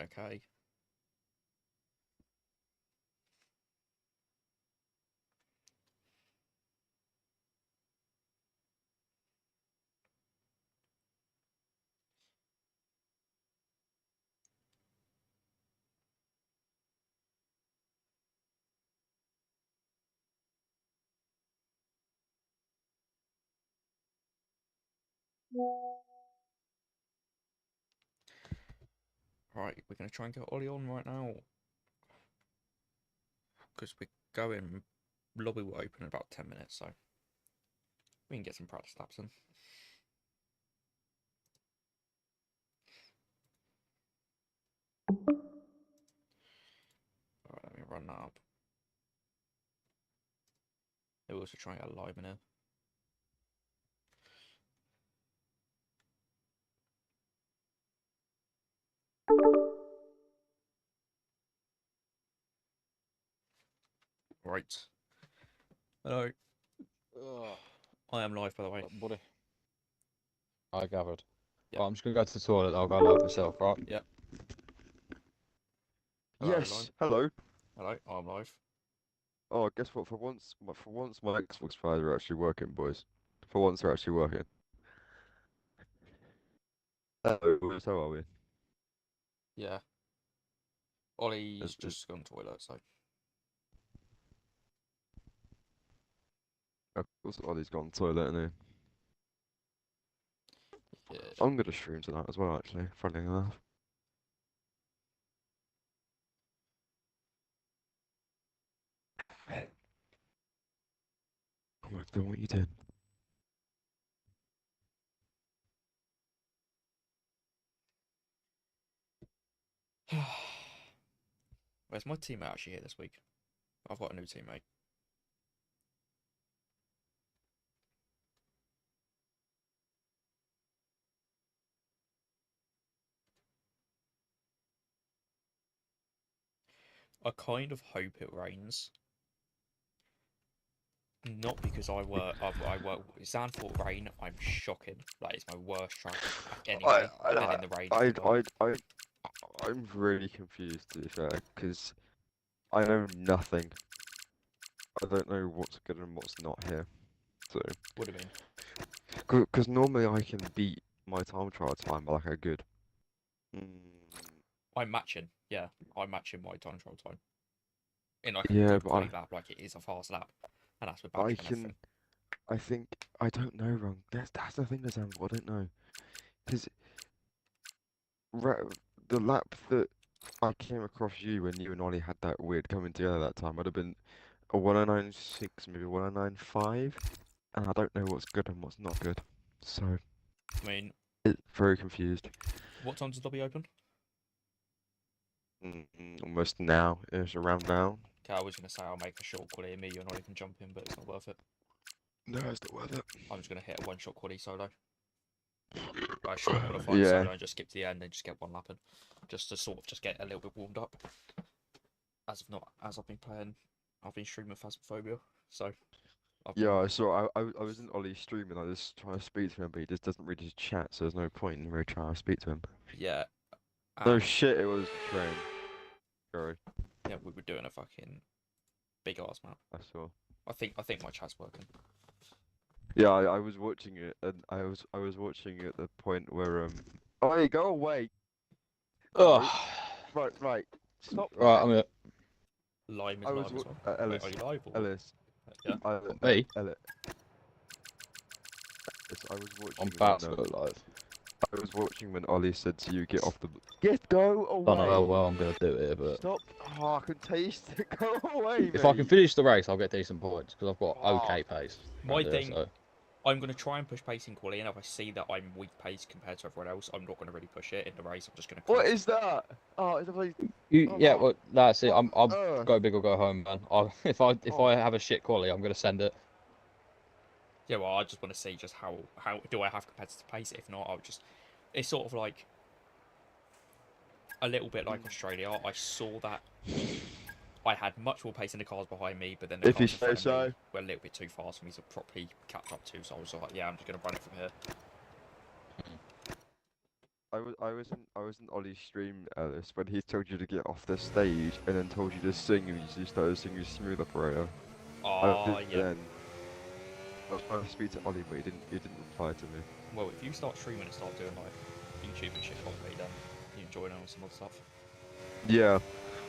Okay. Right, we're going to try and get Ollie on right now. Because we're going... Lobby will open in about 10 minutes, so... We can get some practice laps in. Alright, let me run that up. We'll also try and get a live in here. Right. Hello. Ugh. I am live, by the way. Buddy. I gathered. Yep. Right, I'm just going to go to the toilet. I'll go live myself, right? Yep. Hello, Yes. Hello. Hello, I'm live. Oh, guess what? For once, my Xbox files are actually working, boys. For once, they're actually working. Hello, boys. How are we? Yeah. Ollie's Is- just gone to the toilet, so... Of course, Ollie's gone to the toilet, and Yeah. I'm gonna stream tonight as well. Actually, funny enough. Oh my God, what you doing? Where's my teammate actually here this week? I've got a new teammate. I kind of hope it rains. Not because I work Zandvoort rain. I'm shocking. Like it's my worst track anyway. And then in the rain, it's the worst. I'm really confused to be fair, because I know nothing. I don't know what's good and what's not here. So, Would have been. because normally I can beat my time trial time by like a good. Mm, I'm matching. Yeah, I'm matching my time trial time. In like a yeah, good but quality lap, like it is a fast lap, and that's with badge I and can. everything. I think I don't know, wrong. That's the thing, that I don't know, because the lap that I came across you when you and Ollie had that weird coming together that time would have been a 1096, maybe 1095, and I don't know what's good and what's not good. So I mean, it's very confused. what time does the lobby open? Almost now, it's around now. Okay, I was gonna say I'll make a short quality, me, you and I can jump in, but it's not worth it. No, it's not worth it. I'm just gonna hit a one-shot quality solo. Like short qualifying Yeah. solo and just skip to the end and just get one lap in. Just to sort of just get a little bit warmed up. As I've been playing, I've been streaming Phasmophobia, so Yeah, I saw. I was in Ollie's stream and I was trying to speak to him, but he just doesn't really chat, so there's no point in really trying to speak to him. yeah. No shit, it was train. Sorry. Yeah, we were doing a fucking big ass map. I saw. I think my chat's working. Yeah, I was watching it, and I was watching at the point where Oh, go away. Ugh. Right. Stop. Right, I'm gonna. Lime is I live was as well. Ellis. Wait, are you live or? Ellis. Yeah. Me? Ellis. I was watching. I'm about to go live. I was watching when Ollie said to you, "Get off the. Go away." Don't know how well I'm gonna do it here, but Stop. Oh, I can taste it. Go away, if I can mate. finish the race, I'll get decent points because I've got okay pace. My right there, thing, so. I'm going to try and push pacing quality, and if I see that I'm weak pace compared to everyone else, I'm not going to really push it in the race. I'm just going to. What is that? Oh, it's a place. Yeah, well, that's it. I'll uh. go big or go home, man. If I have a shit quality, I'm gonna send it. Yeah, well, I just want to see just how do I have competitive pace. If not, I'll just. It's sort of like a little bit like Australia. I saw that I had much more pace in the cars behind me, but then the If you cars in front say of me so. were a little bit too fast for me to properly catch up to. So I was like, yeah, I'm just going to run it from here. I was in Ollie's stream, Ellis, when he told you to get off the stage and then told you to sing, and you started singing Smooth Operator. Oh, yeah. Then I was trying to speak to Ollie, but he didn't reply to me. Well, if you start streaming and start doing like YouTube and shit probably, then you enjoy all some other stuff. Yeah,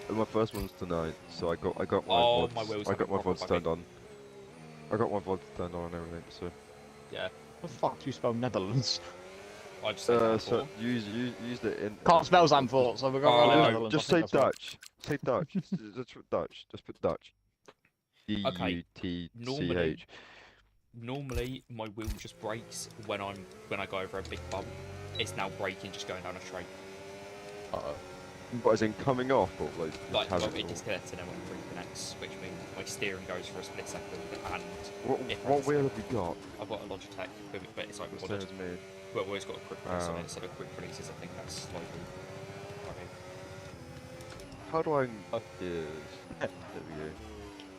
and my first one's tonight, so I got my Oh, VODs, my wheels I got having my problems, VODs I think. turned on. I got my VODs turned on and everything, so. Yeah. What the fuck do you spell Netherlands? I just say that So before. use the in. Can't spell Zandvoort, so we're going Oh, to no. Netherlands. Just I say think that's right. Dutch. Say Dutch. Just put Dutch. Just put Dutch. Okay, DUTCH. Normally my wheel just brakes when I go over a big bump. It's now braking just going down a straight. But as in coming off, or like just Like, has well, it it all? disconnects and then when it reconnects, which means my steering goes for a split second and it What presses wheel it. have you got? I've got a Logitech, but it's like The same modded. as me. Well, I've always got a quick release on Oh. it, so the quick release is I think that's slightly. Okay. How do I? Yes. There we go.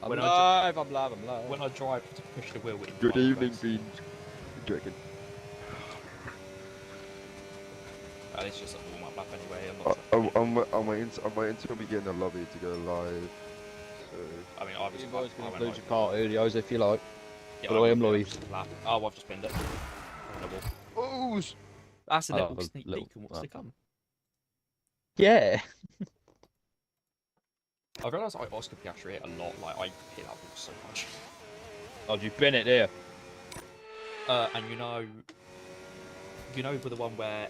I'm When I live, I'm live, I'm live. When I drive to push the wheel, it Good evening, vibrates. Beans. Dragon. It's just a warm up lap anyway. I'm waiting until we get in the lobby to go live. So. I mean, I was. You guys I can went include like, your car audios if you like. yeah, By the way, I'm went Louis. just a lap. Oh, I've just pinned it. Double. Oh. That's a Oh, little a sneak little- peek on what's to come. Yeah. I realised I Oscar Piastri hit a lot. Like I hit that ball so much. Oh, you've been it there. And you know for the one where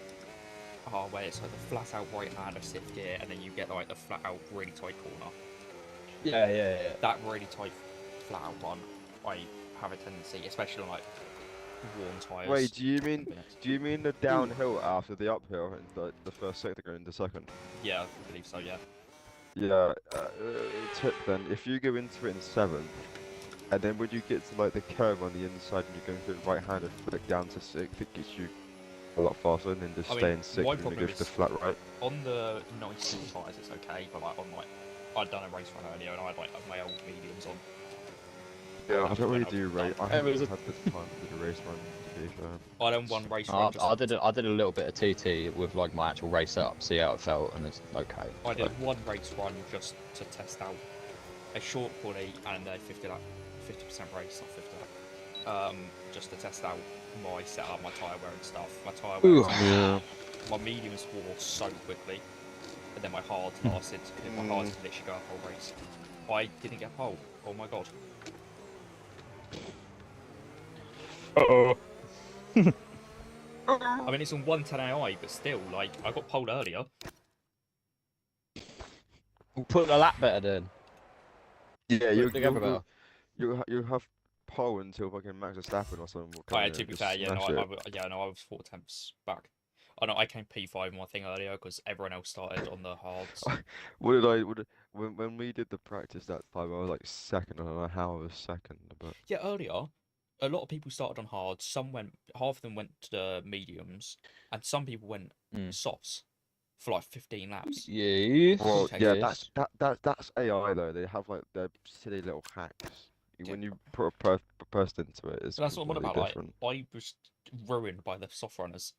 it's like the flat out right hand of stiff gear, and then you get like the flat out really tight corner. Yeah. That really tight flat out one, I have a tendency, especially on like warm tyres. Wait, do you mean the downhill after the uphill and the first sector going into second? Yeah, I believe so. Yeah. Yeah. Tip then, if you go into it in seventh, and then when you get to like the curve on the inside and you're going through it right-handed, flick down to sixth, it gets you a lot faster than just I mean, stay in sixth my and you problem go to the is- flat right. On the nice small tyres, it's okay, but like on like I'd done a race run earlier, and I had like my old mediums on. Yeah, I That's don't when really do race. I It haven't was a- had the time to do the race run, to be fair. I done one race run. I did a little bit of TT with like my actual race up, see how it felt, and it's okay. I did one race run just to test out a short quali and a 50% race, not 50 lap. Just to test out my setup, my tyre wear and stuff. My tyre wear, Ooh. Yeah. my mediums wore so quickly, and then my hards lasted. My hards could literally go a whole race. I didn't get pole. Oh my god. I mean, it's on 110 AI, but still, like, I got pole earlier. Put the lap better then. Yeah, Put you it together better. you have pole until fucking Max Verstappen or something will come in To and be just fair, yeah, no, smash it. I was 4 attempts back. I know I came P5 in my thing earlier because everyone else started on the hards. When we did the practice that time, I was like second. I don't know how I was second, but Yeah, earlier, a lot of people started on hards. Half of them went to the mediums, and some people went softs for like 15 laps. Yes. well, Take yeah, this. that's AI though. They have like their silly little hacks. Yeah. When you put a person into it, it's And that's what I'm on completely about. different. Like, I was ruined by the soft runners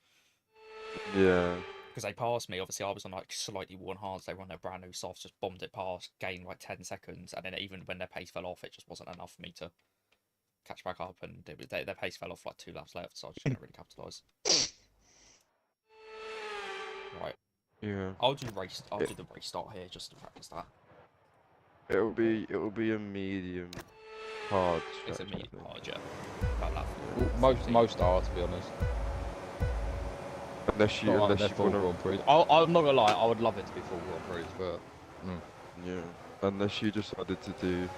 Yeah. because they passed me. Obviously, I was on like slightly worn hards. They were on their brand new softs, just bombed it past, gained like 10 seconds, and then even when their pace fell off, it just wasn't enough for me to catch back up. And their pace fell off like 2 laps left, so I just didn't really capitalise. Right, Yeah. I'll do the race start here just to practice that. It'll be a medium hard It's a stretch, I medium think. hard, yeah. About that. Most are, to be honest. Unless you Not like unless they're you full want Grand Prix. I'm not gonna lie, I would love it to be full Grand Prix, but to, yeah. Unless you decided to do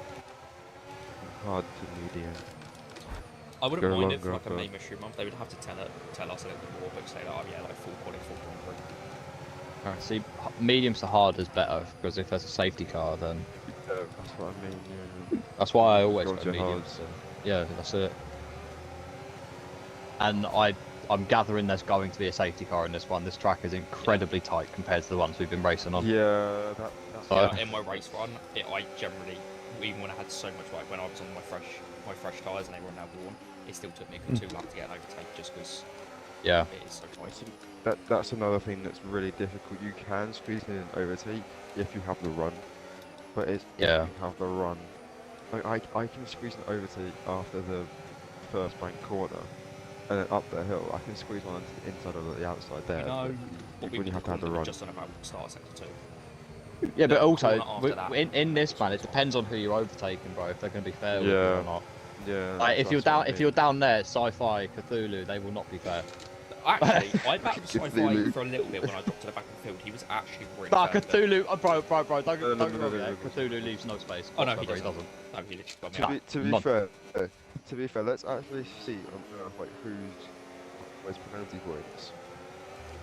hard to medium. I wouldn't Go mind it for longer, like a but- main mystery month. They would have to tell us a little bit more, but say that, oh yeah, like full quality, full Grand Prix. see, mediums to hard is better because if there's a safety car, then Yeah, that's what I mean. Yeah. that's why I always Go go to mediums. hards. So, yeah, that's it. And I'm gathering there's going to be a safety car in this one. This track is incredibly tight compared to the ones we've been racing on. Yeah, that's So- Yeah, in my race run, I generally, even when I had so much, like when I was on my fresh tyres and they were now worn, it still took me a good 2 laps to get an overtake just because Yeah. It is so tight. See, that's another thing that's really difficult. You can squeeze in an overtake if you have the run, but it's if Yeah. you have the run. Like I can squeeze an overtake after the first bank corner, and then up the hill. I can squeeze one into the inside or the outside You there, know but what we when were you have to have calling the them run. just on about start sector 2. Yeah, but The also corner after that in this is man, it tight. depends on who you're overtaking, bro. If they're going to be fair with you or Yeah, not. yeah, Like that's what I if you're mean. down there, sci-fi, Cthulhu, they will not be fair. Actually, I battled Sci-Fi Cthulhu. for a little bit when I dropped to the back of the field. He was actually really Nah, fair with it. Cthulhu, bro, don't No, no, get no, me no, wrong, no, yeah. no, Cthulhu leaves no space Oh no, he whatsoever. He doesn't. doesn't. No, he literally got me To out. be to be None. fair, let's actually see like who's most penalty points.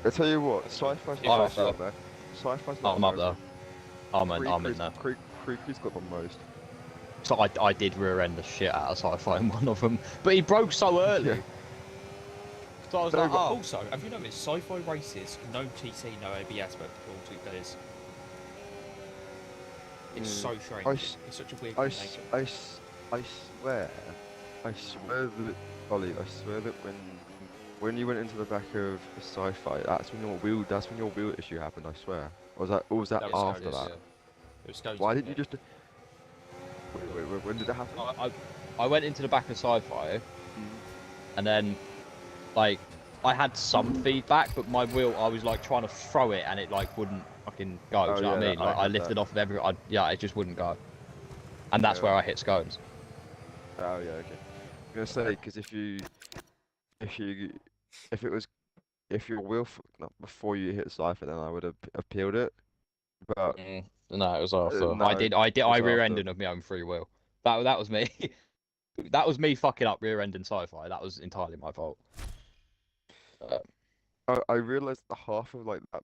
I tell you what, Sci-Fi's If not I'm up actually there. on there. Sci-Fi's not I'm on up there. there. I'm in there. Creepy's got the most. So I did rear end the shit out of sci-fi in one of them, but he broke so early. Yeah. So I was No, like, but oh, Also, have you noticed Sci-Fi races, no TC, no ABS, but all two players? It's so strange. I, s- It's such a weird I, s- combination. I, s- I swear that, Ollie, I swear that when you went into the back of a sci-fi, that's when your wheel issue happened, I swear. Or was that That was after Scotus. that? It was Scotus. Why didn't you just, wait, when did it happen? I went into the back of sci-fi, Mm. and then like I had some feedback, but my wheel, I was like trying to throw it, and it like wouldn't fucking go. Oh, Do you know what I yeah, mean? I Like I had lifted that. off of yeah, it just wouldn't go, and that's Yeah. where I hit scones. Oh, yeah, okay. I'm gonna say, because if you, if it was, if your wheel fucked up before you hit Cypher, then I would have appealed it, but No, it was after. no, it I was after. rear-ended of my own free will. That was me. That was me fucking up rear-ending sci-fi. That was entirely my fault. I realized the half of like that,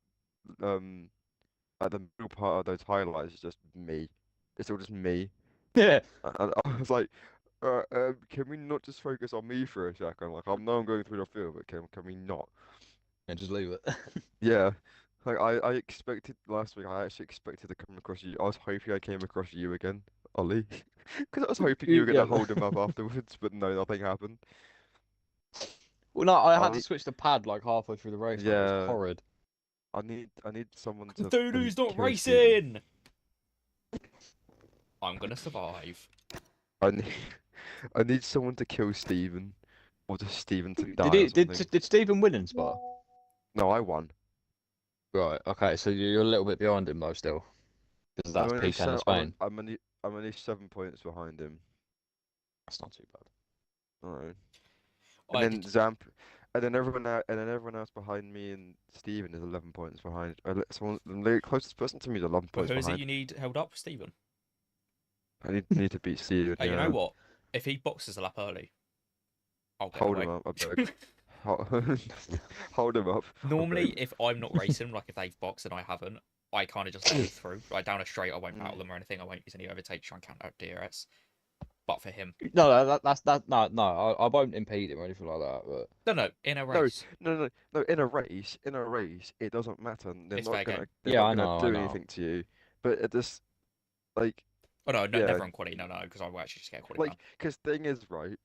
like the middle part of those highlights is just me. It's all just me. Yeah, And I was like, can we not just focus on me for a second? Like, I know I'm going through the field, but can we not? and just leave it. Yeah. Like, I expected last week, I actually expected to come across you. I was hoping I came across you again, Ollie. Because I was hoping you were going Yeah. to hold him up afterwards, but no, nothing happened. Well, no, I I had to need, switch the pad like halfway through the race, man. It was yeah, horrid. I need someone to Cthulhu's not kill Steven. racing! I'm gonna survive. I need, I need someone to kill Steven, or just Steven to die or something. Did Stephen win in Spa? No, I won. Right. Okay. So you're a little bit behind him though, still, because I'm that's only P10 in se Spain. I'm only 7 points behind him. That's not too bad. Alright. I And then did. and then everyone else behind me and Steven is 11 points behind. The closest person to me is 11 But points who is it behind. you need held up, Stephen? I need to beat Steven, Hey, you yeah. know what? If he boxes a lap early, I'll get Hold away. him up, I beg. Hold him up. I Normally, beg. if I'm not racing, like if they've boxed and I haven't, I kind of just let them through. Like down a straight, I won't battle them or anything. I won't use any overtake to try and count out DRS. But for him, No, no. I won't impede him or anything like that. But no, in a No, race, no. In a race, it doesn't matter. it's fair game. They're yeah, not I gonna know, I do know. anything to you. But it just, like, Oh no, no, yeah, never on quality. No, because I will actually just get a quality like, ban. because thing is, right?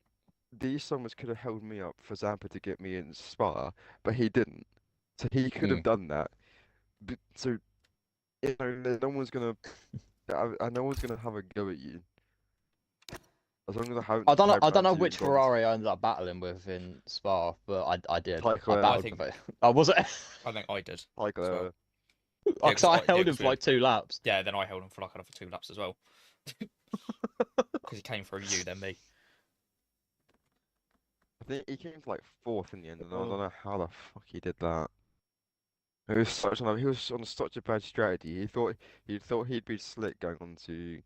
These summers could have held me up for Zampa to get me in Spa, but he didn't. So he could have done that. So no one's gonna, no one's gonna have a go at you as long as I haven't time I don't know bounced you and which gone Ferrari I ended up battling with in Spa, but I did. Tyke I Leclerc. battled think- with it. I was it. I think I did. like as well. Yeah, Because I held him because for like 2 laps. yeah, then I held him for like another 2 laps as well. Because he came through you, then me. I think he came to like fourth in the end, and I don't know how the fuck he did that. He was on such a bad strategy. He thought he'd be slick going on to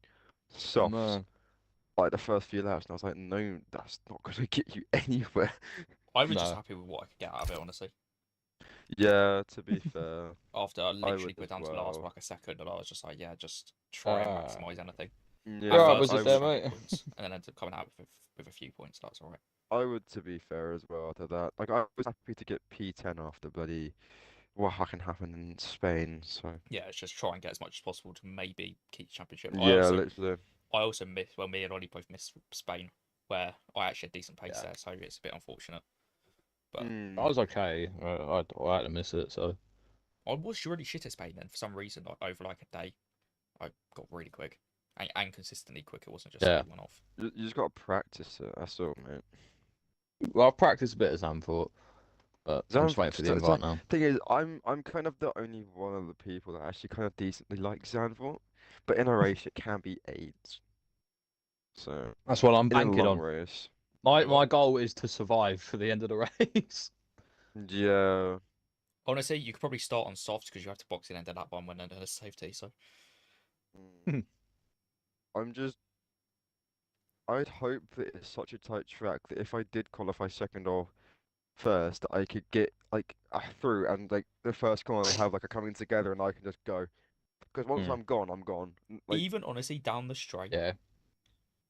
softs Man. like the first few laps, and I was like, no, that's not gonna get you anywhere. I was just No. happy with what I could get out of it, honestly. Yeah, to be fair, After I literally would put as down to last for well. like a second, and I was just like, yeah, just try and maximise anything. Yeah, You're At right, first, was I it there, trying to get mate? points, and then ended up coming out with a few points. That's all right. I would to be fair as well after that. Like I was happy to get P10 after bloody what fucking happened in Spain. So Yeah, it's just try and get as much as possible to maybe keep the championship. yeah, literally. I also missed. Well, me and Ollie both missed Spain, where I actually had decent pace Yeah. there, so it's a bit unfortunate. But I was okay. I had to miss it, so I was really shit at Spain then for some reason. Over like a day, I got really quick and consistently quick. It wasn't just yeah. like one off. You just gotta practice it. That's all, mate. Well, I've practiced a bit of Zandvoort, but I'm just waiting for the invite now. Thing is, I'm kind of the only one of the people that actually kind of decently like Zandvoort, but in a race it can be AIDS. So That's what I'm in a banking long on. race, Wait, My what? goal is to survive for the end of the race. yeah. Honestly, you could probably start on soft because you have to box in end of that one when under safety. So Mm. I'm just. I'd hope that it's such a tight track that if I did qualify second or first, I could get like through and like the first corner they have like a coming together and I can just go. Because once Mm, I'm gone, I'm gone. Like even honestly, down the straight, yeah.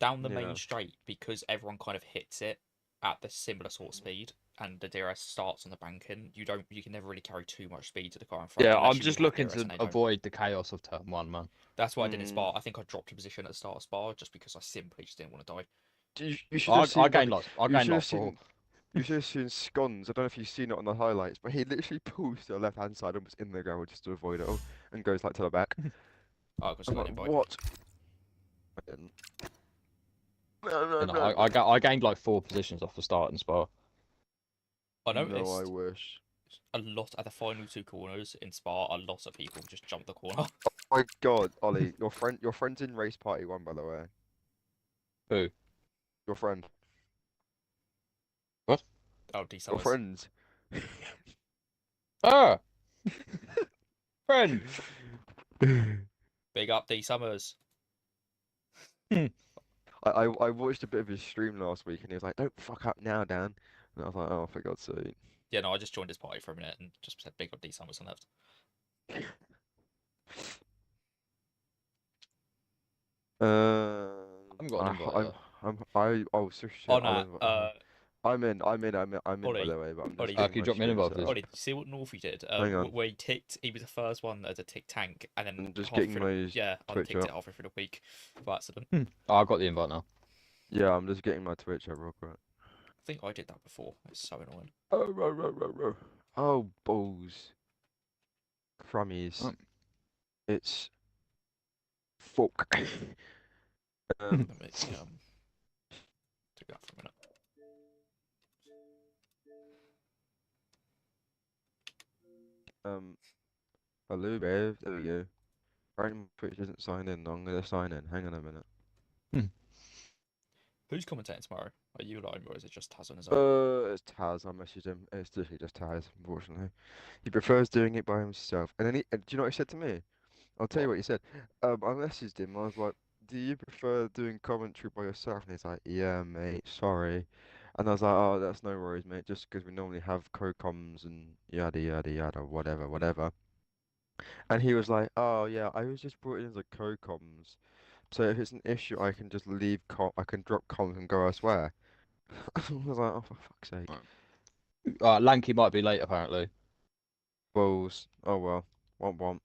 down the yeah. main straight, because everyone kind of hits it at the similar sort of speed, and the DRS starts on the banking. You can never really carry too much speed to the car in front Yeah, unless I'm you really just have looking DRS to and they don't. avoid the chaos of turn one, man. That's what I did in Mm. Spa. I think I dropped a position at the start of Spa just because I simply just didn't want to die. You should have I seen gained like lots. I you gained should have like four. seen you should have seen Scones. I don't know if you've seen it on the highlights, but he literally pulls to the left hand side and was in the gravel just to avoid it all and goes like to the back. Oh, because I I'm got like, an invite. what? I didn't. No, no, You know, no, no. I gained like 4 positions off the start in Spa. I No, I noticed wish. a lot at the final two corners in Spa. A lot of people just jumped the corner. My God, Ollie, your friend's in race party one, by the way. Who? Your friend, What? Oh, D your Summers. friends. Ah, friend. Big up D Summers. I watched a bit of his stream last week and he was like, "Don't fuck up now, Dan." And I was like, "Oh, for God's sake." Yeah, no, I just joined his party for a minute and just said big up D Summers and left. I haven't got an invite I'm, yet. oh, so shit. Oh no, I'm in, by Ollie, the way, but I'm just Ollie, getting Can you my drop me an stream invite, set please? up. Ollie, see what Northie did? Hang on, Where he ticked, he was the first one as a tick tank, and then I'm just halfway getting through my yeah, Twitch unticked up. it halfway through the week by accident. Oh, I got the invite now. Yeah, I'm just getting my Twitch up real quick. I think I did that before. It's so annoying. Oh, balls. Crummies. Oh. It's fuck. um, Let me do that for a minute. hello, babe. There we go. Right, my Twitch isn't signed in. I'm gonna sign in. Hang on a minute. Who's commentating tomorrow? Are you alone or is it just Taz on his own? It's Taz. I messaged him. It's literally just Taz, unfortunately. He prefers doing it by himself. And then do you know what he said to me? I'll tell you What? what he said. I messaged him. I was like, "Do you prefer doing commentary by yourself?" And he's like, "Yeah, mate. Sorry." And I was like, "Oh, that's no worries, mate. Just because we normally have co-coms and yada yada yada, whatever, whatever." And he was like, "Oh yeah, I was just brought in as a co-coms. So if it's an issue, I can just leave I can drop comms and go elsewhere." I was like, "Oh, for fuck's sake." Lanky might be late apparently. Balls. Oh well. Womp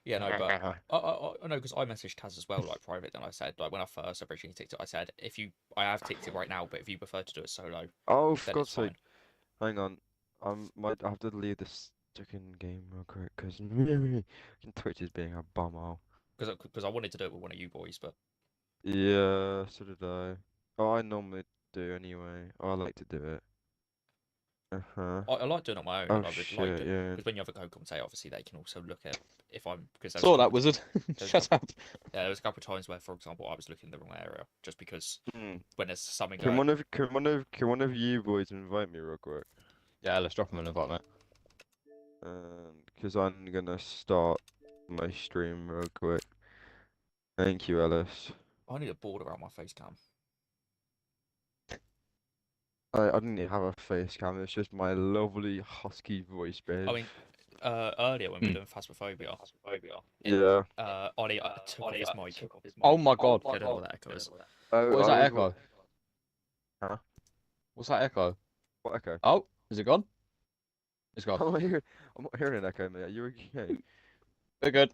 Yeah, no, but womp. I know because I messaged Taz as well, like private. And I said, like when I first originally ticked it, I said, if you, I have ticked it right now, but if you prefer to do it solo, Oh, for then it's God's sake. fine. Hang on. I have to leave this chicken game real quick because Twitch is being a bumhole. Because I wanted to do it with one of you boys, but Yeah, so did I. Oh, I normally do anyway. Oh, I like to do it. Uh-huh. I like doing it on my own. Oh And I would like shit, it yeah. because when you have a co-commentator, obviously they can also look at if I'm because Saw that wizard. Shut up. Yeah, there was a couple of times where, for example, I was looking in the wrong area just because Hmm. when there's something Can going. can one of you boys invite me real quick? Yeah, let's drop him an invite, mate. Because I'm gonna start my stream real quick. Thank you, Ellis. I need a board around my face cam. I didn't even have a face cam, it's just my lovely husky voice, babe. I mean, earlier when we were doing Phasmophobia, Yeah. Ollie took off his mic. Oh my god. I don't know what that echo is. Oh, What is that echo? Huh? What's that echo? What echo? Oh, is it gone? It's I'm gone. not hearing an echo, mate. You're okay. We're good.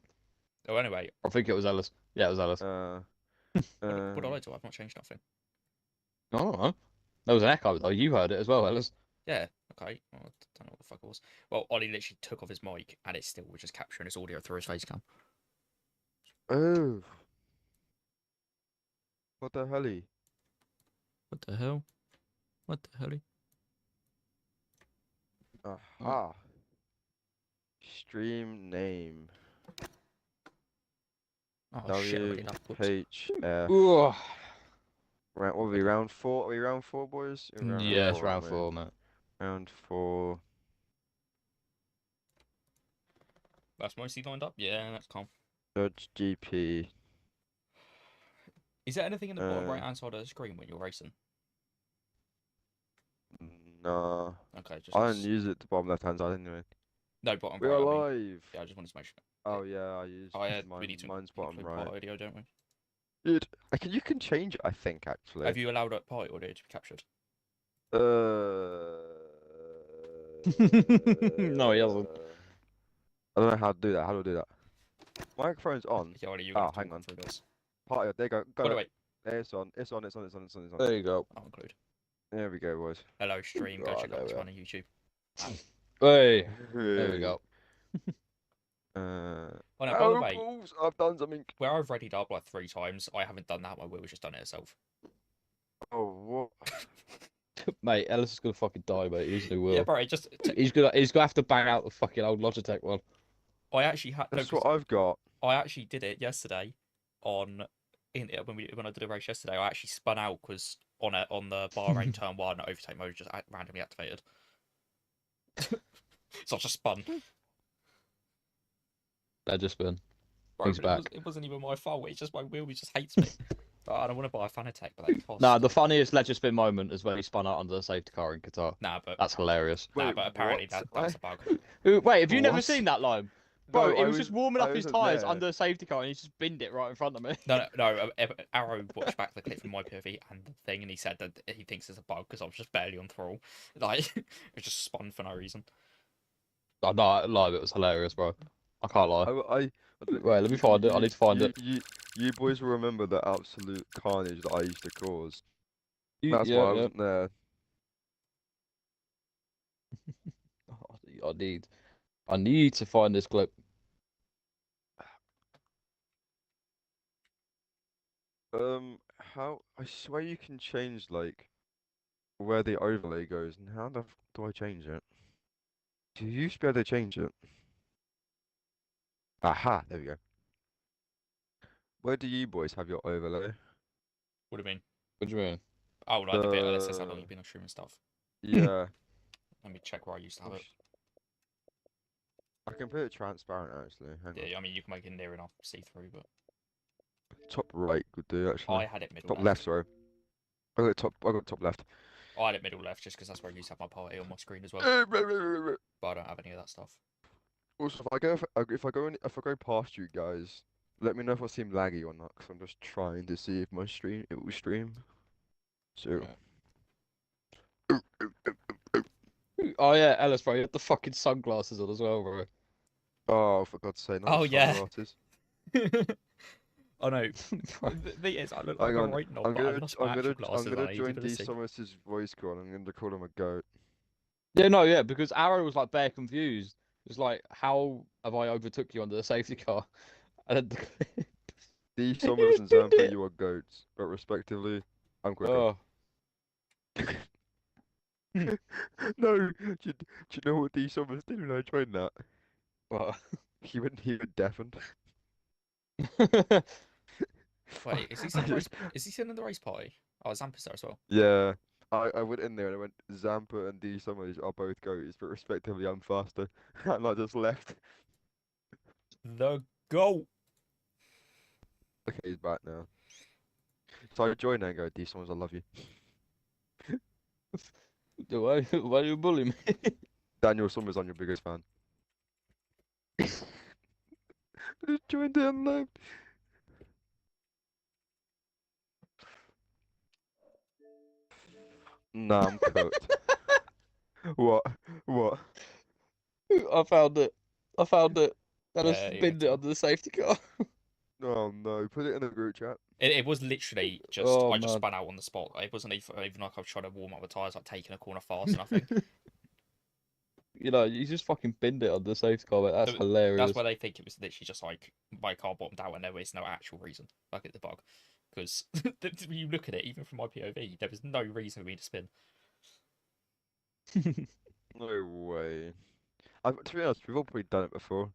Oh, anyway, I think it was Ellis. Yeah, it was Ellis. what did I do? I've not changed nothing. Oh, there was an echo though. You heard it as well, Ellis. Yeah, okay. Well, I don't know what the fuck it was. Well, Ollie literally took off his mic, and it still was just capturing his audio through his face cam. Oh, what the helly? What the hell? What the hell? Aha. Stream name. Oh shit! I already left. Whoops. WHF. Ugh. Right, what are we, round 4? Are we round 4, boys? We're round Yeah, it's four, round aren't we? 4, mate. Round 4. That's mostly lined up. Yeah, that's calm. Judge GP. Is there anything in the bottom Uh, right hand side of the screen when you're racing? Nah. Okay, just I don't use it to bottom left hand side anyway. no bottom We right. are I mean, live. yeah, I just wanted to make sure. Oh yeah, I use Oh yeah, mine. we need to Mine's bottom include right. part audio, don't we? Dude, you can change it, I think, actually. Have you allowed part audio to be captured? No, he hasn't. I don't know how to do that. How do I do that? Microphone's on. Yeah, Ollie, you're Oh, gonna have to hang walk on. through this. Party, there you go. By Got the it. way, It's on. It's on. It's on. It's on. It's on. It's on. There you go. I'll include. There we go, boys. Hello, stream. Go Right, check out there this we one on YouTube. Hey, there we go. Uh, Oh no, by the oh, way, balls, I've done something. where I've readied up like 3 times, I haven't done that. My wheel's just done it herself. Oh, what? Mate, Ellis is gonna fucking die, mate. He's new will. Yeah, bro. It just He's gonna have to bang out the fucking old Logitech one. I actually had. No, That's 'cause what I've got. I actually did it yesterday on when I did a race yesterday. I actually spun out because on the Bahrain turn 1 overtake mode just randomly activated. So I just spun. That just been. Bro, He's but back. it wasn't even my fault. It's just my wheel just hates me. I don't want to buy a Fanatec, but they cost. Nah, the funniest Ledger spin moment is when he spun out under the safety car in Qatar. Nah, but That's hilarious. nah, but apparently what? that's a bug. Wait, have you never What? seen that line? Bro, No, he I was just warming I up his wasn't tyres there. under the safety car and he just binned it right in front of me. No. Arrow watched back the clip from my POV and the thing, and he said that he thinks it's a bug because I was just barely on throttle. Like it just spun for no reason. Oh, no, I lied. It was hilarious, bro. I can't lie. I Wait, let me find it. I need to find it. You boys will remember the absolute carnage that I used to cause. You- That's yeah, why I yeah. wasn't there. I need to find this clip. How? I swear you can change like where the overlay goes, and how the f do I change it? Do you used to be able to change it? Aha, there we go. Where do you boys have your overlay? What do you mean? What do you mean? Oh, like the bit that says how long you've been on stream and stuff. Yeah. Let me check where I used to have it. I can put it transparent actually. Hang on. Yeah, I mean you can make it near enough see through, but Top right would do actually. I had it middle Top left. left, sorry. I got top. I got top left. I had it middle left just because that's where I used to have my party on my screen as well. But I don't have any of that stuff. Also, if I go past you guys, let me know if I seem laggy or not, because I'm just trying to see if it will stream. So. Oh yeah, Ellis, bro, you have the fucking sunglasses on as well, bro. Oh, for God's sake! Not Oh, yeah. sunglasses. Oh no, the thing is, I look like Hang a on, right knob, I'm but I've gonna, lost my actual glasses. I'm gonna I join need D to see. Thomas's voice call. And I'm gonna call him a goat. Yeah, no, yeah, because Arrow was like bare confused. It was like, how have I overtook you under the safety car? And then D Thomas and Zampa, you are goats, but respectively, I'm quicker. oh, No, do you know what D Thomas did when I joined that? well. He went deafened. Wait, is he still in the race? Is he still in the race party? Oh, Zampa's there as well. Yeah, I went in there and I went, Zampa and D Summers are both goats, but respectively I'm faster. And I just left. The goat. Okay, he's back now. So I joined there and go, D Summers, I love you. Why do you bully me? Daniel Summers, I'm your biggest fan. I just joined it and left. Nah, I'm cooked. What? What? I found it. And I Yeah, just you binned got it under the safety car. Oh no, put it in the group chat. It was literally just Oh, I just man. spun out on the spot. It wasn't even like I was trying to warm up the tires, like taking a corner fast or nothing. You know, you just fucking binned it on the safety car, mate. That's That's hilarious. why they think it was literally just like my car bottomed out and there is no actual reason. Like it's the bug. Because when you look at it, even from my POV, there was no reason for me to spin. No way. To be honest, we've all probably done it before.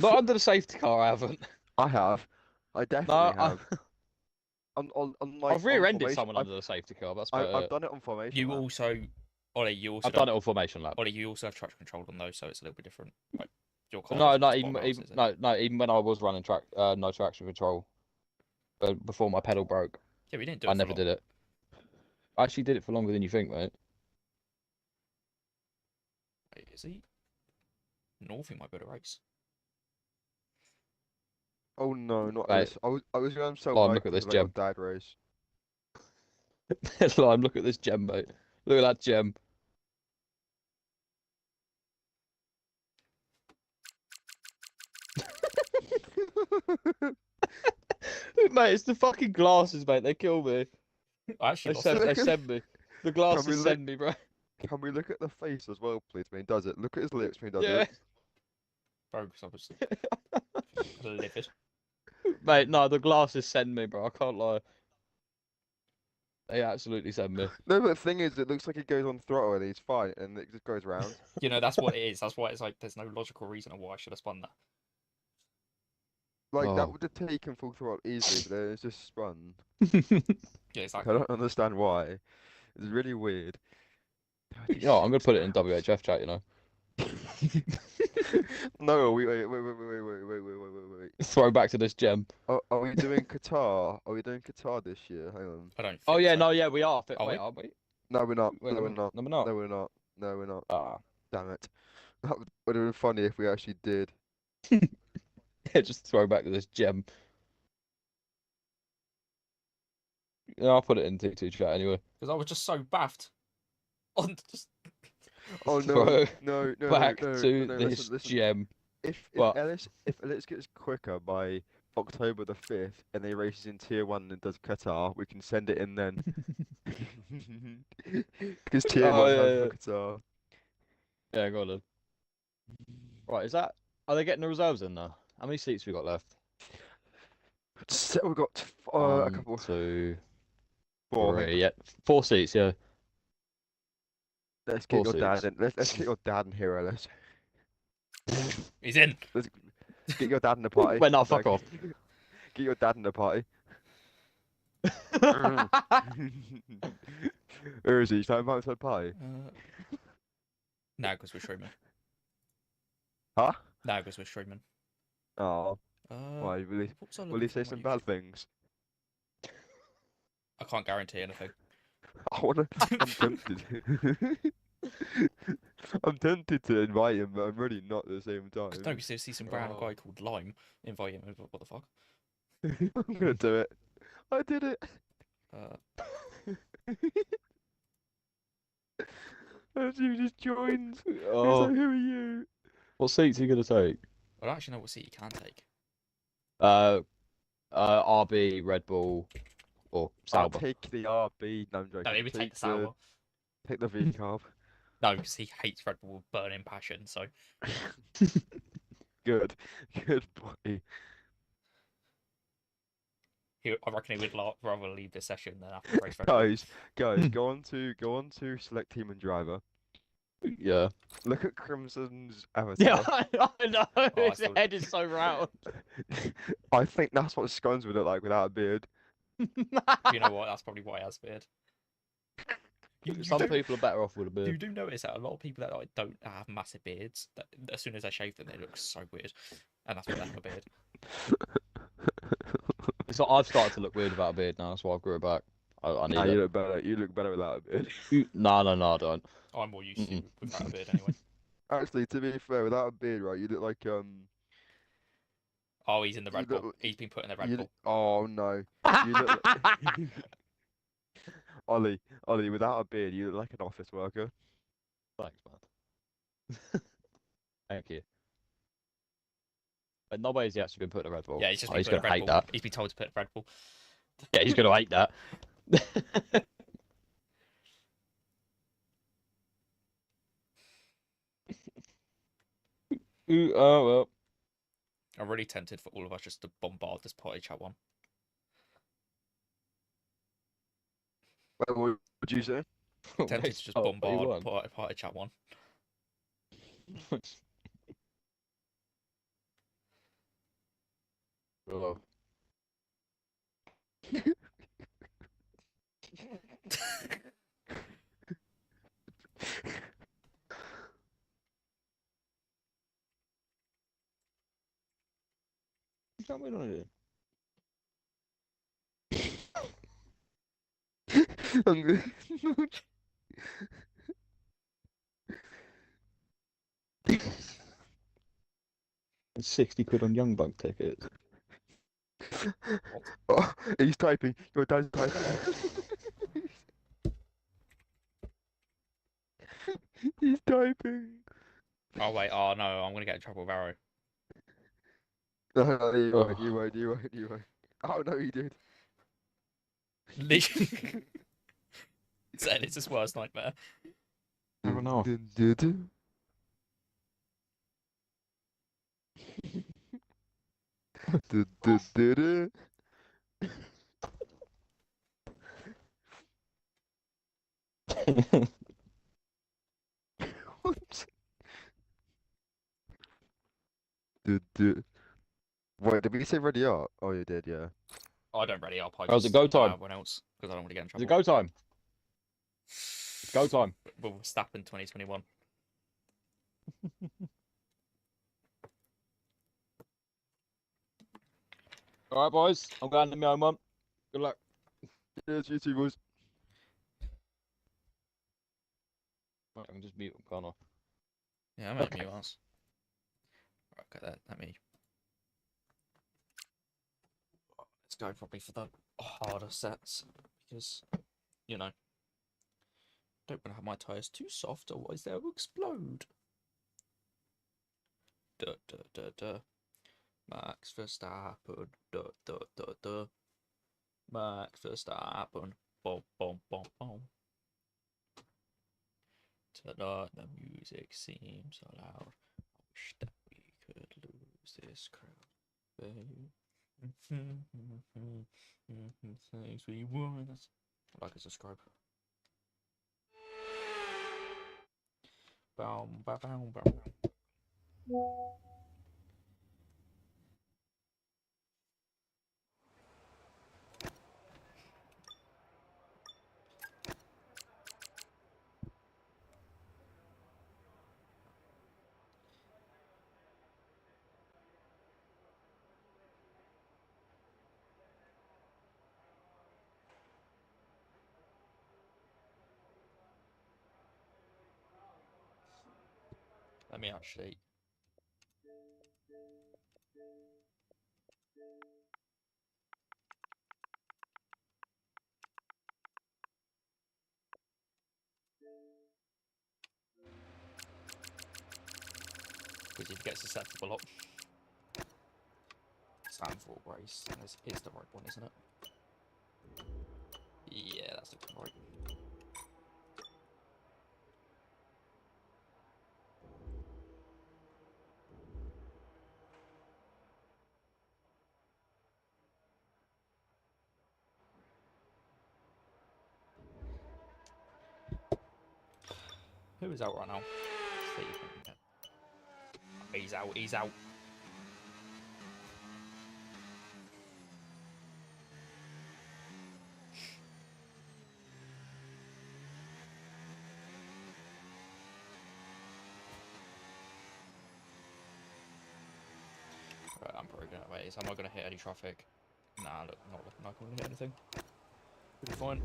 Not under the safety car, I haven't. I have. I definitely No, have. On like I've on rear-ended formation. someone under the safety car. That's about I've it. done it on formation You lap. also, Ollie, you also I've done it on formation lap. Ollie, you also have traction control on those, so it's a little bit different. Like your car. No, doesn't no, just even, bottom out, even is it? no, no, even when I was running no traction control, before my pedal broke, Yeah, we didn't do I it. never did it. I actually did it for longer than you think, mate. Wait, is he? Northie might be able to race. Oh no, not Mate, Ellis. I was going so Lime, hyped look at this until I gem. got dad race. Lime, look at this gem, mate. Look at that gem. Mate, it's the fucking glasses, mate. They kill me. I actually They lost send, it. they send me. The glasses send me, bro. Can we look at the face as well, please, when he does it? Look at his lips when he does Yeah. it. Bro, because I was livid. Mate, no, the glasses send me, bro. I can't lie. They absolutely send me. No, but the thing is, it looks like he goes on throttle and he's fine, and it just goes round. You know, that's what it is. That's why it's like there's no logical reason why I should have spun that. Like that Oh. would have taken full throttle easily, but then it's just spun. Yeah, I exactly. don't understand why. It's really weird. You know, I'm gonna put it in WHF chat, you know. No, wait. Throw back to this gem. Are we doing Qatar? Are we doing Qatar this year? Hang on. I don't Oh think yeah, so. no, yeah, we are. Are Wait, we? are we? No, we're not. Wait, No, we're not. no, we're not. No, we're not. No, we're not. Ah, Damn it. That would have been funny if we actually did. yeah, just throw back to this gem. Yeah, I'll put it in T2 chat anyway. Because I was just so baffed. On just Oh no, Throw no, no, back no, to no, this listen. gem. If What? Ellis gets quicker by October the 5th and he races in Tier 1 and does Qatar, we can send it in then. Because Tier Oh 1 has yeah, for yeah. Qatar. Yeah, go on then. Right, is that? Are they getting the reserves in now? How many seats we got left? So we've got a One, couple. 2, Four, I 3. think. Yeah, 4 seats. Yeah, Let's 4 get your dad seats. in. Let's get your dad in here, Ellis. he's in. Let's get your dad in the party. Wait, no, I fuck beg. off. Get your dad in the party. Where is he? Should I invite him to the party? No, because we're streaming. Huh? No, because we're streaming. Oh, Uh, why? Will what was I he looking say for some on bad YouTube? things? I can't guarantee anything. I wanna. I'm tempted. I'm tempted to invite him, but I'm really not at the same No, time. because there's some random guy called Lime invite him. What the fuck? I'm gonna do it. I did it. As you just joined. He's Oh, like, who are you? what seats are you gonna take? I don't actually know what seat you can take. RB, Red Bull, or I'll Sauber. take the RB. No, I'm joking. No, he would take the Sauber. Take the V carb. No, because he hates Red Bull with burning passion. So Good. Good boy. I reckon he would rather leave the session than have to race Red Bull. Guys, go on to select team and driver. Yeah. Look at Crimson's Yeah, avatar. I know. I His thought- head is so round. I think that's what Scones would look like without a beard. You know what? That's probably why he has beard. Some people are better off with a You beard. do notice that a lot of people that like don't have massive beards, that as soon as they shave them, they look so weird, and that's why they have a beard. So I've started to look weird without a beard now. That's why I grew it back. I need Nah, it. you look better. You look better without a beard. No, I don't. I'm more used to without a beard anyway. Actually, to be fair, without a beard, right, you look like Oh, he's in the Red look- Bull. He's been put in the Red you. Bull. Oh no, you look. Ollie, without a beard, you look like an office worker. Thanks, man. Thank you. But no way has he actually been put in a Red Bull. Yeah, he's just Oh, been he's put in gonna Red hate Bull. that. He's been told to put in Red Bull. Yeah, he's gonna hate that. Ooh, oh well. I'm really tempted for all of us just to bombard this party chat one. What would you say? Tempted to Next just part, what you bombard want? party chat one. Oh. What's going on here? I'm gonna- 60 quid on Young Buck tickets. What? Oh, he's typing. Your dad's typing. He's typing. Oh wait, oh no, I'm gonna get in trouble with Arrow. No, you won't, Oh. you won't, you won't, you won't. Oh no, you did. Said it's his worst nightmare. I don't know. Dun, dun, dun. Dun, dun, dun, dun. What? Dun, dun. Wait, did we say ready up? Oh, you did, yeah. I don't ready up. I How's it just go allow time? everyone else because I don't want to get in Is it trouble. go time? It's go time. We'll stop in 2021. All right, boys. I'm going to my own one. Good luck. Yes, you two boys. Right, I can just mute them, can't I? Yeah, I made me once. Right, okay, let me. Let's go probably for the harder sets because, you know, don't want to have my tyres too soft, otherwise they'll explode. Duh, duh, duh, duh. Max Verstappen. Duh, duh, duh, duh. Max Verstappen. Boom, boom, boom, boom. Tonight the music seems so loud. I wish that we could lose this crowd, babe. Things we want. Like and subscribe. Bow, bow, bow, bow. Let me actually. Because he gets susceptible up. Zandvoort race is the right one, isn't it? Yeah, that's looking right. Who is out right now? Steve. Yeah. He's out. He's out. Right, I'm probably gonna wait. Am I gonna hit any traffic? Nah, look, not looking like I'm gonna hit anything. Pretty fine.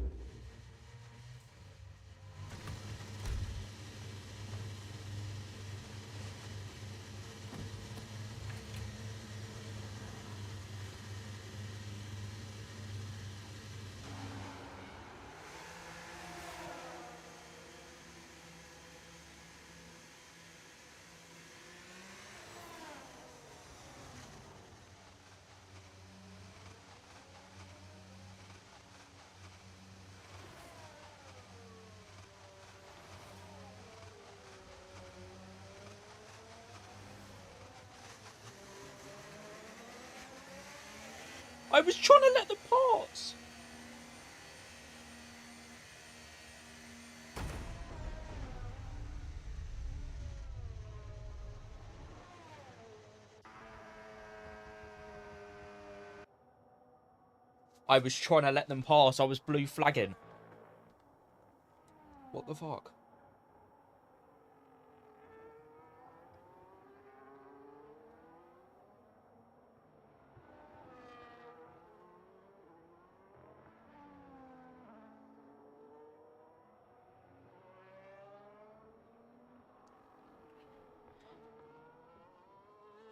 I was trying to let them pass. I was trying to let them pass. I was blue flagging. What the fuck?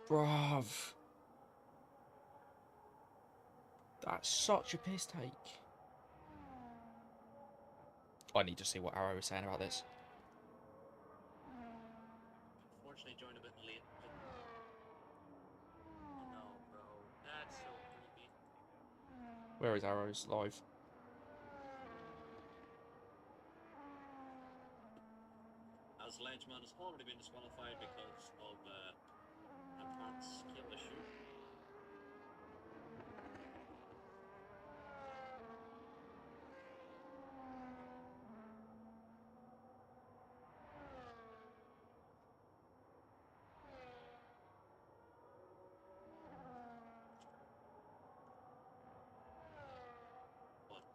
Bruv. That's such a piss take. I need to see what Arrow was saying about this. Unfortunately, joined a bit late. Oh no, bro. That's so creepy. Where is Arrow's live? As Ledgeman has already been disqualified because of apparent skill issue.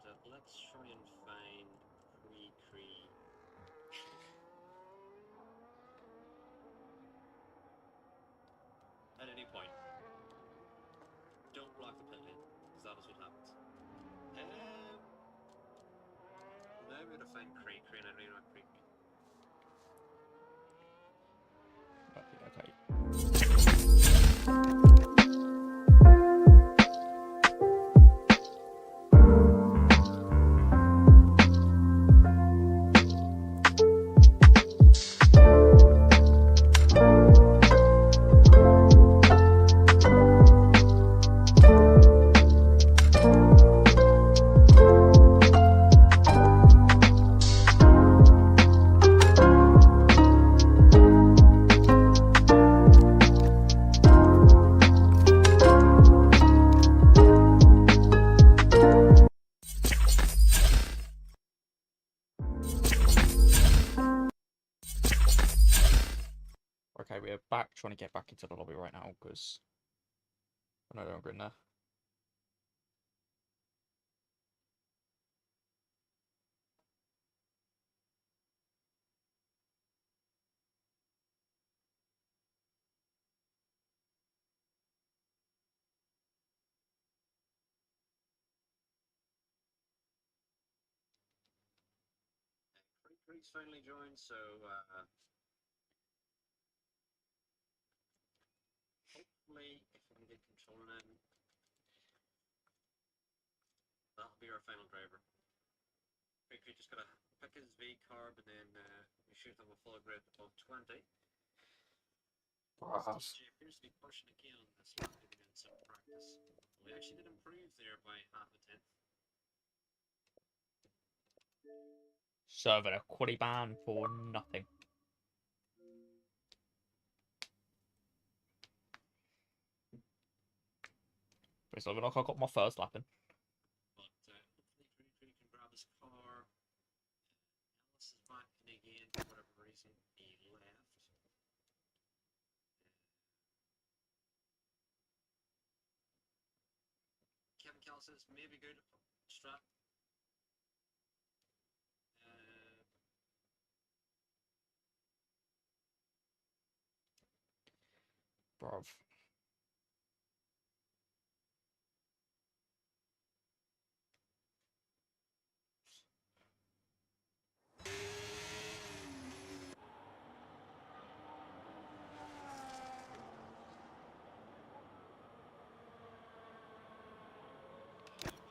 But let's try and find Cree. At any point, don't block the pit lane, because that is what happens. Now we're gonna find Cree, and I really want Cree. Okay. Okay, we're back trying to get back into the lobby right now because I'm no longer in there. Creek's finally joined, so hopefully, if we can get control of him, that'll be our final driver. Creek just gotta pick his V carb and then we shoot him a full grid of 20. Bruv. DJ appears to be pushing again on this lap, doing some practice. We actually did improve there by half a tenth. Serving a quality ban for nothing. It's looking like I got my first lap in. But hopefully Creek can grab his car. Alice is back in again for whatever reason he left. Kevin Kelly says maybe good strat. Bruv. Let's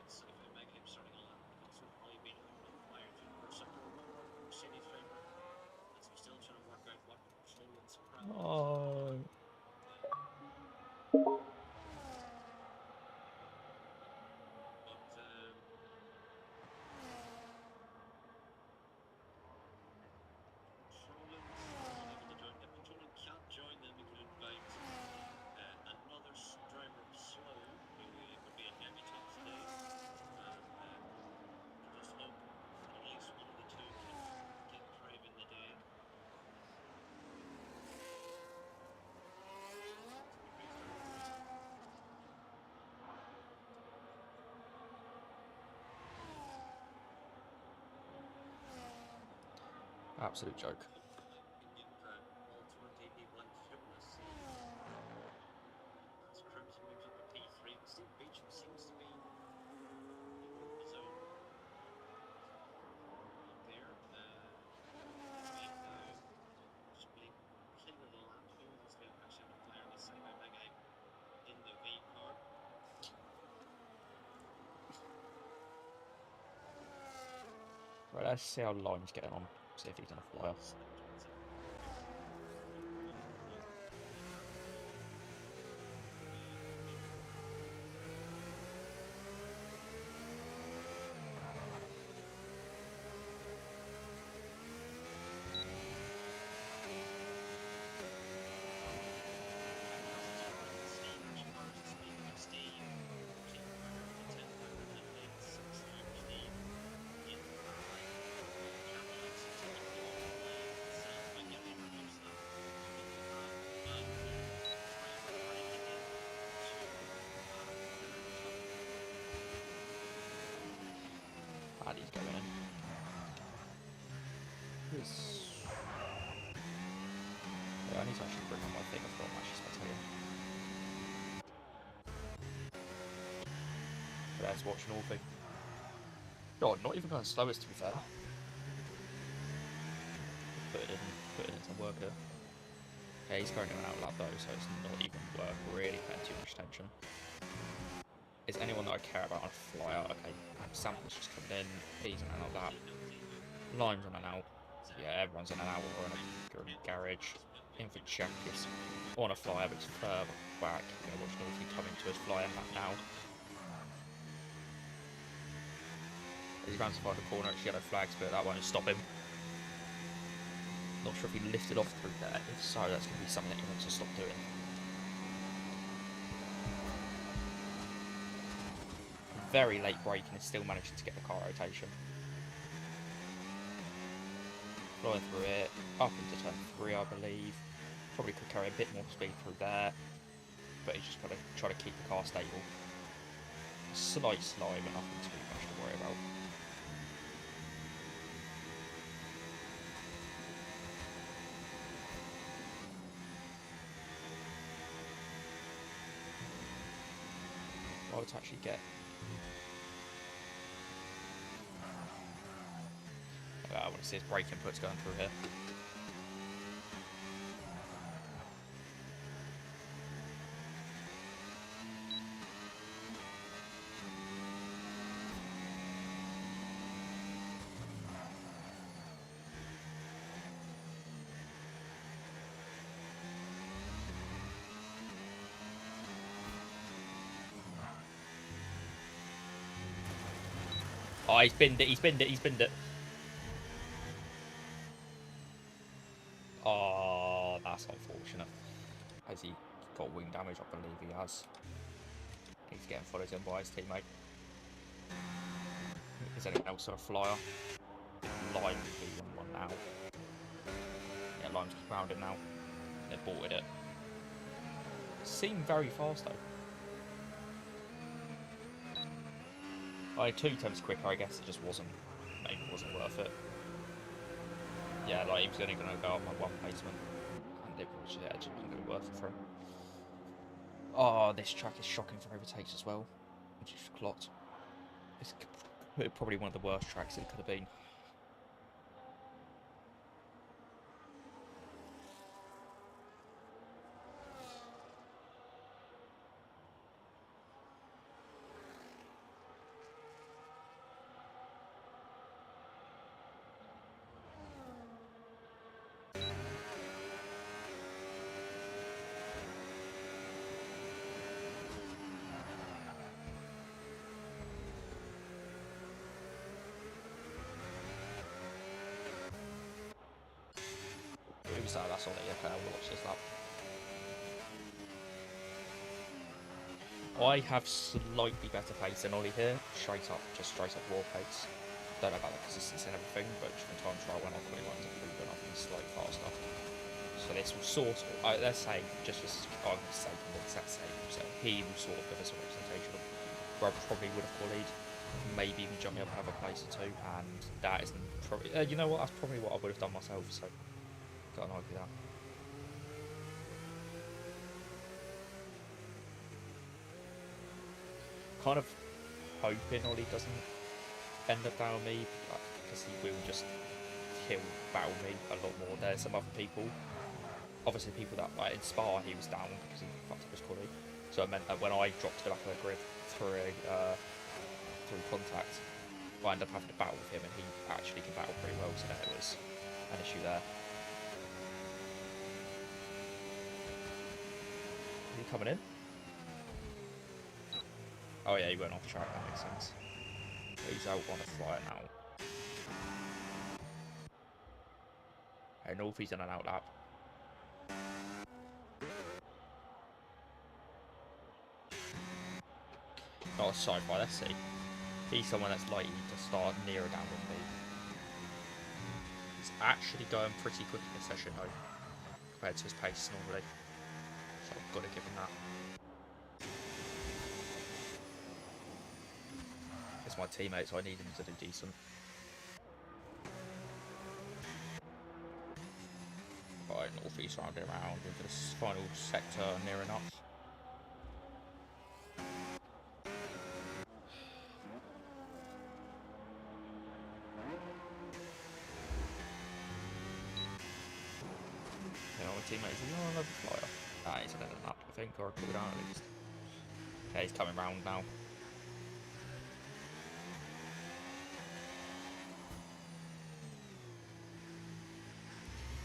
see if I make him starting a lap because we've probably been out on fire through the first sector. Mercedes driver. As we're still trying to work out what control and surprise. Oh. absolute joke. Can you put all 20 people into shooting us? As Crimson moves up to P3, but still Beecham seems to be holding his own up here. Wait now, just believe clear the lap. Oh, there's been actually a player, let's say, by Mega in the V car. Right, let's see how Lime's getting on. See if he's gonna fly off. And he's going in. Yeah, I need to actually bring on my thing. I forgot I'm actually spectating. Let's watch Northie. God, not even going slowest to be fair. Put in some work here. Yeah, he's currently on an outlap though, so it's not even worth really paying too much attention. Is anyone that I care about on a flyer? Okay, Sample's just coming in. He's on an outlap. Lime's on an out. Yeah, everyone's on an out or on a garage. Infant Jack is on a flyer, but he's further back. You're going to watch Northie coming to his flyer lap now. As he runs to find the corner, it's yellow flags, but that won't stop him. Not sure if he lifted off through there. If so, that's going to be something that he wants to stop doing. Very late braking and still managing to get the car rotation. Flying through it, up into turn 3 I believe. Probably could carry a bit more speed through there, but he's just got to try to keep the car stable. Slight slide, but nothing too much to worry about. To actually get I want to see his brake inputs going through here. Oh, he's binned it. Oh, that's unfortunate. Has he got wing damage? I believe he has. He's getting followed in by his teammate. Is anyone else on a flyer? Lime would be on one now. Yeah, Lime's grounded now. They've bolted it. Seemed very fast though. Like 2 attempts quicker, I guess it just wasn't. Maybe it wasn't worth it. Yeah, like he was only going to go up on one placement, and it was just wasn't going to be worth it for him. Oh, this track is shocking for overtakes as well. Just clocked. It's probably one of the worst tracks it could have been. Who's that? That's all that you can watch this lap. I have slightly better pace than Ollie here. Straight up raw pace. Don't know about the consistency and everything, but just from time trial when I thought he wanted to improve, and I think he's slightly faster. So this will sort of, let's say, just for argument's sake, what's that say? So he will sort of give us a representation of where I probably would have qualified. maybe even jumping up another place or two, and that isn't probably. You know what? That's probably what I would have done myself. So can't argue that. Kind of hoping Ollie doesn't end up down me, because he will just battle me a lot more. There's some other people, obviously people that like in Spa he was down because he fucked up his quality. So it meant that when I dropped to the back of the grid through contact, I ended up having to battle with him, and he actually can battle pretty well. So then it was an issue there. Is he coming in? Oh yeah, he went off track. That makes sense. He's out on a flyer now. Hey, Northie's in an out lap. Not a sci-fi, let's see. He's someone that's likely to start nearer down with me. He's actually going pretty quick in this session though, compared to his pace normally. So I've got to give him that. It's my teammate, so I need him to do decent. Right, Northeast rounding around into this final sector near enough. My teammate is another flyer. Ah, he's another up, I think, or a cooldown at least. Okay, he's coming round now.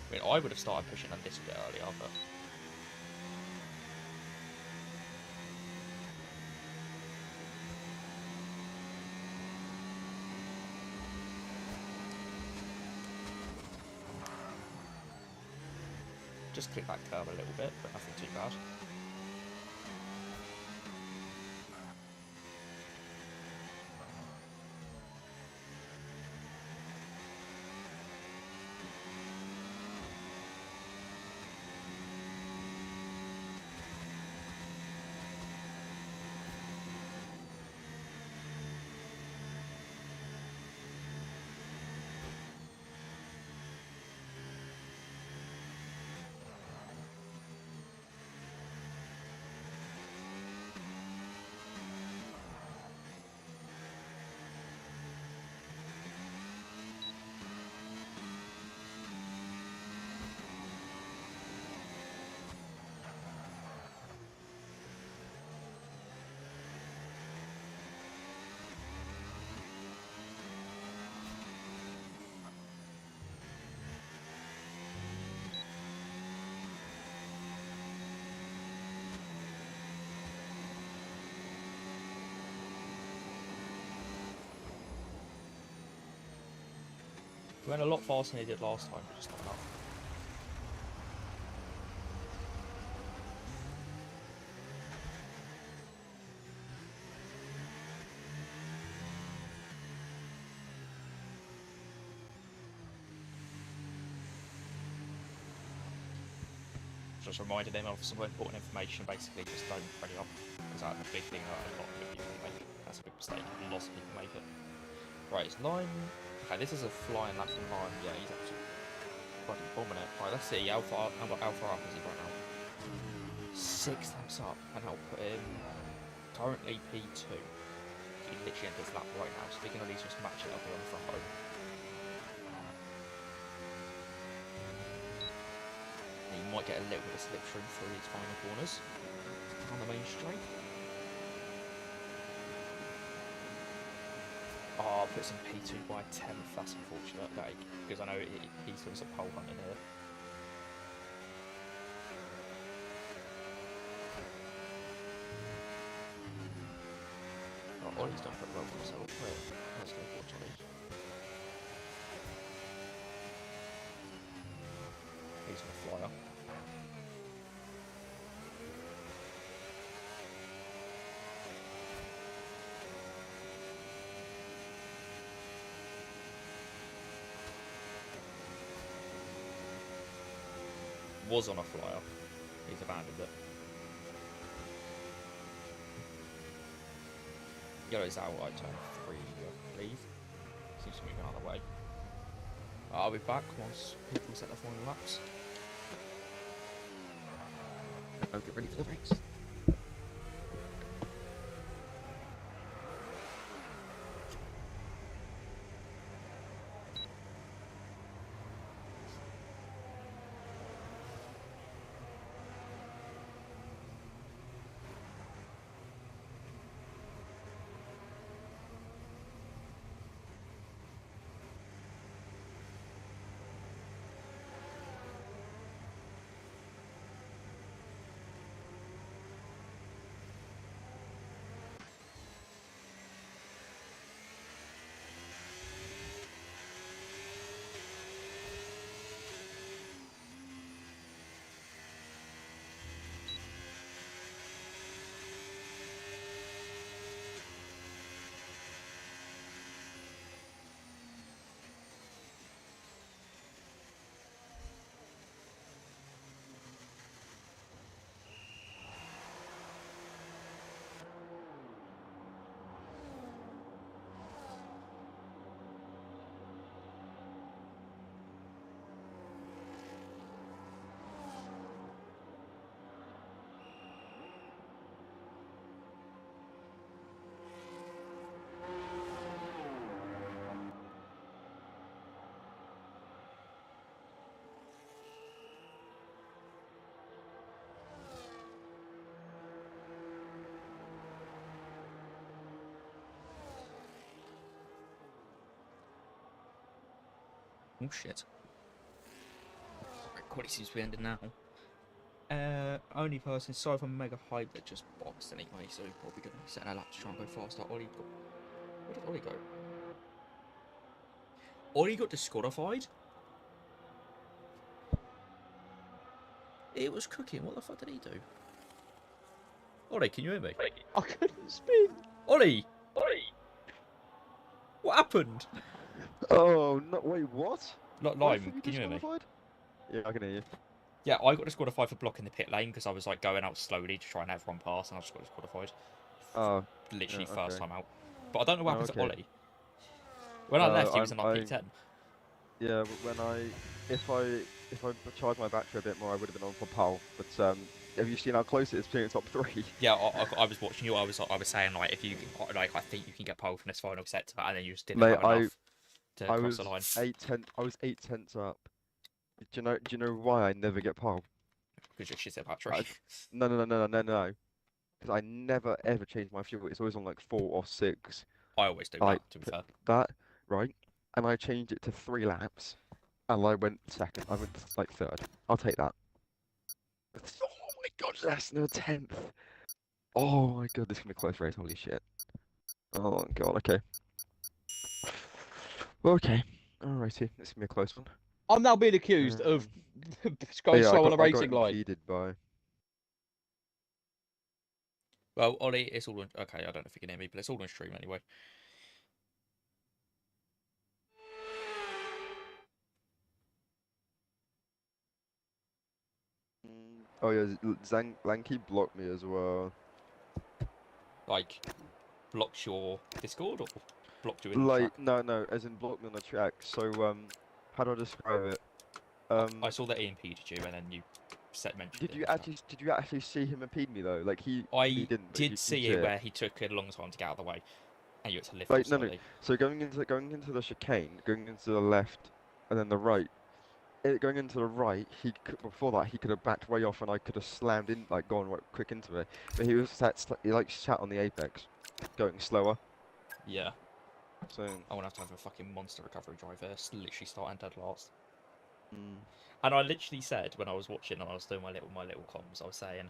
I mean, I would have started pushing them this bit earlier, but just click that curve a little bit, but nothing too bad. We went a lot faster than he did last time, but just not enough. Just reminded him of some important information, basically just don't ready up, because that's a big thing that a lot of people make. That's a big mistake, lots of people make it. Right, it's Lime. Okay, this is a flying lap from Lime. Yeah, he's absolutely bloody bombing it. Right, let's see. How far up is he right now? 6 laps up, and I'll put him currently P2. He literally ended his lap right now, so we can at least just match it up here on the front row. And you might get a little bit of slipstream through these final corners on the main straight. Oh, I'll put some P2 by 10th, that's unfortunate, because I know he's doing some pole hunting here. Oh, Ollie's done pretty well for himself. Let's go for Ollie. He's on a flyer. Was on a flyer. He's abandoned it. Yellow's out, right turn. free, I believe. Seems to be moving out of the way. I'll be back once people set their final laps. I'll get ready for the race. Oh shit. Quality seems to be ending now. Only person, sorry if I'm mega hyped, that just boxed anyway, so probably going to be setting a lap to try and go faster. Ollie got... Where did Ollie go? Ollie got disqualified? It was cooking. What the fuck did he do? Ollie, can you hear me? I couldn't spin. Ollie! What happened? Oh no! Wait, what? Lime, can you hear me? Yeah, I can hear you. Yeah, I got disqualified for blocking the pit lane because I was like going out slowly to try and have everyone pass, and I just got disqualified. Oh, Literally yeah, first okay. time out. But I don't know what Oh, happened to okay. Ollie. When I left, he was in like I'm- P10. Yeah, but if I charged my battery a bit more, I would have been on for pole. But have you seen how close it is being top 3? Yeah, I was watching you. I was saying like if you like I think you can get pole from this final sector, and then you just didn't Mate, go enough to I cross was the line 8 tenths up. Do you know why I never get pole? because you're shit at battery. No. Because I never ever change my fuel. It's always on like 4 or 6. I always do Like that. To be fair, that, right? And I changed it to 3 laps, and I went second. I went like third. I'll take that. Oh my god, less than a tenth. Oh my god, this is gonna be a close race. Holy shit. Oh god. Okay. Okay. Alrighty. This is gonna be a close one. I'm now being accused of going Yeah, slow on a I got racing line. impeded by. well, Ollie, it's all on. Okay, I don't know if you can hear me, but it's all on stream anyway. Oh yeah, Lanky blocked me as well. Like, blocked your Discord or blocked you in the Like track? no, as in blocked me on the track. So how do I describe it? I saw that he impeded you, and then you mentioned it. Did you actually see him impede me though? Like he I didn't. But did you see it where he took a long time to get out of the way, and you had to lift Like off no. slowly. So going into the chicane, going into the left, and then the right. Going into the right, before that he could have backed way off, and I could have slammed in, like gone right quick into it. But he was he like sat on the apex, going slower. Yeah. So. I want to have a fucking monster recovery driver, literally starting dead last. Mm. And I literally said when I was watching and I was doing my little comms, I was saying,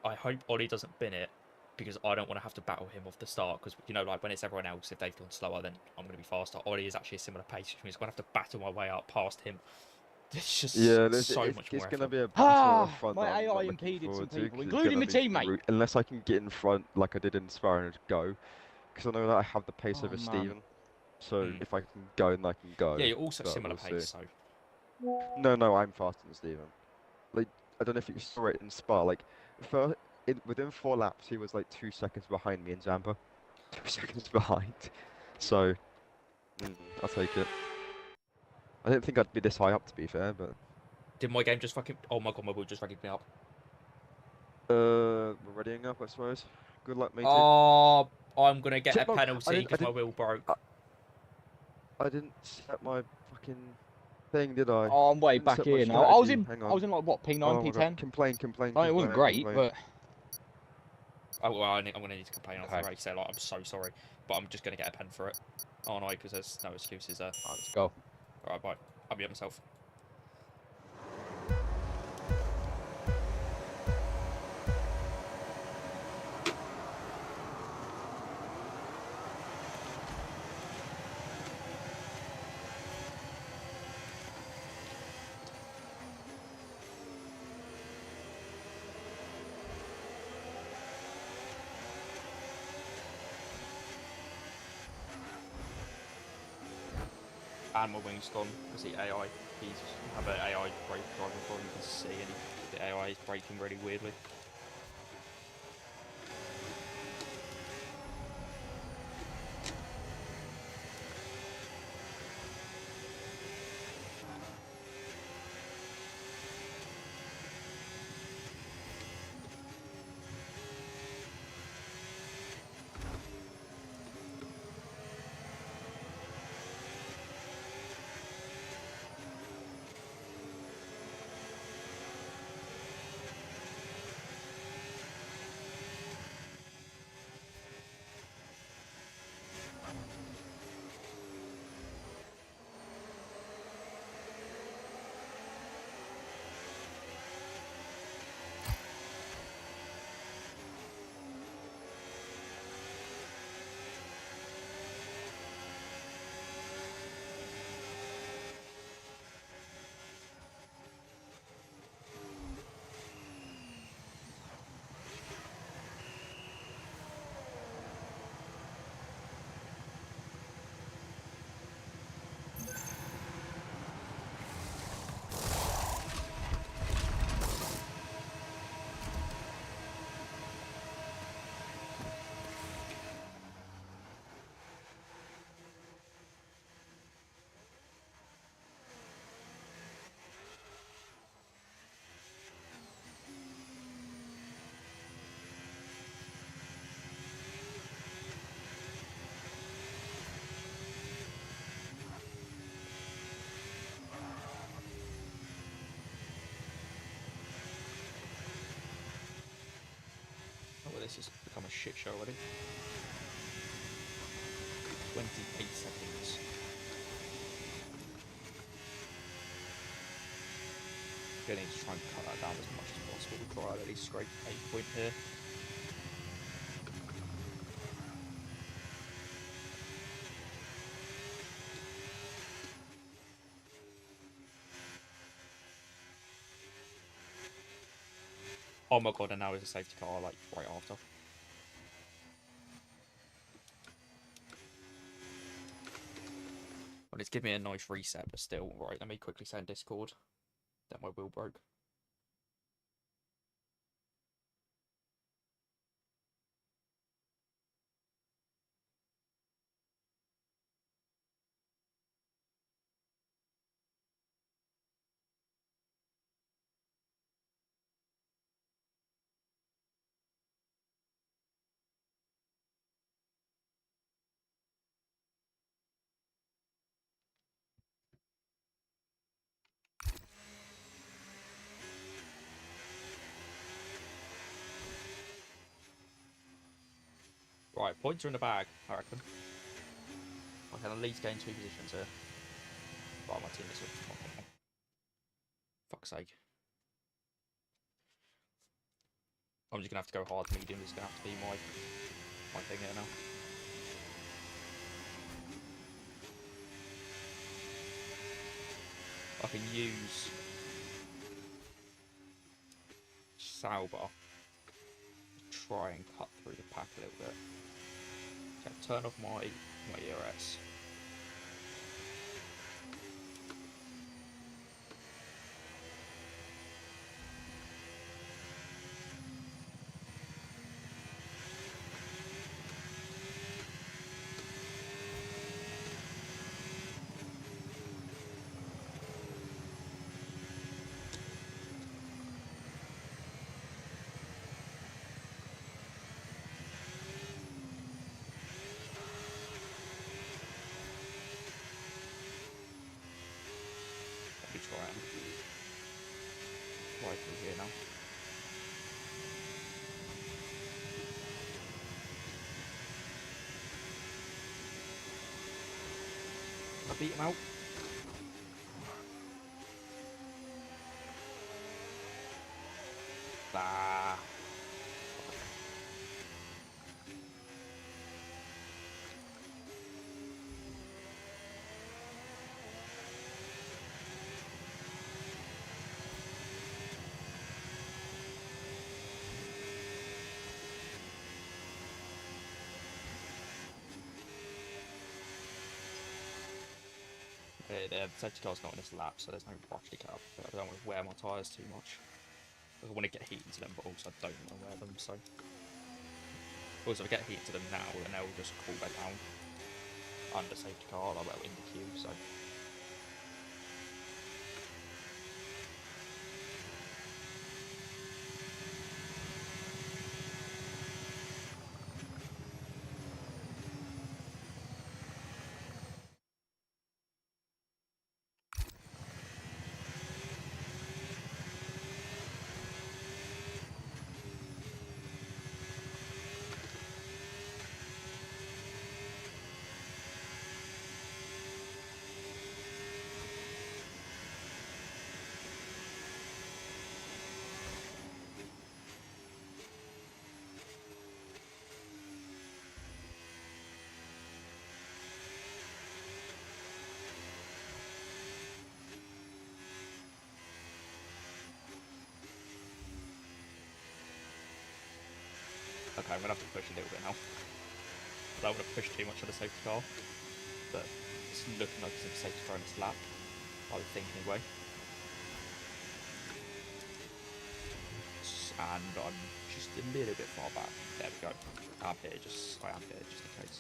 I hope Ollie doesn't bin it because I don't want to have to battle him off the start. Because you know, like when it's everyone else, if they've gone slower, then I'm going to be faster. Ollie is actually a similar pace, which means I'm going to have to battle my way up past him. It's just Yeah, so much more it's gonna effort. be a battle up front My that I'm AI not looking impeded some forward to, people, 'cause it's including gonna my be teammate. unless I can get in front like I did in Spa and go, because I know that I have the pace Oh, over man. Steven. So Mm. if I can go, then I can go. Yeah, you're also but similar we'll pace, see. so No, I'm faster than Steven. Like I don't know if you saw it in Spa. Like within 4 laps, he was like 2 seconds behind me in Zampa. 2 seconds behind. So, I'll take it. I didn't think I'd be this high up, to be fair, but Did my game just fucking... Oh my god, my wheel just fucking me up. we're readying up, I suppose. Good luck, matey. Oh, I'm going to get a No, penalty because my wheel broke. I didn't set my fucking thing, did I? Oh, I'm way Didn't back set my here now. I was strategy. in. Hang I was on. in like what P9, Oh my god, P10. complain. I mean, it wasn't great, Complain. but Oh, well, I'm going to need to complain after Okay. the race. So, like, I'm so sorry. But I'm just going to get a pen for it. Oh, no, because there's no excuses there. Alright, let's go. Alright, bye. I'll be at myself. And my wing's gone because the AI, he's have an AI brake driving for him. You can see, and the AI is braking really weirdly. Oh, well, this has become a shit show already. 28 seconds. Gonna need to try and cut that down as much as possible. We'll try at least scrape 8 point here. Oh my god, and now there's a safety car, like, right after. Well, it's giving me a nice reset, but still. Right, let me quickly send Discord that my wheel broke. Right, points are in the bag, I reckon. I can at least gain 2 positions here. Right, my team is up. Fuck's sake. I'm just gonna have to go hard medium. It's gonna have to be my thing here now. I can use Sauber to try and cut through the pack a little bit. Okay, turn off my ERS. fly through here now. I beat him out. Ah. The safety car's not in this lap, so there's no rush to get up. But I don't want to wear my tyres too much. I want to get heat into them, but also I don't want to wear them, so... Also, if I get heat into them now, then they'll just cool back down under safety car, like well in the queue, so... Okay, I'm going to have to push a little bit now. I don't want to push too much on the safety car, but it's looking like it's in the safety car in this lap, I would think anyway. And I'm just a little bit far back. There we go. I am here just in case.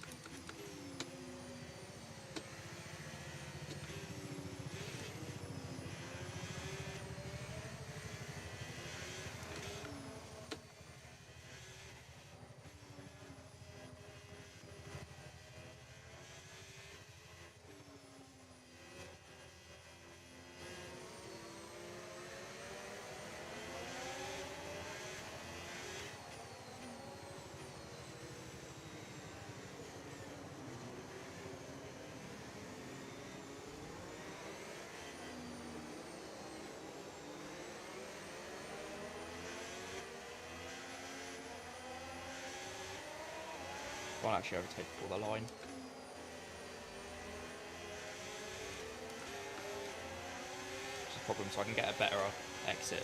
Can't actually overtake for the line. It's a problem, so I can get a better exit.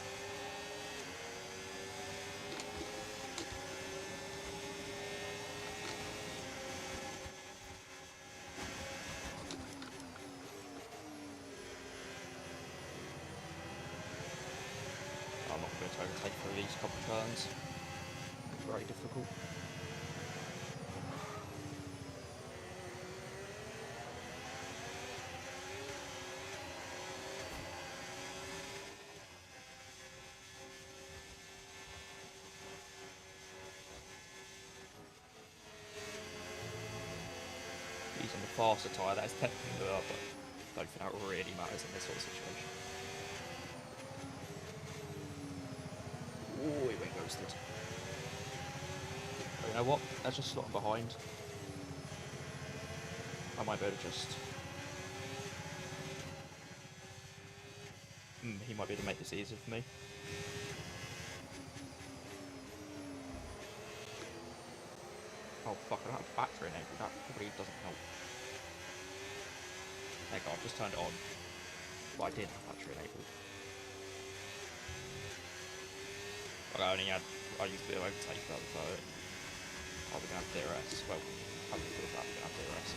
I'm not going to overtake for these couple of turns. It's very difficult. Using the faster tyre, that is technically lower, but I don't think that really matters in this sort of situation. Oh, he went ghosted. But you know what? Let's just slot him behind. I might be able to just... he might be able to make this easier for me. Oh fuck, I don't have battery enabled, that probably doesn't help. There you go, I've just turned it on. But I did have battery enabled. But I used a bit of overtake for the other. Oh, we're gonna have DRS. Well, I haven't thought about we're gonna have DRS.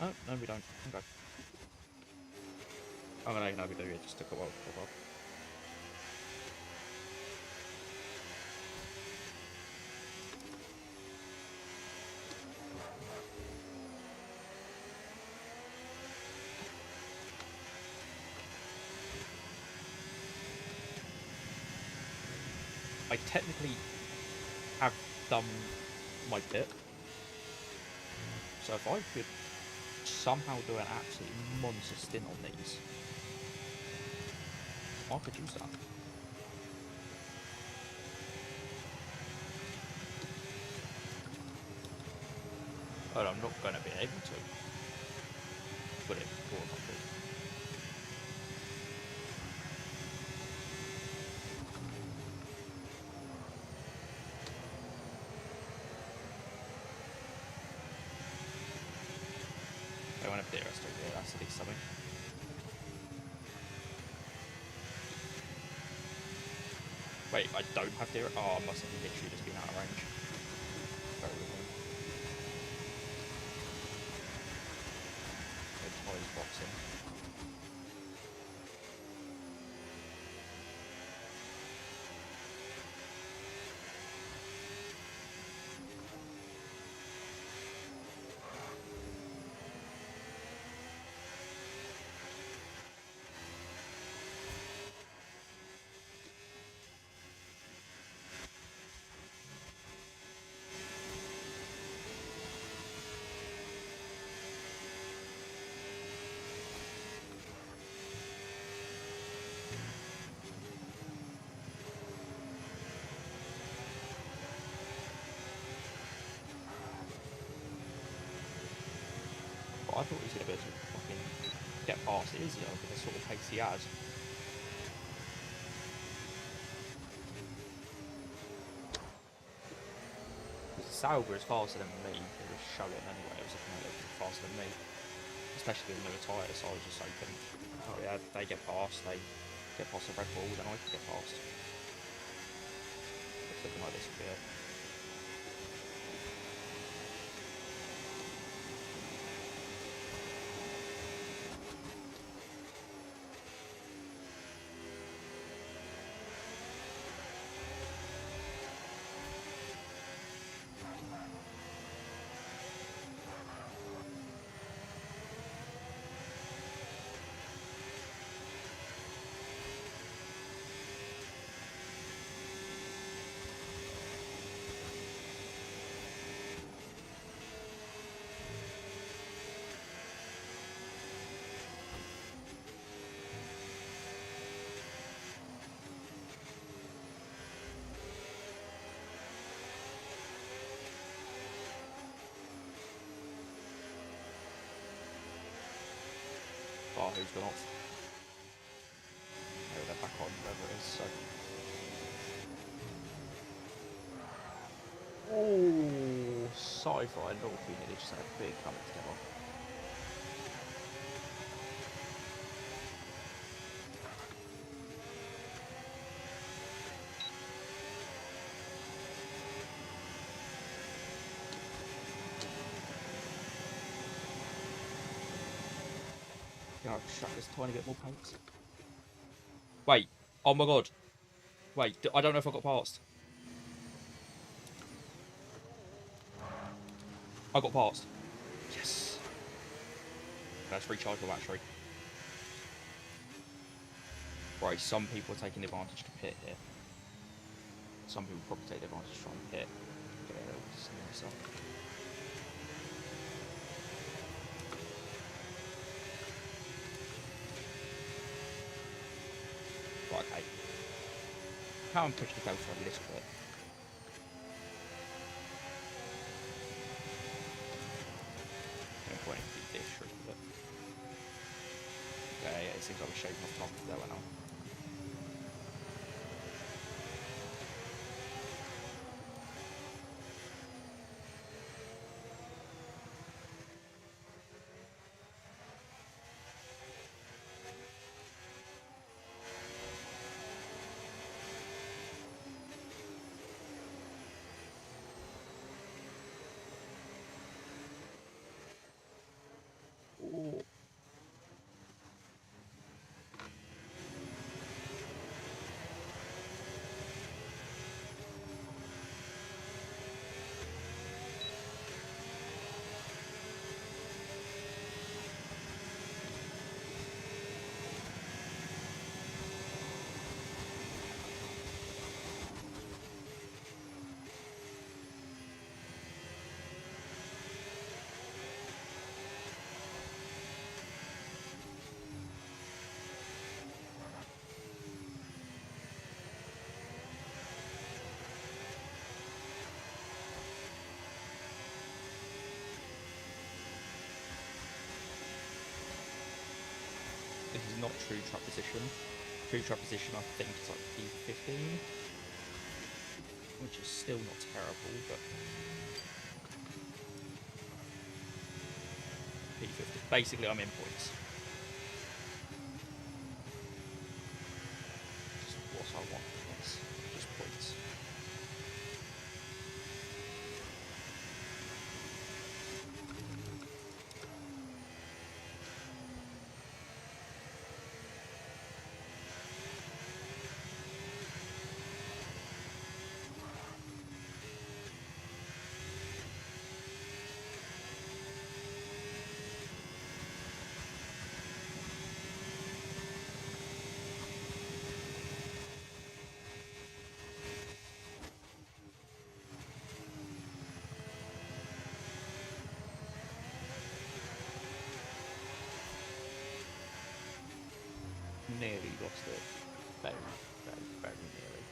Oh, no we don't. Okay. Oh no, we do, it just took a while to pop up. I technically have done my bit. So if I could somehow do an absolute monster stint on these, I could use that. But I'm not going to be able to. But it cool if I could. I want to put it rest over here, that's at least something. Wait, I don't have deer. Oh, I must have literally just been out of range. Very annoying. Go Ty's boxing. But I thought he was going to be able to fucking get past it easier with the sort of pace he has. Sauber is faster than me, it was showing anyway, it was looking like it was faster than me. Especially with newer tyres, so I was just hoping, oh yeah, they get past the Red Bull, then I can get past. It's looking like this will be it. Oh, who's gone off? Oh, they're back on, whoever it is, so. Oh, sci-fi and North nearly just had a big coming together. Yeah, I'll just shut this tiny bit more paint. Wait, oh my god. Wait, I don't know if I got past. I got past. Yes. Let's recharge my battery. Right, some people are taking advantage to pit here. Some people probably take advantage to try and pit. Get a little snare up. Right, okay. How I'm pushing the pedal a little bit. No point in keep this shrinking a bit. Okay, yeah, it seems like we're shaving off top there now. Ooh. not true truck position. True truck position, I think, is like P15, which is still not terrible, but P50. Basically, I'm in points. Just what I want points. Just points. Nearly lost it. Very, very, very nearly.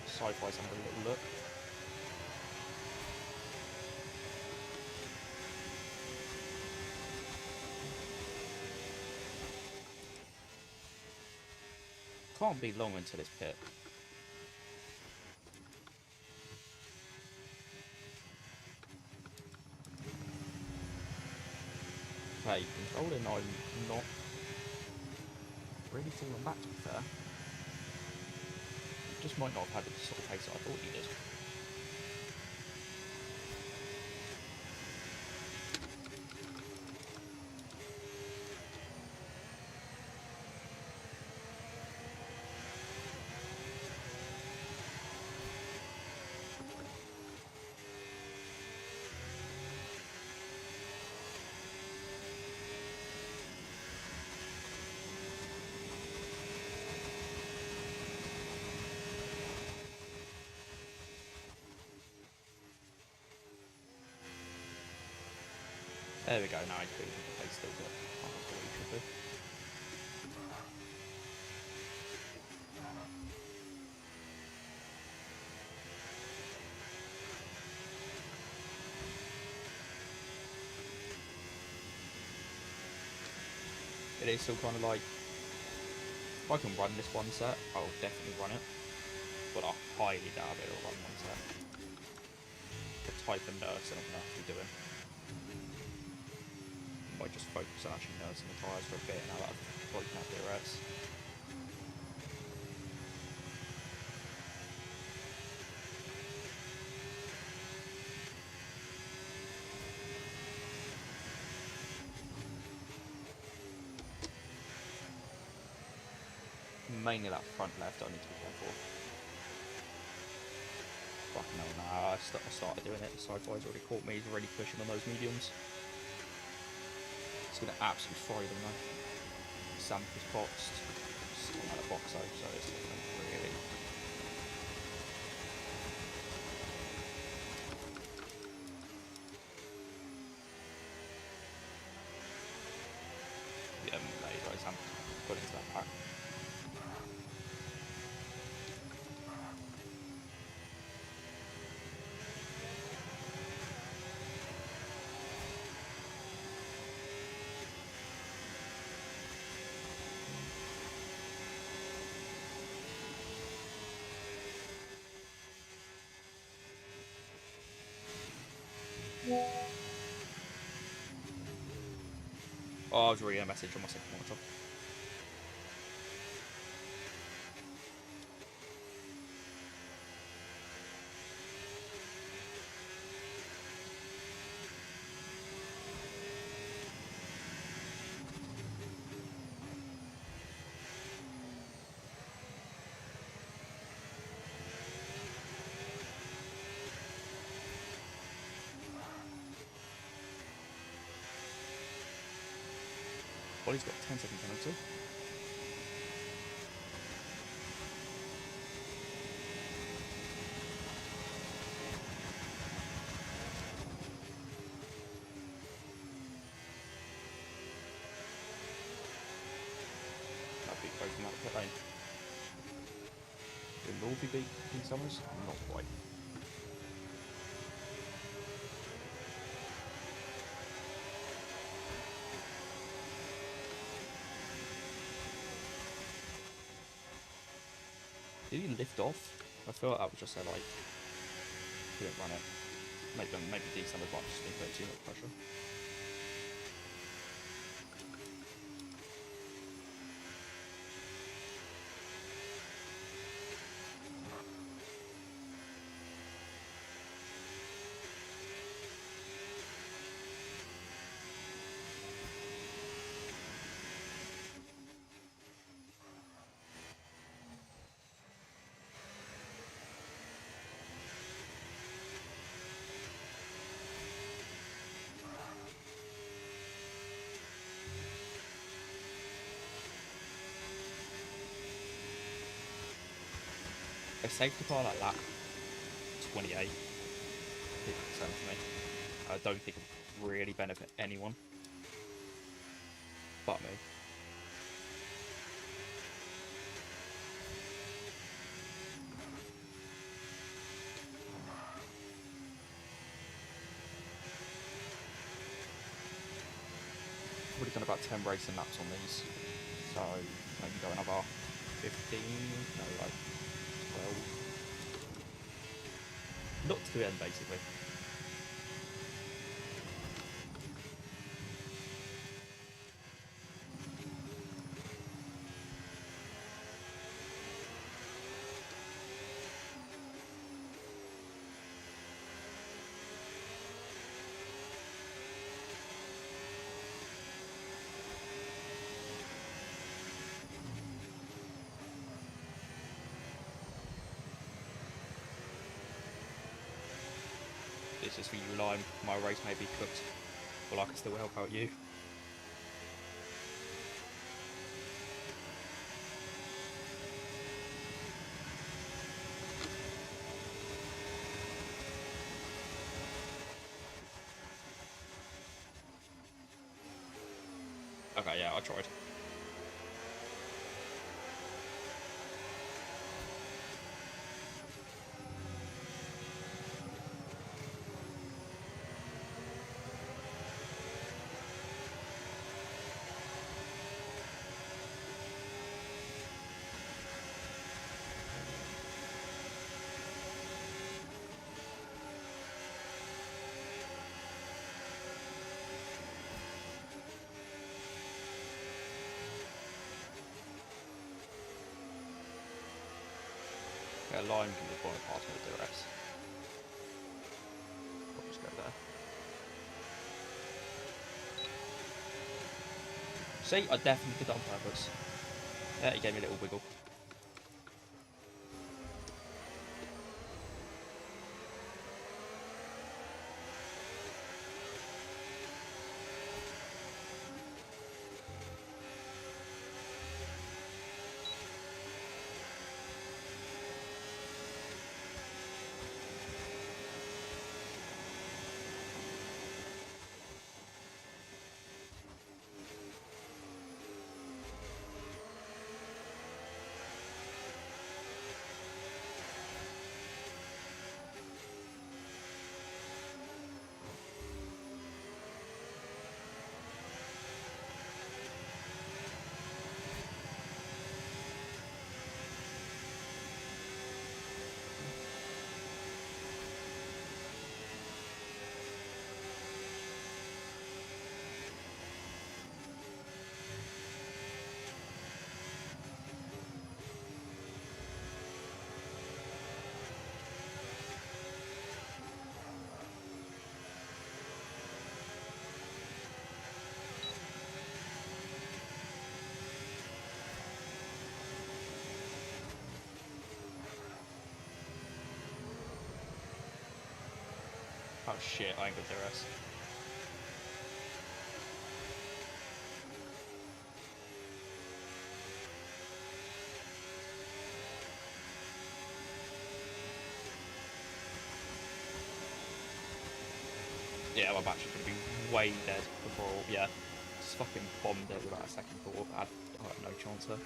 Sci-fi's having a little look. Can't be long until it's pit. Okay, controlling, I'm not really falling back, to be fair. Just might not have had the sort of pace that I thought he did. There we go, now he's moving the pace still good. Oh, that's what he should do. It is still kind of like, if I can run this one set, I'll definitely run it. But I highly doubt it'll run one set. The type of nursing I'm going to have to be doing. Might just focus on actually nursing the tyres for a bit now that I've broken out the DRS. Mainly that front left I need to be careful. Fucking hell, nah, I started doing it. The sci-fi's already caught me, he's already pushing on those mediums. It's going to absolutely fry them though. Sam is boxed. Still out of box though, so it's not going to really. Yeah, there you go, Sam. Put into that pack. Oh, I was reading a message on my second monitor. Well, he's got a 10-second penalty. That'd be closing out the pit lane. Will Wolfie beat King Summers? Not quite. Did he lift off? I feel like that was just a like. He didn't run it. Maybe D7 might just think about too much pressure. A safety car like lap 28 is concerned for me. I don't think it would really benefit anyone but me. I've already done about 10 racing laps on these, so maybe go another 15, no, like 12. Not to the end, basically. It's just for you, Lime. My race may be cooked, but I can still help out you. Okay, yeah, I tried. Yeah, Lime can just want to pass me with DRS. I'll just go there. See, I definitely did that on purpose. Yeah, he gave me a little wiggle. Oh shit, I ain't got DRS. Yeah, my battery could have been way dead before. Yeah, just fucking bombed it without a second thought. I had no chance there.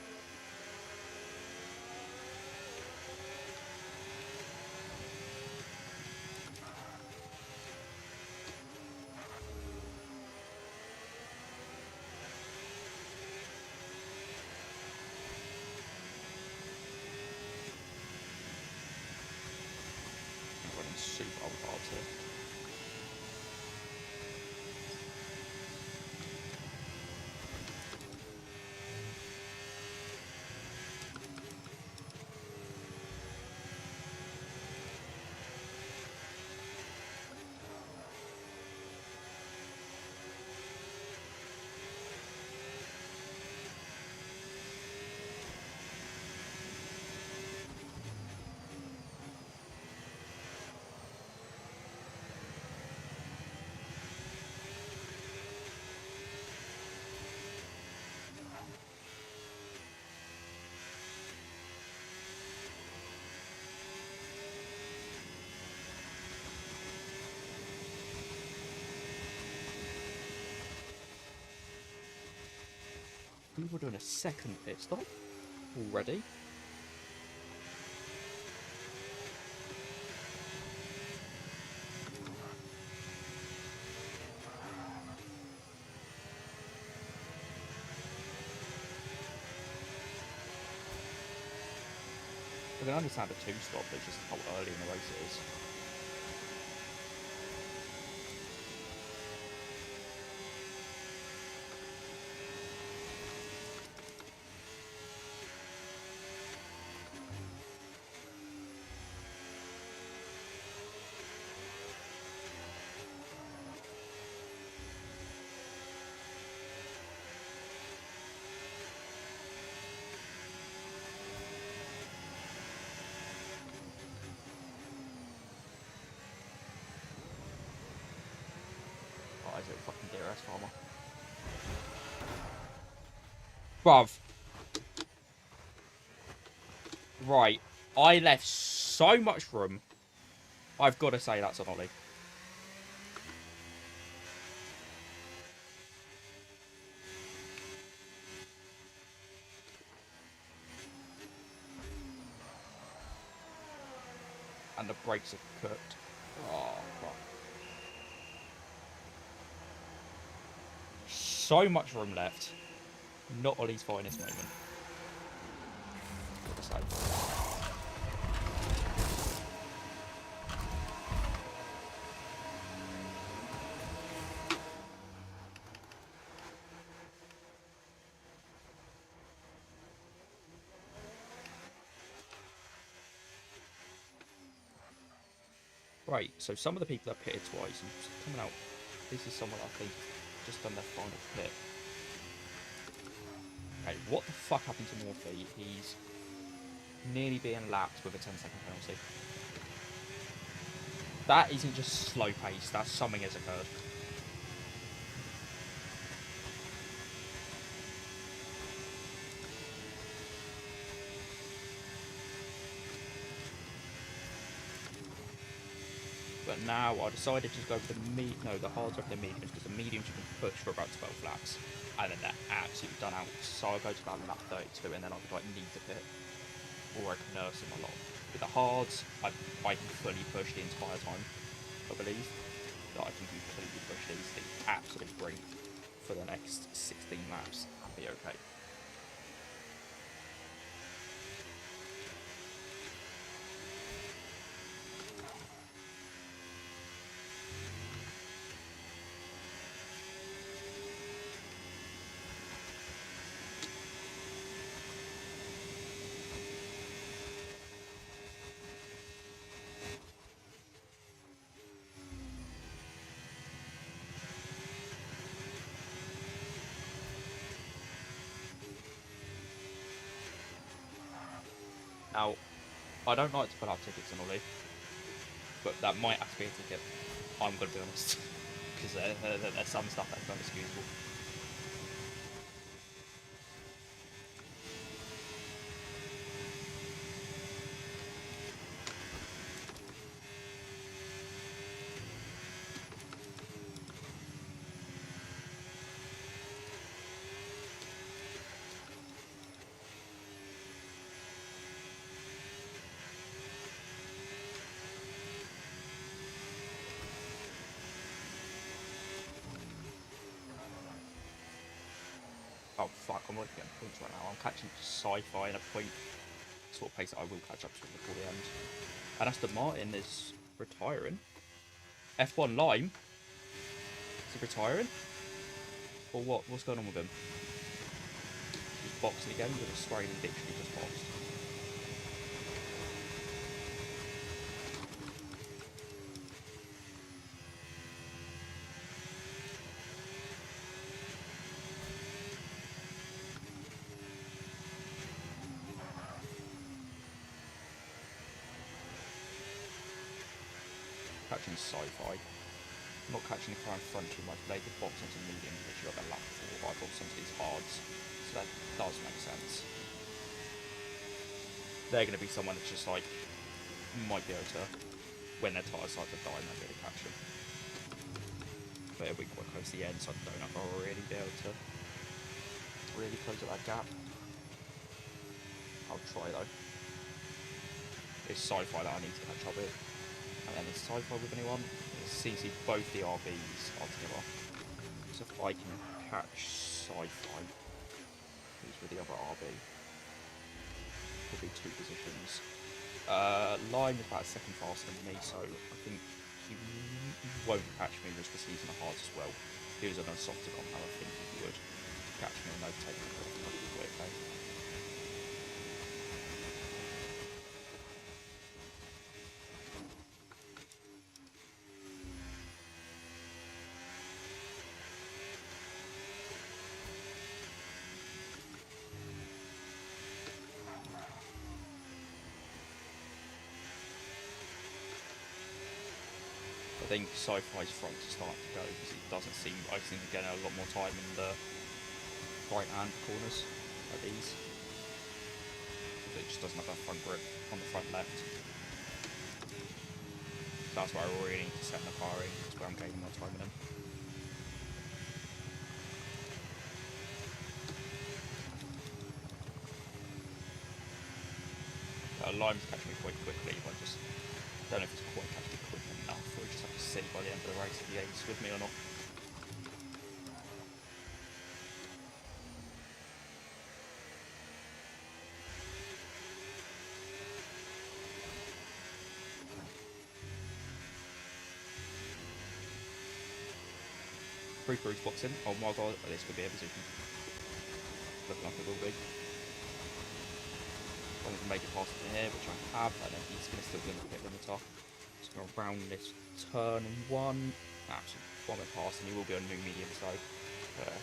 People doing a second pit stop already. I can understand a two-stop, but it's just how early in the race it is. Oh, is it fucking DRS farmer? Bruv. Right. I left so much room. I've got to say that's an ollie. And the brakes are cooked. Oh, fuck. So much room left. Not Ollie's finest moment. Gotta say. Right, so some of the people that pitted twice and coming out. This is someone I think just done their final pit. Okay, what the fuck happened to Morphe? He's nearly being lapped with a 10-second penalty. That isn't just slow pace, that's something has occurred. But now I decided to go for the hards over the mediums, because the mediums you can push for about 12 laps, and then they're absolutely done out. So I go to about lap 32, and then I would like need to pit, or I can nurse them a lot. With the hards, I can fully push the entire time, I believe. That I can completely push these to the absolute brink for the next 16 laps and be okay. Now, I don't like to put out tickets on Ollie, but that might have to be a ticket. I'm going to be honest, because there's some stuff that's unexcusable. Oh fuck, I'm already getting points right now. I'm catching sci-fi in a point sort of pace that I will catch up to before the end. And Aston Martin is retiring. F1 Lime? Is he retiring? Or what? What's going on with him? He's boxing again with a spray literally just boxed. Catching sci-fi. I'm not catching the car in front too much. They could box into medium, literally got their lap before I box into these hards. So that does make sense. They're going to be someone that's just like, might be able to, when their tyre sides are dying, they'll be able to catch them. But it'll be quite close to the end, so I don't know if I'll really be able to really close up that gap. I'll try though. It's sci-fi that I need to catch up with. And then is sci-fi with anyone? It's CC both the RBs are together. So if I can catch sci-fi, who's with the other RB, could be 2 positions. Lime is about a second faster than me, so I think he won't catch me just because he's in the hards as well. If he was on a softer compound, I think he would catch me and overtake me pretty quickly. I think Sci-Fi's front is starting to go because it doesn't seem, I seem to get a lot more time in the right hand corners like these. It just doesn't have that front grip on the front left. So that's why I really need to set the car in, that's where I'm gaining more time in them. Lime's catching me quite quickly, but I just don't know if it's quite catching me quick enough, or just have to see by the end of the race if he aims with me or not. Free cruise boxing. Oh my god, this could be a position. Looking like it will be. I'm going to make it past in here, which I have, and then he's going to still be in the pit limiter. Just going to round this turn one. Absolutely bomb it past, and he will be on new medium, so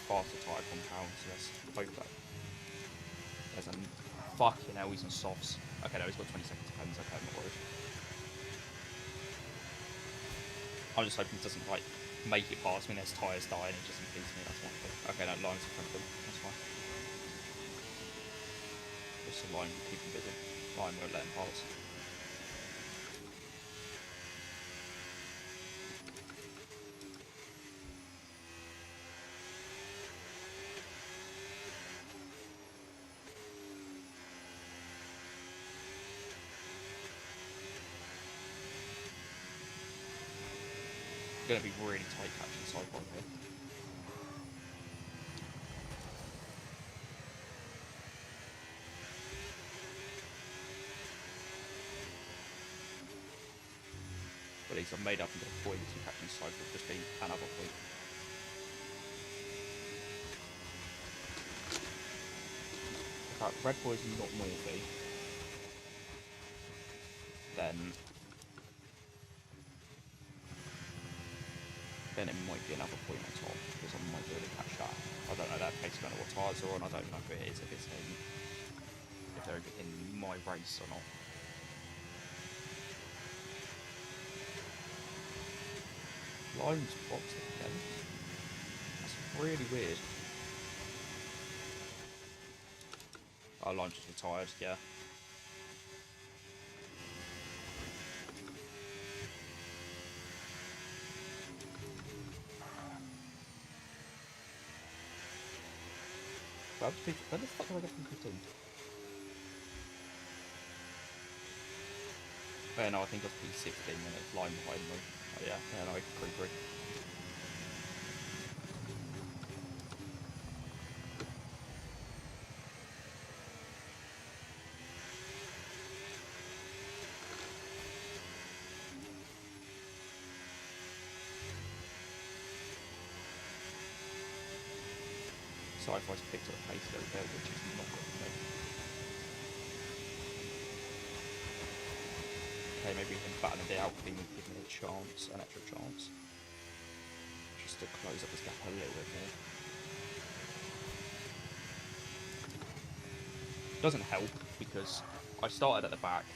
faster tyre compound, so let's hope that. There's a fucking hell, he's on softs. Okay, no, he's got 20 seconds to cleanse, okay, I'm not worried. I'm just hoping he doesn't, like, make it past me and his tyres die and he just impedes me, that's one thing. Okay, no, Lime's in front of him, that's fine. Just a Lime, keep him busy. Lime won't let him pass. Going to be really tight catching sideboard here. But at least I've made up into the point to catching sideboard just being another point. If Red Bull is not naughty, then it might be another point on top, because I might be able to catch that. I don't know that pace, I don't know what tyres are on, I don't know if it is, if they're in my race or not. Lime's boxed again. That's really weird. Oh, Lime just retired, yeah. Where the fuck do I get from 15? Oh, no, I think it was P16 and it's Lime behind me. Oh, yeah, no, I can agree. Sci-Fi's picked up the pace a little bit, which is not good for me. Okay, maybe we can batten it out, give me a chance, an extra chance. Just to close up this gap a little bit more. Doesn't help, because I started at the back,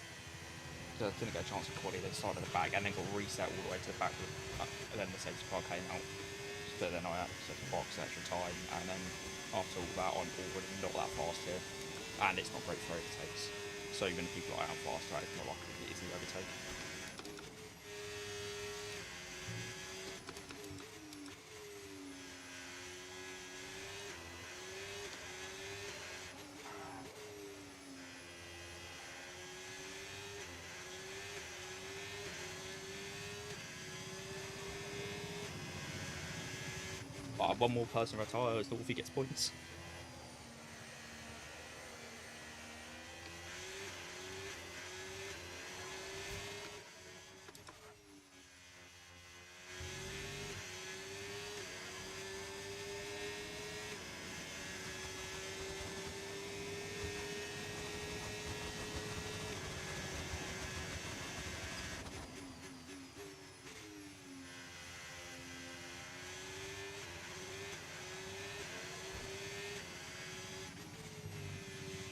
so I didn't get a chance to quality, then started at the back, and then got reset all the way to the back, and then the safety car came out. So then I had to box extra time, and then after all that, I'm already not that fast here, and it's not great for overtakes. So even the people I am faster at, it's not like it is the overtake. But one more person retires, Northie gets points.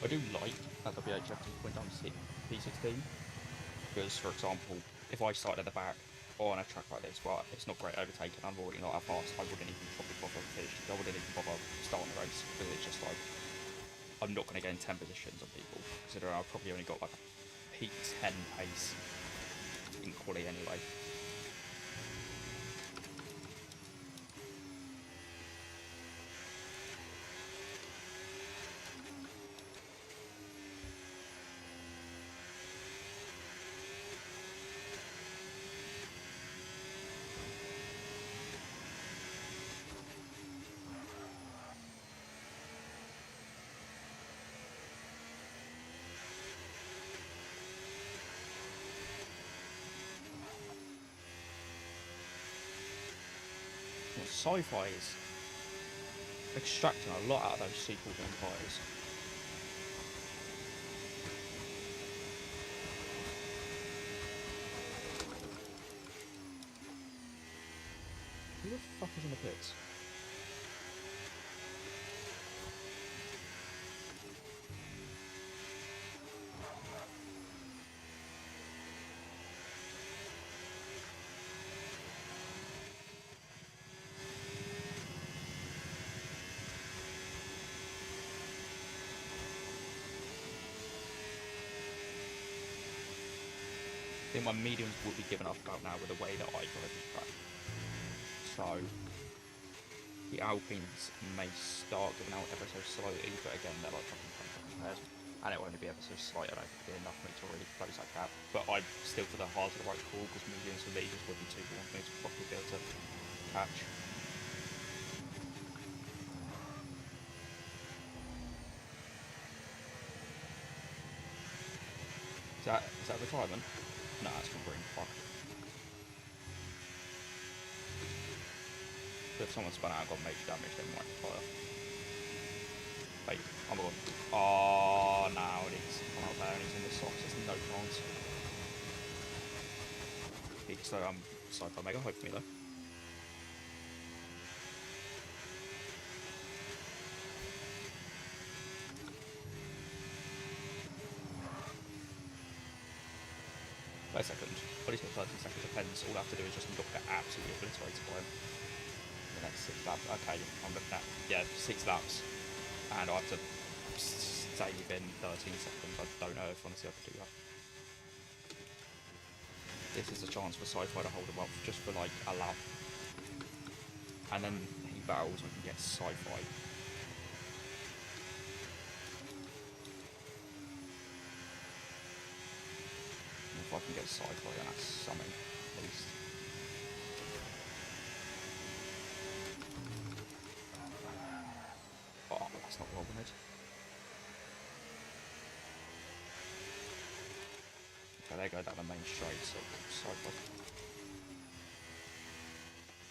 I do like at WHF to point down to P16 because, for example, if I started at the back or on a track like this, well, it's not great overtaking. I'm already not that fast. I wouldn't even probably bother finishing. I wouldn't even bother starting the race because it's just like I'm not going to gain 10 positions on people, considering I've probably only got like a P10 pace in quali anyway. Sci-fi is extracting a lot out of those sequel vampires. Who the fuck is in the pits? I think my mediums will be given up about now with the way that I drive this track. So the Alpines may start giving out ever so slightly, but again they're like fucking pairs, and it will only be ever so slight. I don't think it'll be enough for me to really close that gap. But I still for the hard to the right call because mediums for me just would be too long for me to properly be able to catch. Is that retirement? No, that's from green. Fuck. But if someone spun out and got major damage, they might retire. Wait, oh my god. Oh, now he's come out there and he's in the socks. There's no chance. So, Sci-Fi Mega, hope for me though. Wait a second. What is it, 13 seconds? Depends. All I have to do is just not get absolutely obliterated by him. The next 6 laps. Okay, I'm looking at, yeah, 6 laps. And I have to save in 13 seconds. I don't know if honestly I could do that. This is a chance for Sci-Fi to hold him up just for like a lap. And then he battles and can get Sci-Fi. If I can get Sci-Fi, then that's something, at least. Oh, that's not what I wanted. Okay, they go down the main straight, so Sci-Fi.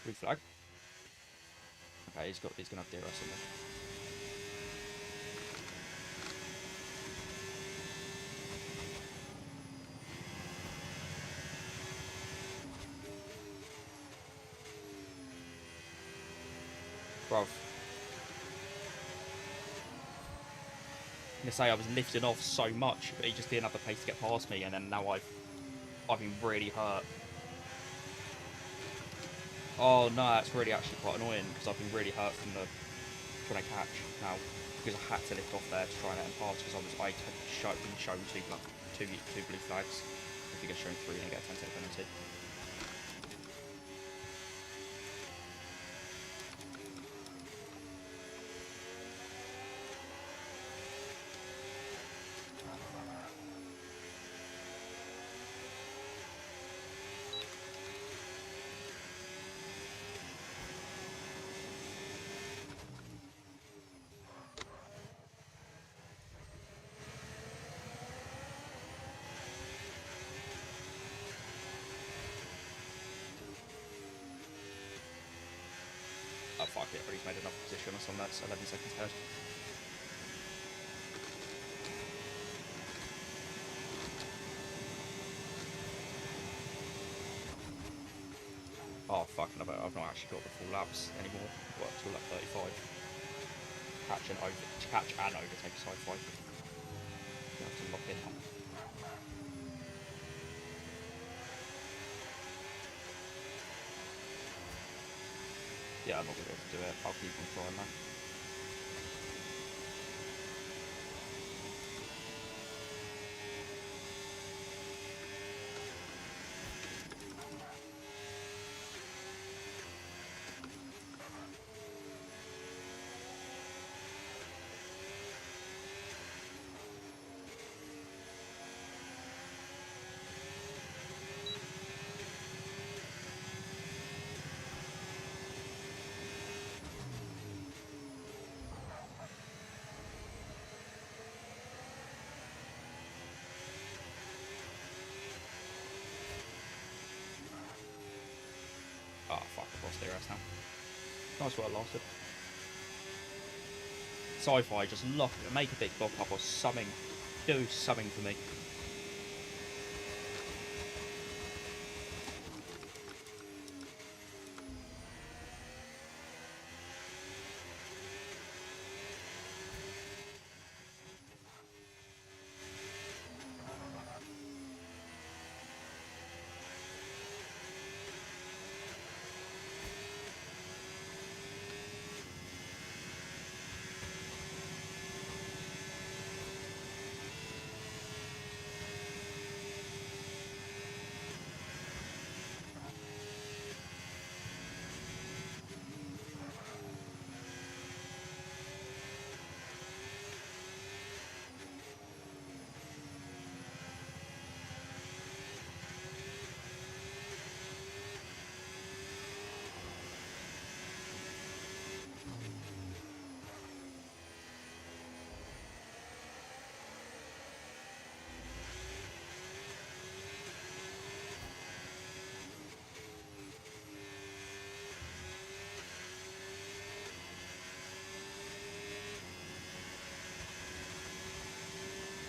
Blue flag. Okay, he's gonna have DRS in there. Bruv. I'm gonna say I was lifting off so much, but he just didn't have the pace to get past me, and then now I've been really hurt. Oh no, that's really actually quite annoying because I've been really hurt from the trying to catch now because I had to lift off there to try and let him pass because I had been shown two blue flags. If you get shown 3, then get a 10-second penalty. fuck it, but he's made another position or something. That's 11 seconds ahead. Oh fucking! I've not actually got the full laps anymore. What, till lap 35? Catch and overtake sci-fi. You have to lock in now. Yeah, I'm not gonna be able to do it. I'll keep on trying that. Oh fuck, I've lost DRS now. Nice well lasted. Sci-fi, just make a big lock up or something. Do something for me.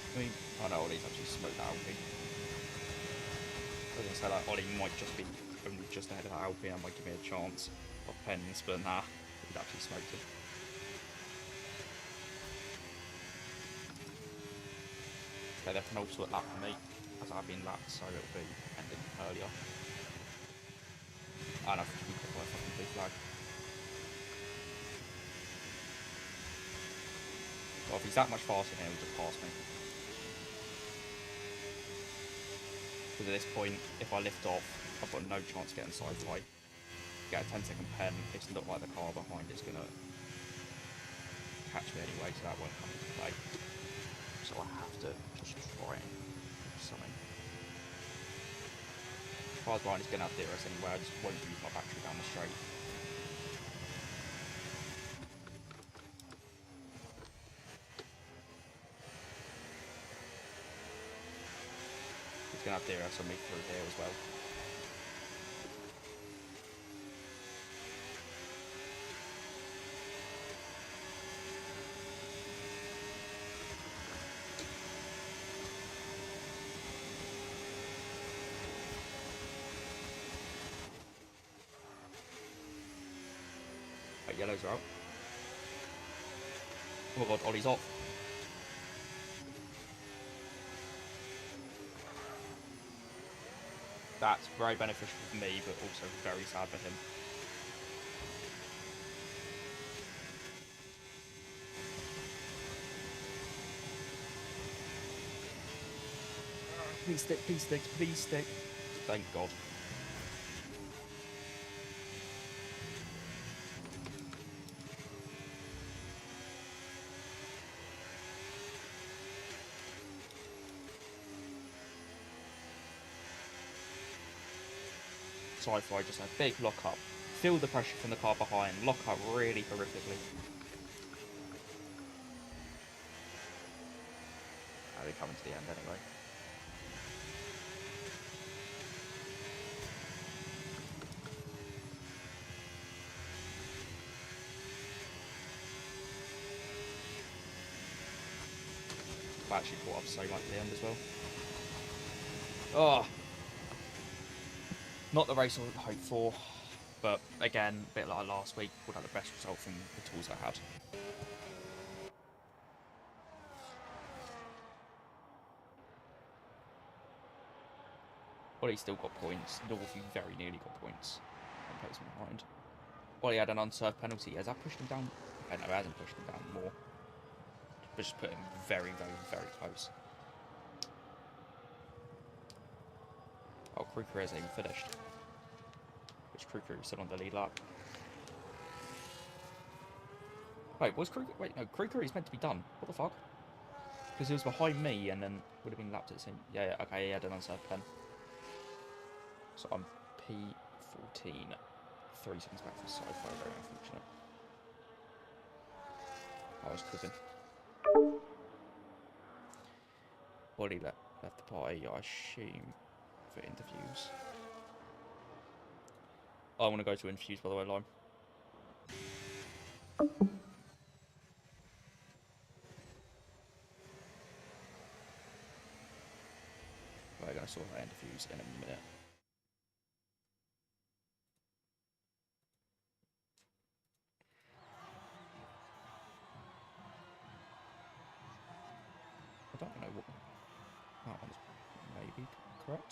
I mean, oh no, Ollie's actually smoked that Alpine. I was gonna say like Ollie might just be only just ahead of that Alpine and might give me a chance of pens, but nah, he's actually smoked it. Okay, they're penultimate lap for me, as I've been lapped, so it'll be ending earlier. And I've got my fucking blue flag. Well, if he's that much faster than him, he'll just pass me. Because at this point, if I lift off, I've got no chance of getting sci-fi. Get a 10-second pen, it's not like the car behind is going to catch me anyway, so that won't come into play. So I have to just try and do something. Cars behind is going to have DRS anyway, I just won't use my battery down the straight. He's going to have DRS on me through here as well. Right, yellows are out. Oh my god, Ollie's off. That's very beneficial for me, but also very sad for him. Please stick, please stick, please stick. Thank God. Sci-fi just a big lock up. Feel the pressure from the car behind. Lock up really horrifically. They're coming to the end anyway. I actually caught up so much at the end as well. Oh, not the race I would hope for, but again, a bit like last week, would have the best result from the tools I had. Well, he's still got points. Northie very nearly got points. One placement behind. Well, he had an unserved penalty. Has that pushed him down? Okay, no, it hasn't pushed him down more. But just put him very, very, very close. Oh, Kruger hasn't even finished. Which Kruger is still on the lead lap. Wait, was Kruger? Wait, no, Kruger is meant to be done. What the fuck? Because he was behind me and then would have been lapped at the same. Yeah, okay, he had an unserved pen. So I'm P14. 3 seconds back from sci-fi, very unfortunate. I was cooking. Body left the party, I assume, for interviews. I want to go to interviews, by the way, Lime. We're going to sort out interviews in a minute. I don't know what that one's maybe correct.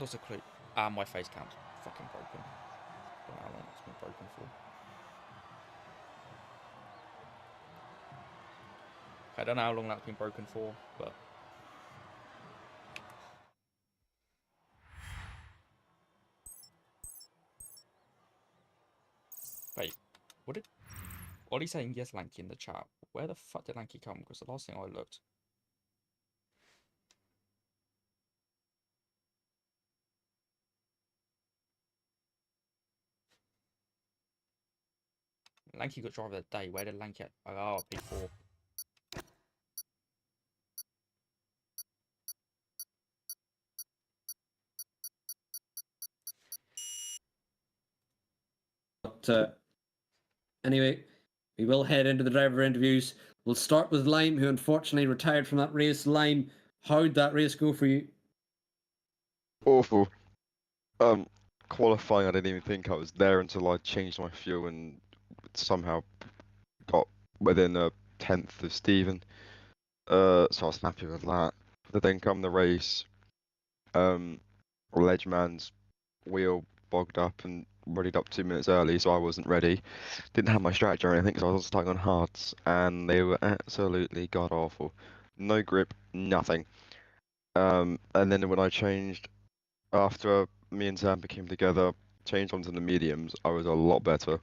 Lots of clue. Ah, my face cam's fucking broken. Don't know how long it's been broken for. I don't know how long that's been broken for, but wait, what did Ollie's saying yes Lanky in the chat? Where the fuck did Lanky come? Because the last thing I looked. Lanky got driver of the day. Where did Lanky at? Oh, P4. But anyway, we will head into the driver interviews. We'll start with Lime, who unfortunately retired from that race. Lime, how'd that race go for you? Awful. Qualifying, I didn't even think I was there until I changed my fuel and somehow got within a tenth of Steven. So I was happy with that. But then come the race, Ledgeman's wheel bogged up and readied up 2 minutes early, so I wasn't ready. Didn't have my strategy or anything, so I was starting on hards, and they were absolutely god awful. No grip, nothing. And then when I changed after me and Sam came together, changed onto the mediums, I was a lot better.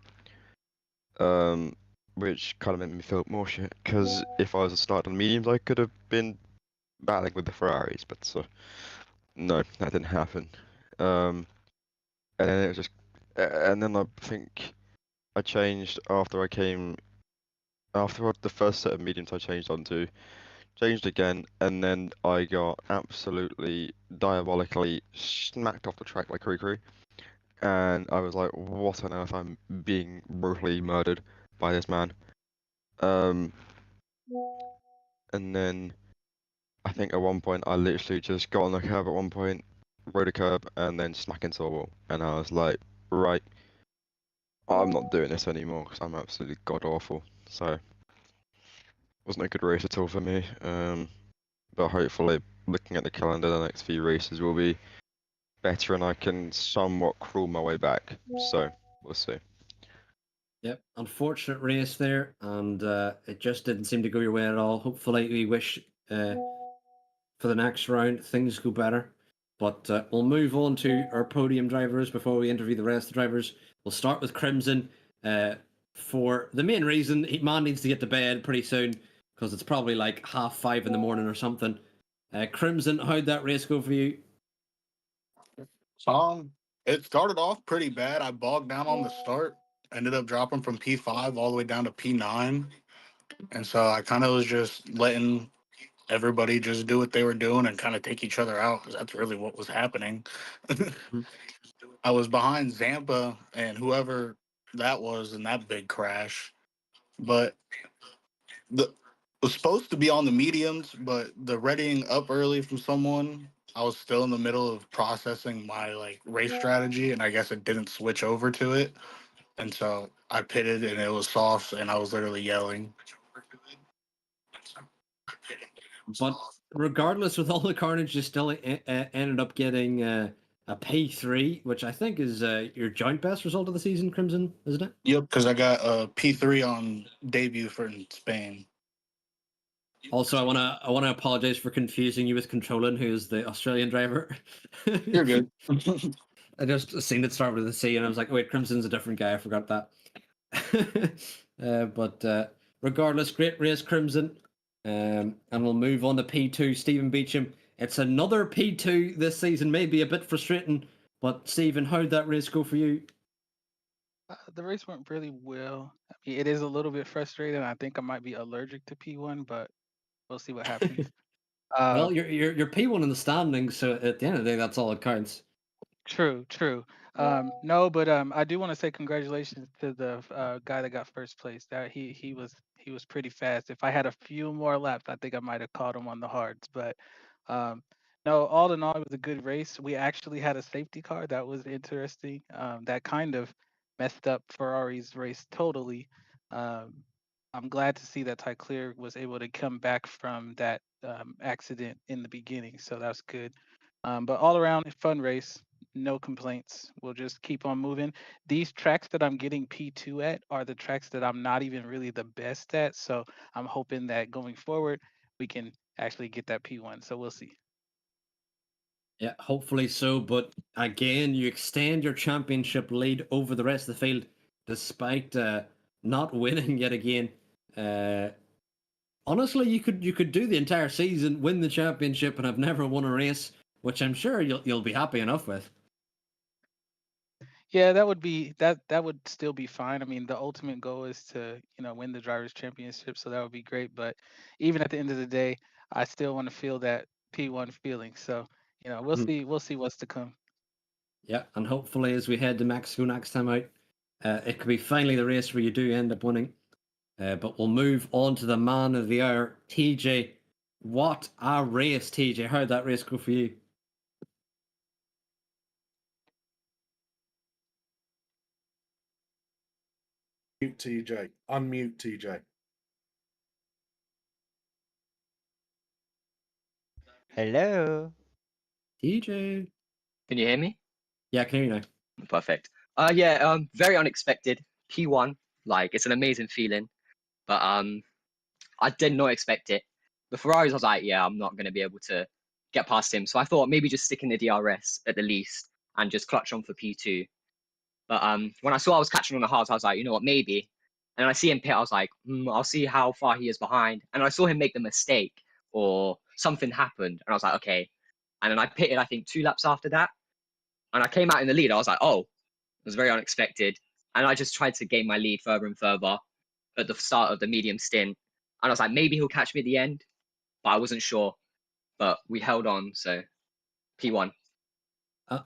Which kind of made me feel more shit, because if I was started on mediums, I could have been battling with the Ferraris, but no, that didn't happen. And then it was just, and then I think I changed after the first set of mediums I changed onto, changed again, and then I got absolutely diabolically smacked off the track by Kree. And I was like, what on earth? I'm being brutally murdered by this man. And then I think at one point I literally just got on the curb at one point, rode a curb, and then smack into a wall. And I was like, right, I'm not doing this anymore because I'm absolutely god awful. So, wasn't a good race at all for me. But hopefully, looking at the calendar, the next few races will be better, and I can somewhat crawl my way back. So, we'll see. Yep, unfortunate race there, and it just didn't seem to go your way at all. Hopefully, we wish for the next round things go better. But we'll move on to our podium drivers before we interview the rest of the drivers. We'll start with Crimson. For the main reason, man needs to get to bed pretty soon because it's probably like 5:30 in the morning or something. Crimson, how'd that race go for you? It started off pretty bad. I bogged down on the start. Ended up dropping from P5 all the way down to P9. And so I kind of was just letting everybody just do what they were doing and kind of take each other out, because that's really what was happening. Mhm. I was behind Zampa and whoever that was in that big crash, but the was supposed to be on the mediums, but the readying up early from someone, I was still in the middle of processing my like race strategy, and I guess it didn't switch over to it, and so I pitted and it was soft, and I was literally yelling. But regardless, with all the carnage, you still ended up getting a P3, which I think is your joint best result of the season, Crimson, isn't it? Yep, because I got a P3 on debut for Spain. Also, I wanna apologize for confusing you with Controlling, who is the Australian driver. You're good. I just seen it start with a C, and I was like, wait, Crimson's a different guy. I forgot that. But regardless, great race, Crimson. And we'll move on to P2, Stephen Beecham. It's another P2 this season, maybe a bit frustrating, but Stephen, how'd that race go for you? The race went really well. I mean, it is a little bit frustrating. I think I might be allergic to P1, but we'll see what happens. Well, you're P1 in the standings, so at the end of the day, that's all that counts. True, true. No, but I do want to say congratulations to the guy that got first place. That he was pretty fast. If I had a few more laps, I think I might have caught him on the hards. But um, no, all in all, it was a good race. We actually had a safety car. That was interesting. That kind of messed up Ferrari's race totally. Um, I'm glad to see that Ty Clear was able to come back from that accident in the beginning. So that's good. But all around, fun race, no complaints. We'll just keep on moving. These tracks that I'm getting P2 at are the tracks that I'm not even really the best at. So I'm hoping that going forward, we can actually get that P1. So we'll see. Yeah, hopefully so. But again, you extend your championship lead over the rest of the field, despite not winning yet again. Uh, Honestly, you could do the entire season, win the championship, and have never won a race, which I'm sure you'll be happy enough with. Yeah, that would still be fine. I mean, the ultimate goal is to, win the drivers championship, so that would be great. But even at the end of the day, I still want to feel that P1 feeling. So, Hmm. we'll see what's to come. Yeah, and hopefully as we head to Mexico next time out, it could be finally the race where you do end up winning. But we'll move on to the man of the hour, TJ. What a race, TJ! How'd that race go for you? Mute TJ. Unmute TJ. Hello. TJ. Can you hear me? Yeah, I can hear you now. Perfect. Very unexpected. P1, like it's an amazing feeling, but I did not expect it. The Ferraris, I was like, yeah, I'm not gonna be able to get past him. So I thought maybe just stick in the DRS at the least and just clutch on for P2. But when I saw I was catching on the hards, I was like, you know what, maybe. And I see him pit, I was like, I'll see how far he is behind. And I saw him make the mistake or something happened, and I was like, okay. And then I pitted, I think 2 laps after that. And I came out in the lead. I was like, oh, it was very unexpected. And I just tried to gain my lead further and further at the start of the medium stint. And I was like, maybe he'll catch me at the end, but I wasn't sure. But we held on, so P1.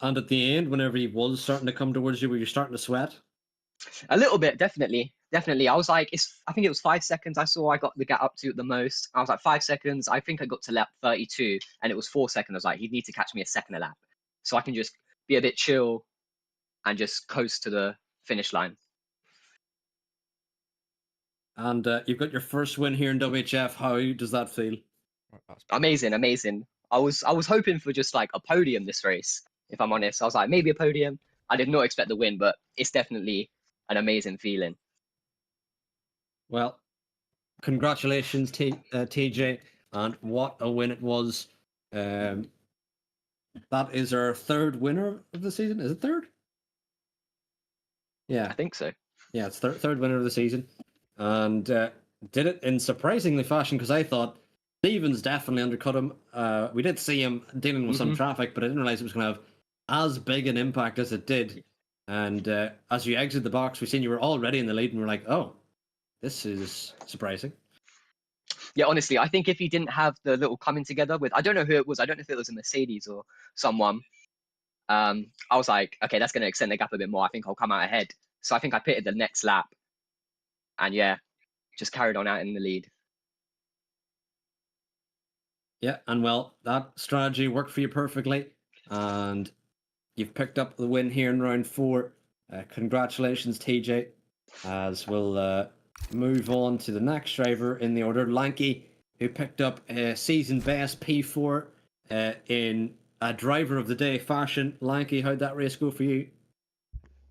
And at the end, whenever he was starting to come towards you, were you starting to sweat? A little bit, definitely. Definitely. I was like, I think it was 5 seconds I saw I got the gap up to at the most. I was like, 5 seconds. I think I got to lap 32, and it was 4 seconds. I was like, he'd need to catch me a second a lap. So I can just be a bit chill and just coast to the finish line. And you've got your first win here in WHF. How does that feel? Amazing, amazing. I was hoping for just like a podium this race, if I'm honest. I was like, maybe a podium. I did not expect the win, but it's definitely an amazing feeling. Well, congratulations, TJ, and what a win it was. That is our third winner of the season. Is it third? Yeah, I think so. yeah, it's third winner of the season, and did it in surprisingly fashion because I thought Stevens definitely undercut him. We did see him dealing with some traffic, but I didn't realize it was going to have as big an impact as it did. And as you exit the box, we seen you were already in the lead, and we're like, oh, this is surprising. yeah, honestly, I think if he didn't have the little coming together with, I don't know who it was. I don't know if it was a Mercedes or someone. I was like, okay, that's going to extend the gap a bit more. I think I'll come out ahead. So I think I pitted the next lap, and yeah, just carried on out in the lead. Yeah, and well, that strategy worked for you perfectly, and you've picked up the win here in round 4. Congratulations, TJ, as we'll move on to the next driver in the order, Lanky, who picked up a season best P4 in a driver of the day fashion. Lanky, how'd that race go for you?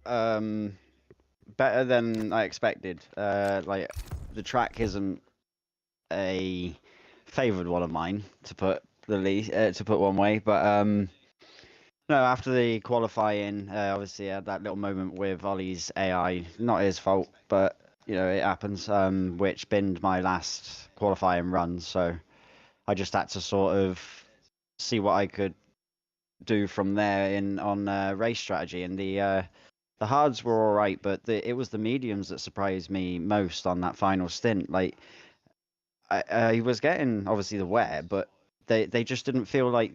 Better than I expected. Like the track isn't a favoured one of mine, to put one way, but no. After the qualifying, obviously I had that little moment with Ollie's AI. Not his fault, but you know it happens. Which binned my last qualifying run, so I just had to sort of see what I could do from there on race strategy. And the hards were all right, but it was the mediums that surprised me most on that final stint. Like I was getting obviously the wear, but they just didn't feel like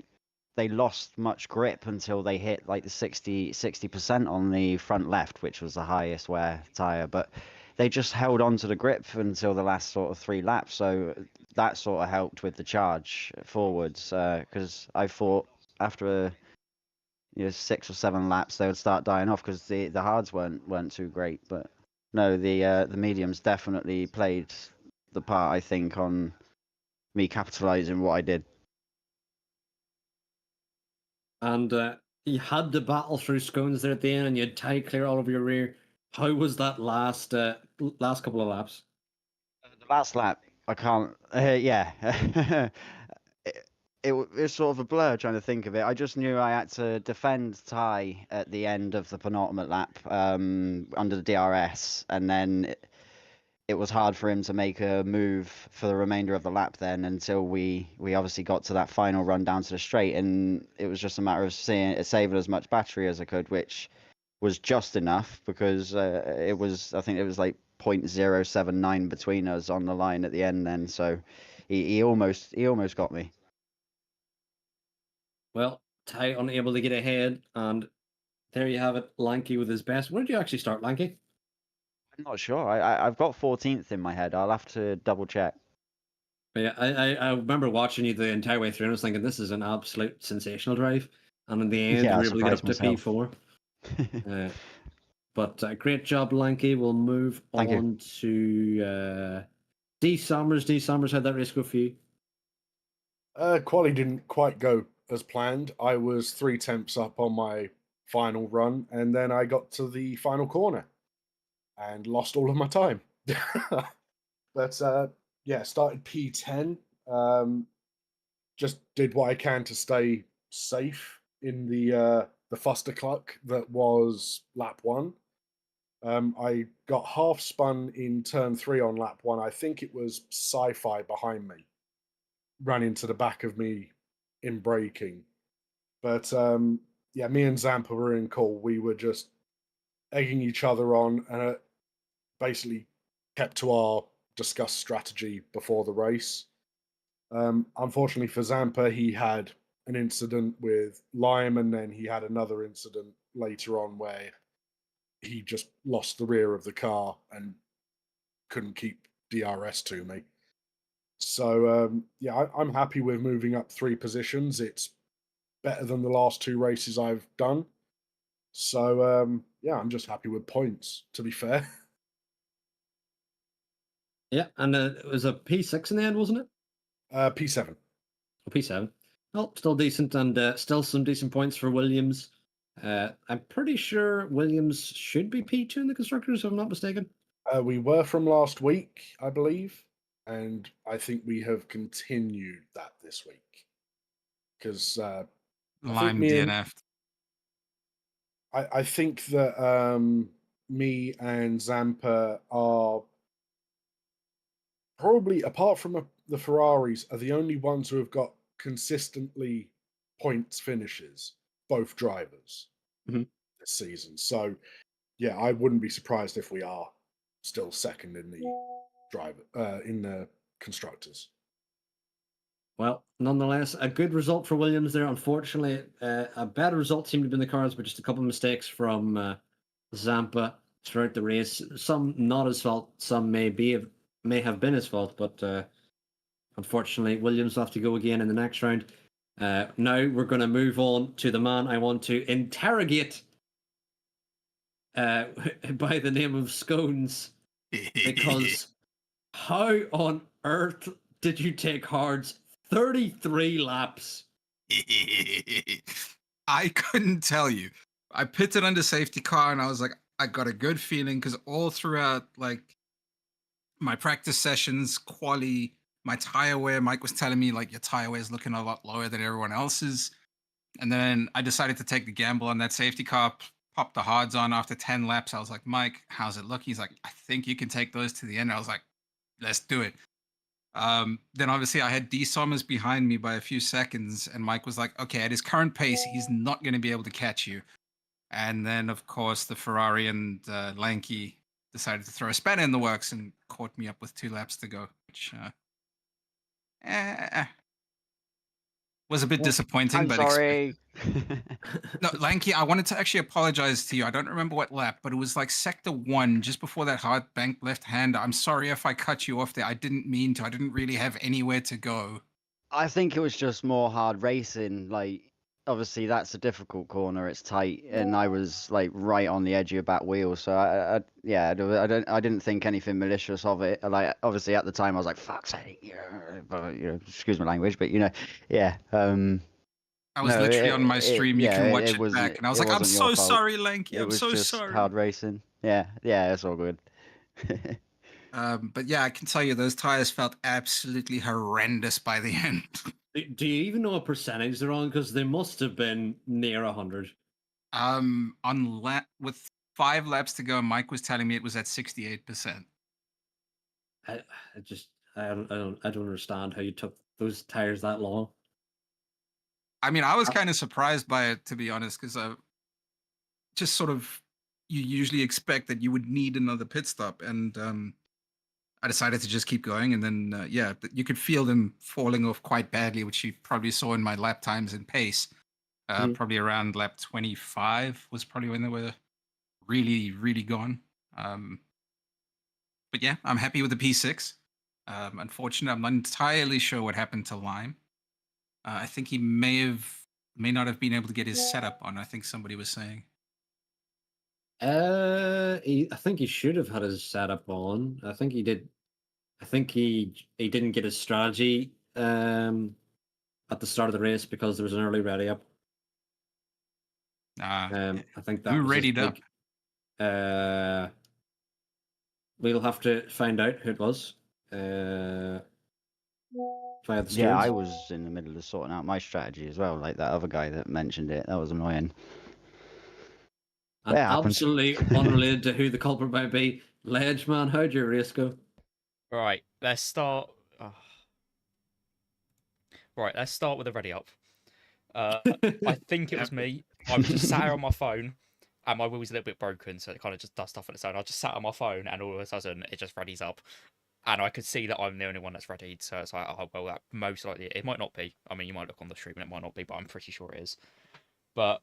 they lost much grip until they hit like the 60% on the front left, which was the highest wear tire. But they just held on to the grip until the last sort of 3 laps. So that sort of helped with the charge forwards, because I thought after 6 or 7 laps they would start dying off because the hards weren't too great. But no, the mediums definitely played the part, I think, on me capitalizing what I did. And you had to battle through scones there at the end, and you had tie clear all over your rear. How was that last couple of laps? The last lap, I can't. Yeah, it's sort of a blur trying to think of it. I just knew I had to defend Ty at the end of the penultimate lap under the DRS, and then it was hard for him to make a move for the remainder of the lap then until we obviously got to that final run down to the straight, and it was just a matter of saving as much battery as I could, which was just enough because I think it was like 0.079 between us on the line at the end then, so he almost got me. Well, Ty unable to get ahead, and there you have it, Lanky with his best. Where did you actually start, Lanky? I'm not sure. I've got 14th in my head. I'll have to double check. But yeah, I remember watching you the entire way through, and I was thinking this is an absolute sensational drive. And in the end, Yeah, you I were able to get up surprised to myself. P4. But great job, Lanky. We'll move Thank you. on to D Summers. D Summers, how'd that race go for you? Quali didn't quite go as planned. I was 3 temps up on my final run, and then I got to the final corner and lost all of my time. But yeah, started P10. Just did what I can to stay safe in the Foster Cluck that was lap 1. I got half spun in turn 3 on lap 1. I think it was Sci-Fi behind me, ran into the back of me in braking. But yeah, me and Zampa were in call. We were just egging each other on, and it basically kept to our discussed strategy before the race. Unfortunately for Zampa, he had an incident with Lime, and then he had another incident later on where he just lost the rear of the car and couldn't keep DRS to me. So yeah, I'm happy with moving up 3 positions. It's better than the last 2 races I've done. So yeah, I'm just happy with points, to be fair. Yeah, and it was a P6 in the end, wasn't it? P7. Or P7. Well, still decent, and still some decent points for Williams. I'm pretty sure Williams should be P2 in the constructors, if I'm not mistaken. We were from last week, I believe, and I think we have continued that this week because Lime DNF'd. I think that me and Zampa are probably, apart from the Ferraris, are the only ones who have got consistently points finishes, both drivers, this season. So yeah, I wouldn't be surprised if we are still second in the constructors. Well, nonetheless, a good result for Williams there. Unfortunately, a better result seemed to be in the cards, but just a couple of mistakes from Zampa throughout the race. Some not his fault, some may have been his fault, but unfortunately, Williams will have to go again in the next round. Now we're going to move on to the man I want to interrogate by the name of Scones, because how on earth did you take Hards 33 laps? I couldn't tell you. I pitted under safety car and I was like, I got a good feeling because all throughout like my practice sessions, quali, my tire wear, Mike was telling me like your tire wear is looking a lot lower than everyone else's. And then I decided to take the gamble on that safety car, popped the hards on after 10 laps. I was like, Mike, how's it looking? He's like, I think you can take those to the end. I was like, let's do it. Then obviously I had D Sommers behind me by a few seconds, and Mike was like, okay, at his current pace, he's not going to be able to catch you. And then, of course, the Ferrari and Lanky decided to throw a spanner in the works and caught me up with 2 laps to go, which was a bit disappointing. I'm but sorry. No, Lanky, I wanted to actually apologize to you. I don't remember what lap, but it was like sector 1, just before that hard bank left hand. I'm sorry if I cut you off there. I didn't mean to. I didn't really have anywhere to go. I think it was just more hard racing. Like, obviously, that's a difficult corner. It's tight, and I was like right on the edge of your back wheel. So I didn't think anything malicious of it. Like, obviously, at the time, I was like, "Fuck's sake," but excuse my language, but yeah. I was No, literally on my stream. You can watch it wasn't. back. And I was It like, I'm wasn't your so fault. sorry, Lanky. It I'm was so just sorry. hard racing. Yeah, it's all good. But yeah, I can tell you those tires felt absolutely horrendous by the end. Do you even know what percentage they're on? Because they must have been near 100. With 5 laps to go, Mike was telling me it was at 68%. I don't understand how you took those tires that long. I mean, I was kind of surprised by it, to be honest, because just sort of, you usually expect that you would need another pit stop, and I decided to just keep going. And then, you could feel them falling off quite badly, which you probably saw in my lap times and pace. Probably around lap 25 was probably when they were really, really gone. But yeah, I'm happy with the P6. Unfortunately, I'm not entirely sure what happened to Lime. I think he may not have been able to get his setup on. I think somebody was saying. I think he should have had his setup on. I think he did. I think he didn't get his strategy at the start of the race because there was an early ready up. I think that who was readied his up? big. We'll have to find out who it was. Via the stewards. Yeah, I was in the middle of sorting out my strategy as well, like that other guy that mentioned it. That was annoying. And Yeah, absolutely unrelated to who the culprit might be. Ledge man, how'd your race go? Right, let's start. Right, let's start with the ready up. I think it was me. I was just sat here on my phone, and my wheel was a little bit broken, so it kind of just does stuff on its own. I just sat on my phone, and all of a sudden, it just readies up. And I could see that I'm the only one that's readied, so it's like, oh, well, that most likely, it might not be. I mean, you might look on the stream and it might not be, but I'm pretty sure it is. But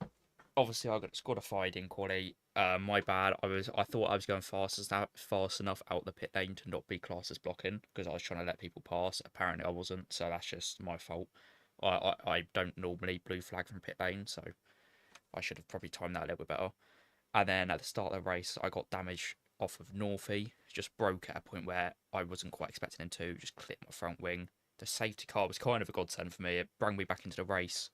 obviously, I got disqualified in quali. My bad. I thought I was going fast enough out the pit lane to not be classed as blocking because I was trying to let people pass. Apparently, I wasn't, so that's just my fault. I don't normally blue flag from pit lane, so I should have probably timed that a little bit better. And then at the start of the race, I got damage off of Northy. Just broke at a point where I wasn't quite expecting him to. Just clipped my front wing. The safety car was kind of a godsend for me. It brought me back into the race.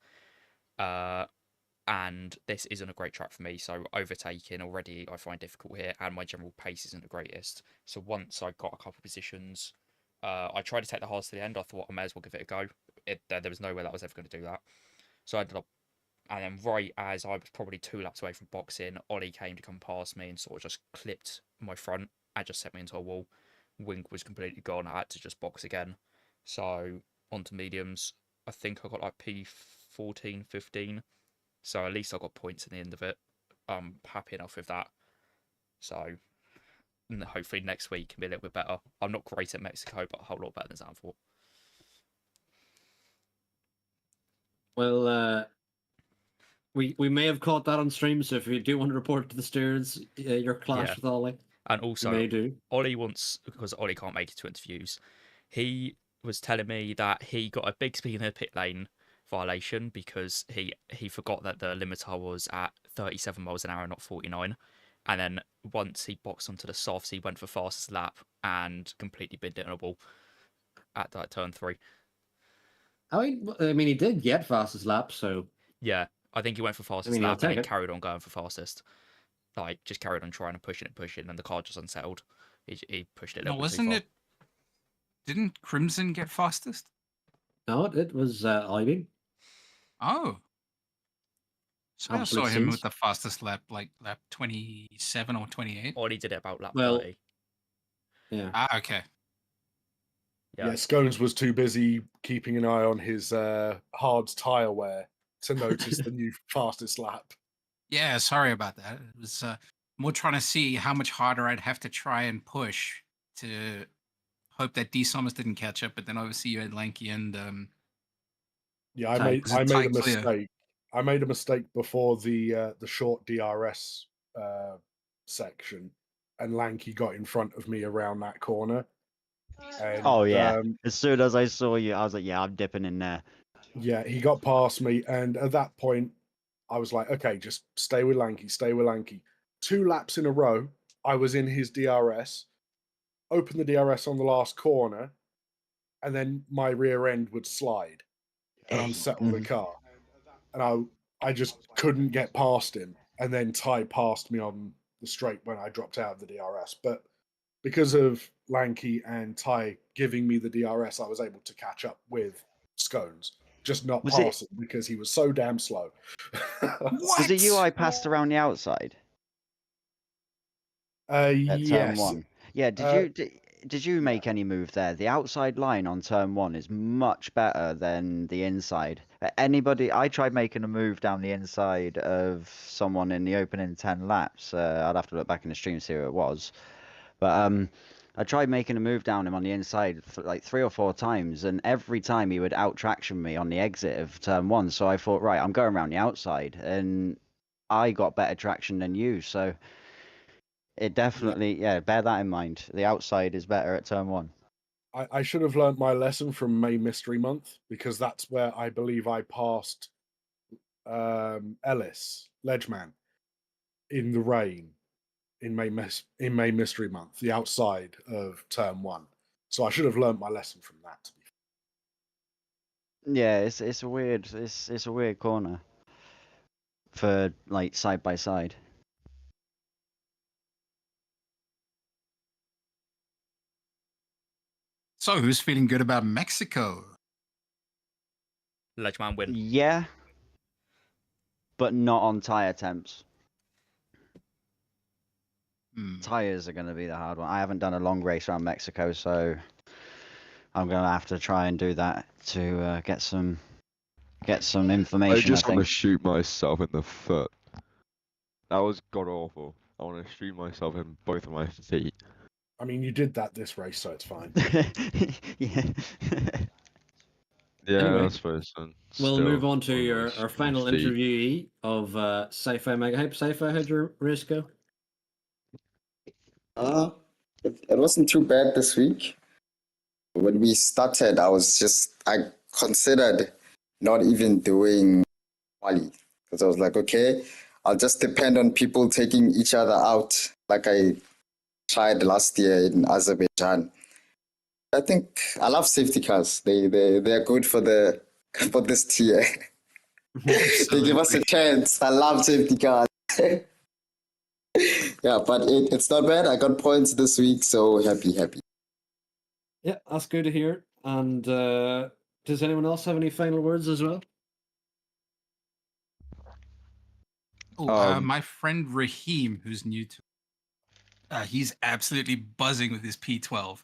And this isn't a great track for me, so overtaking already I find difficult here, and my general pace isn't the greatest. So once I got a couple of positions, I tried to take the hards to the end. I thought I may as well give it a go. There was no way that I was ever going to do that. So I ended up, and then right as I was probably 2 laps away from boxing, Ollie came to come past me and sort of just clipped my front and just set me into a wall. Wing was completely gone. I had to just box again. So onto mediums. I think I got like P14, 15. So at least I got points at the end of it. I'm happy enough with that. So and hopefully next week can be a little bit better. I'm not great at Mexico, but a whole lot better than Zandvoort. Well, we may have caught that on stream, so if you do want to report to the stewards your clash Yeah. with Ollie, And you also, may do. Ollie wants, because Ollie can't make it to interviews, he was telling me that he got a big speed in the pit lane violation because he forgot that the limiter was at 37 miles an hour, not 49. And then once he boxed onto the softs, he went for fastest lap and completely binned it on a wall at that turn 3. I mean, he did get fastest lap, so Yeah, I think he went for fastest mean, I'll lap and take then it. carried on going for fastest. Like, just carried on trying to push it, and the car just unsettled. He pushed it a No, little bit too wasn't far. it? Didn't Crimson get fastest? no, it was Ivy. Oh. So I saw Absolute him with scenes. the fastest lap, like lap 27 or 28. Ollie did it about lap Well, 30. Yeah. Ah, okay. Yeah, Scones was too busy keeping an eye on his hard tyre wear to notice the new fastest lap. Yeah, sorry about that. It was more trying to see how much harder I'd have to try and push to hope that D Summers didn't catch up. But then obviously you had Lanky and Yeah, I Ty. made Was it I made a Ty Clear? mistake. I made a mistake before the short DRS section, and Lanky got in front of me around that corner. And, Oh yeah. As soon as I saw you, I was like, yeah, I'm dipping in there. yeah, he got past me, and at that point, I was like, okay, just stay with Lanky, stay with Lanky. 2 laps in a row, I was in his DRS, opened the DRS on the last corner, and then my rear end would slide and unsettle the car. And I just couldn't get past him. And then Ty passed me on the straight when I dropped out of the DRS. But because of Lanky and Ty giving me the DRS, I was able to catch up with Scones. Just not Was it- pass him because he was so damn slow. Was it you I passed around the outside at turn Yes. 1? Yeah, did you make any move there? The outside line on turn 1 is much better than the inside. Anybody, I tried making a move down the inside of someone in the opening 10 laps. I'd have to look back in the stream to see who it was. But I tried making a move down him on the inside for like 3 or 4 times, and every time he would out traction me on the exit of turn 1. So I thought, right, I'm going around the outside, and I got better traction than you. So it definitely, yeah, bear that in mind. The outside is better at turn 1. I should have learnt my lesson from May Mystery Month, because that's where I believe I passed Ellis, Ledgeman, in the rain in May Mystery Month, the outside of turn 1. So I should have learnt my lesson from that. To be Yeah, it's a weird corner for like side by side. So who's feeling good about Mexico? Ledgeman win. Yeah, but not on tire temps. Tires are going to be the hard one. I haven't done a long race around Mexico, so I'm going to have to try and do that to get some information. I just want to think. shoot myself in the foot. That was god awful. I want to shoot myself in both of my feet. I mean, you did that this race, so it's fine. Yeah. Yeah, Anyway, I suppose. And We'll still, move on to I wanna our shoot my final feet. interviewee of Sci-Fi Mega Hype. Sci-Fi, how'd your race go? It wasn't too bad this week. When we started, I considered not even doing quali, because I was like, okay, I'll just depend on people taking each other out, like I tried last year in Azerbaijan. I think I love safety cars. They're good for this tier. They give us a chance. I love safety cars. Yeah, but it's not bad. I got points this week, so happy. Yeah, that's good to hear. And does anyone else have any final words as well? Oh, my friend Raheem, who's new to he's absolutely buzzing with his P12.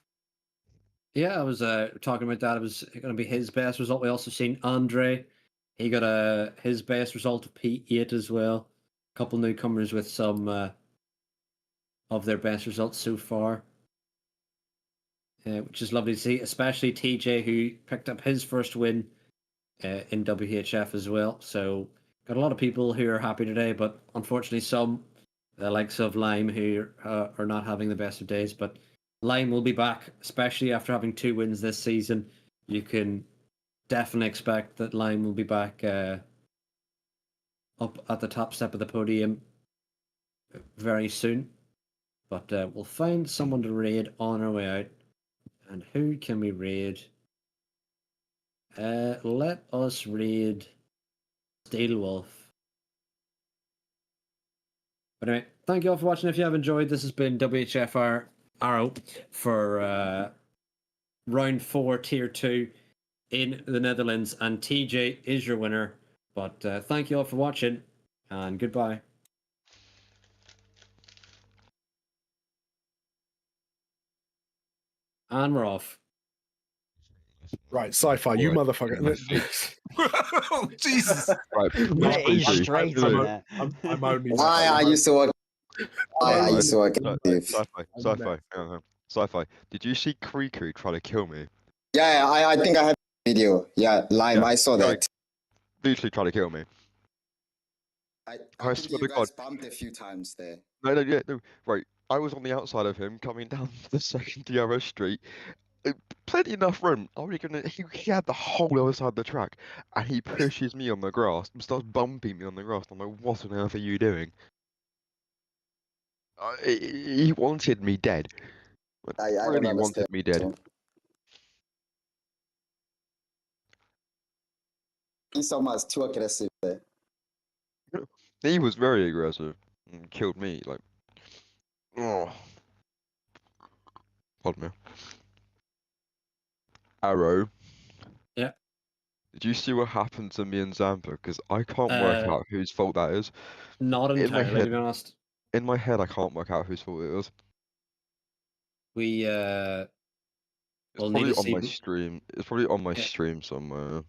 Yeah, I was talking about that. It was going to be his best result. We also seen Andre. He got his best result of P8 as well. A couple newcomers with some of their best results so far, which is lovely to see, especially TJ, who picked up his first win in WHF as well. So got a lot of people who are happy today, but unfortunately some, the likes of Lime, who are not having the best of days. But Lime will be back, especially after having 2 wins this season. You can definitely expect that Lime will be back up at the top step of the podium very soon. But we'll find someone to raid on our way out. And who can we raid? Let us raid Steel Wolf. But anyway, thank you all for watching. If you have enjoyed, this has been WHFR Arrow for round 4, tier 2 in the Netherlands. And TJ is your winner. But thank you all for watching, and goodbye. And we're off. Right, sci-fi, you Right. motherfucker. Oh, Jesus. Right, Yeah, he's please. straight I'm, in I'm, there. I'm only. Why are you so? Why are you so aggressive? Sci-fi, hang on. Sci-fi. Did you see Kriku try to kill me? Yeah, I think I have a video. Yeah, Lime, Yeah, I saw like- that. Literally try to kill me. I I think swear you to guys God. bumped a few times there. No. Right, I was on the outside of him coming down the second DRS street. Plenty enough room. He had the whole other side of the track, and he pushes me on the grass and starts bumping me on the grass. I'm like, what on earth are you doing? He wanted me dead. Like, I don't really understand. wanted me dead. So. He's almost too aggressive there. He was very aggressive and killed me. Like, oh, pardon me. Arrow. Yeah. Did you see what happened to me and Zampa? Because I can't work out whose fault that is. Not In my entirely, to head, be honest. in my head, I can't work out whose fault it was. We It's we'll need probably to on see. my stream. It's probably on my Yeah. stream somewhere.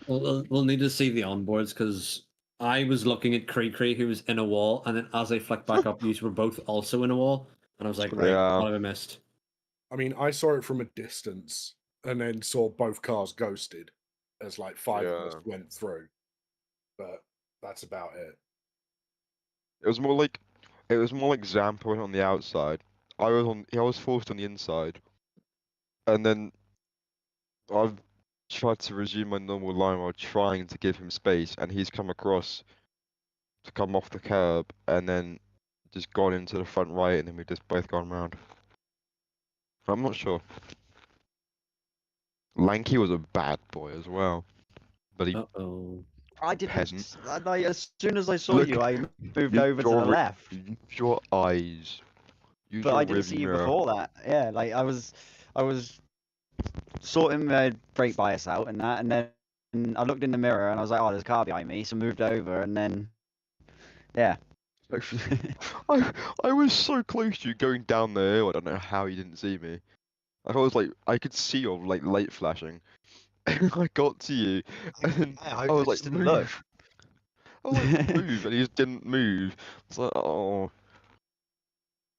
We'll need to see the onboards, because I was looking at Cree, who was in a wall, and then as I flicked back up, you were both also in a wall, and I was like, right, Yeah. what have I missed? I mean, I saw it from a distance and then saw both cars ghosted as like 5 of us Yeah. went through. But that's about it. It was more like Zampa went on the outside. I was forced on the inside, and then I've tried to resume my normal line while trying to give him space, and he's come across to come off the curb, and then just gone into the front right, and then we just both gone round. I'm not sure. Lanky was a bad boy as well, but he Uh-oh. I didn't. peasant. Like, as soon as I saw Look, you, I moved use over to your the re- left. Use your eyes. Use But your I didn't see rearview you mirror. before that. Yeah, like I was sorting my brake bias out and that, and then I looked in the mirror and I was like, oh, there's a car behind me, so moved over, and then yeah. Actually, I was so close to you going down the hill. I don't know how you didn't see me. I was like, I could see your like light flashing. And I got to you, and then I I was just like, didn't look. move. I was like, move, and he just didn't move. It's like, oh,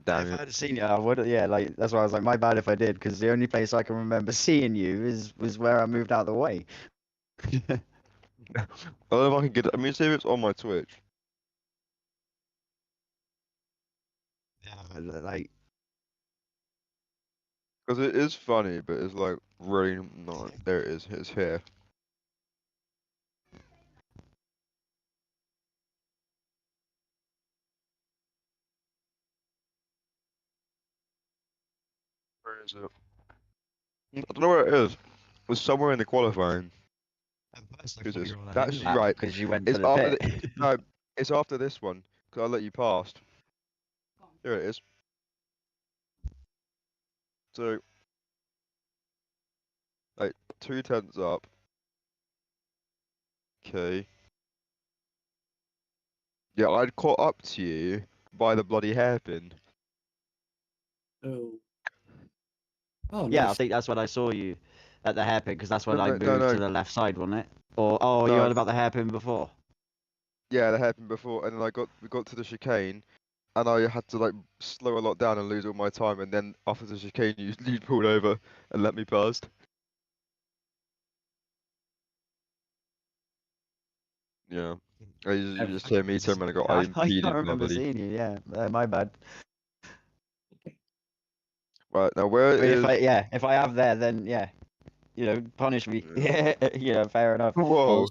damn If it. I'd seen you, I would. Yeah, like that's why I was like, my bad if I did, because the only place I can remember seeing you was where I moved out of the way. I don't know if I can get it. I mean, see if it's on my Twitch. Yeah, like Because it is funny, but it's like really not. There it is. It's here. Where is it? I don't know where it is. It's somewhere in the qualifying. Who's this? That's right. because you went It's to the after pit. no, it's after this one. Because I let you past. Here it is. So, like 2 tenths up. Okay. Yeah, I'd caught up to you by the bloody hairpin. Oh. Oh, Yeah, I nice. think that's when I saw you at the hairpin, because that's when I No, moved no, to no. the left side, wasn't it? Or oh, you No. heard about the hairpin before? Yeah, that happened before, and then we got to the chicane, and I had to like slow a lot down and lose all my time, and then after the chicane, you pulled over and let me past. Yeah, you just hear me turn around and go, I I can't impeded remember nobody. seeing you. Yeah, my bad. Right now, where I mean, is? if I have there, then yeah, punish me. Yeah. Fair enough. Whoa.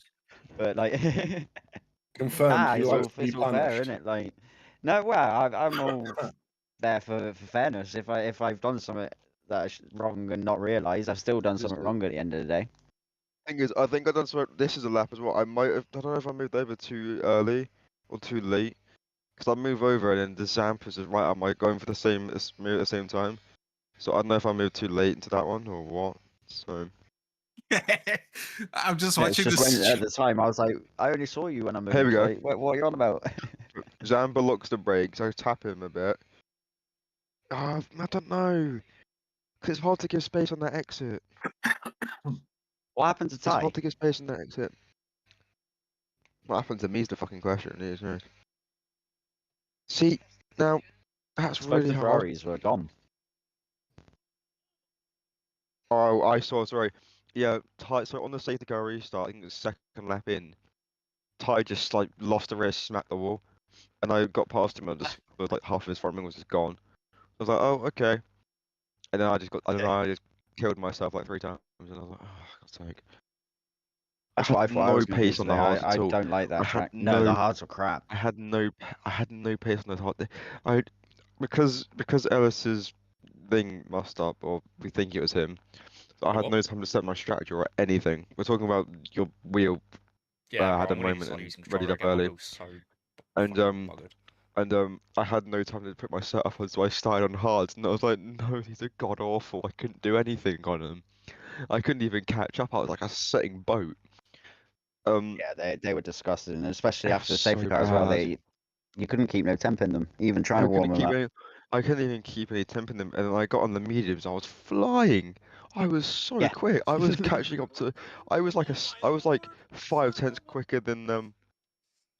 But like, Confirmed. He it's likes all to be fair, punished. isn't it? Like, no, well, I'm all there for fairness. If I've done something that's wrong and not realised, I've still done something wrong at the end of the day. Thing is, I think I done something. This is a lap as well. I might have. I don't know if I moved over too early or too late. Because I move over and then the Zampers is right. Am I going for the same move at the same time? So I don't know if I moved too late into that one or what. So I'm just Yeah, it's watching just when this. at the time I was like, I only saw you when I moved. here we go. Like, what are you on about? Zampa locks the brakes. I tap him a bit. I don't know. Cause it's hard to give space on that exit. What happened to It's Ty? hard to give space on that exit. What happened to me is the fucking question. Isn't it? See, now that's Both really the hard. Ferraris were gone. Oh, I saw. Sorry. Yeah, Ty. So on the safety car restart, I think the second lap in, Ty just like lost the race, smacked the wall, and I got past him and just was like half of his front wing was just gone. I was like, oh, okay. And then I just killed myself like 3 times, and I was like, oh, God's sake. I That's what had I thought I no was going to do pace on the today. hards I at all. don't like I that had track. No, the no, hards were crap. I had no pace on those hard. I because Ellis's thing messed up, or we think it was him. I had What? no time to set my strategy or anything. We're talking about your wheel Yeah, bro, had a I'm gonna need to moment start and using readied controller up again. My early, wheel's so and fucking buggered. I had no time to put my setup on, so I started on hards, and I was like, no, these are god awful. I couldn't do anything on them. I couldn't even catch up. I was like a setting boat. Yeah, they were disgusting, and especially It was after the safety so car as well. bad. You couldn't keep no temp in them, even trying I to warm couldn't them keep up. any. I couldn't even keep any temp in them, and then I got on the mediums. I was flying. I was so Yeah. quick. I was catching up to. I was like I was like 5/10 quicker than I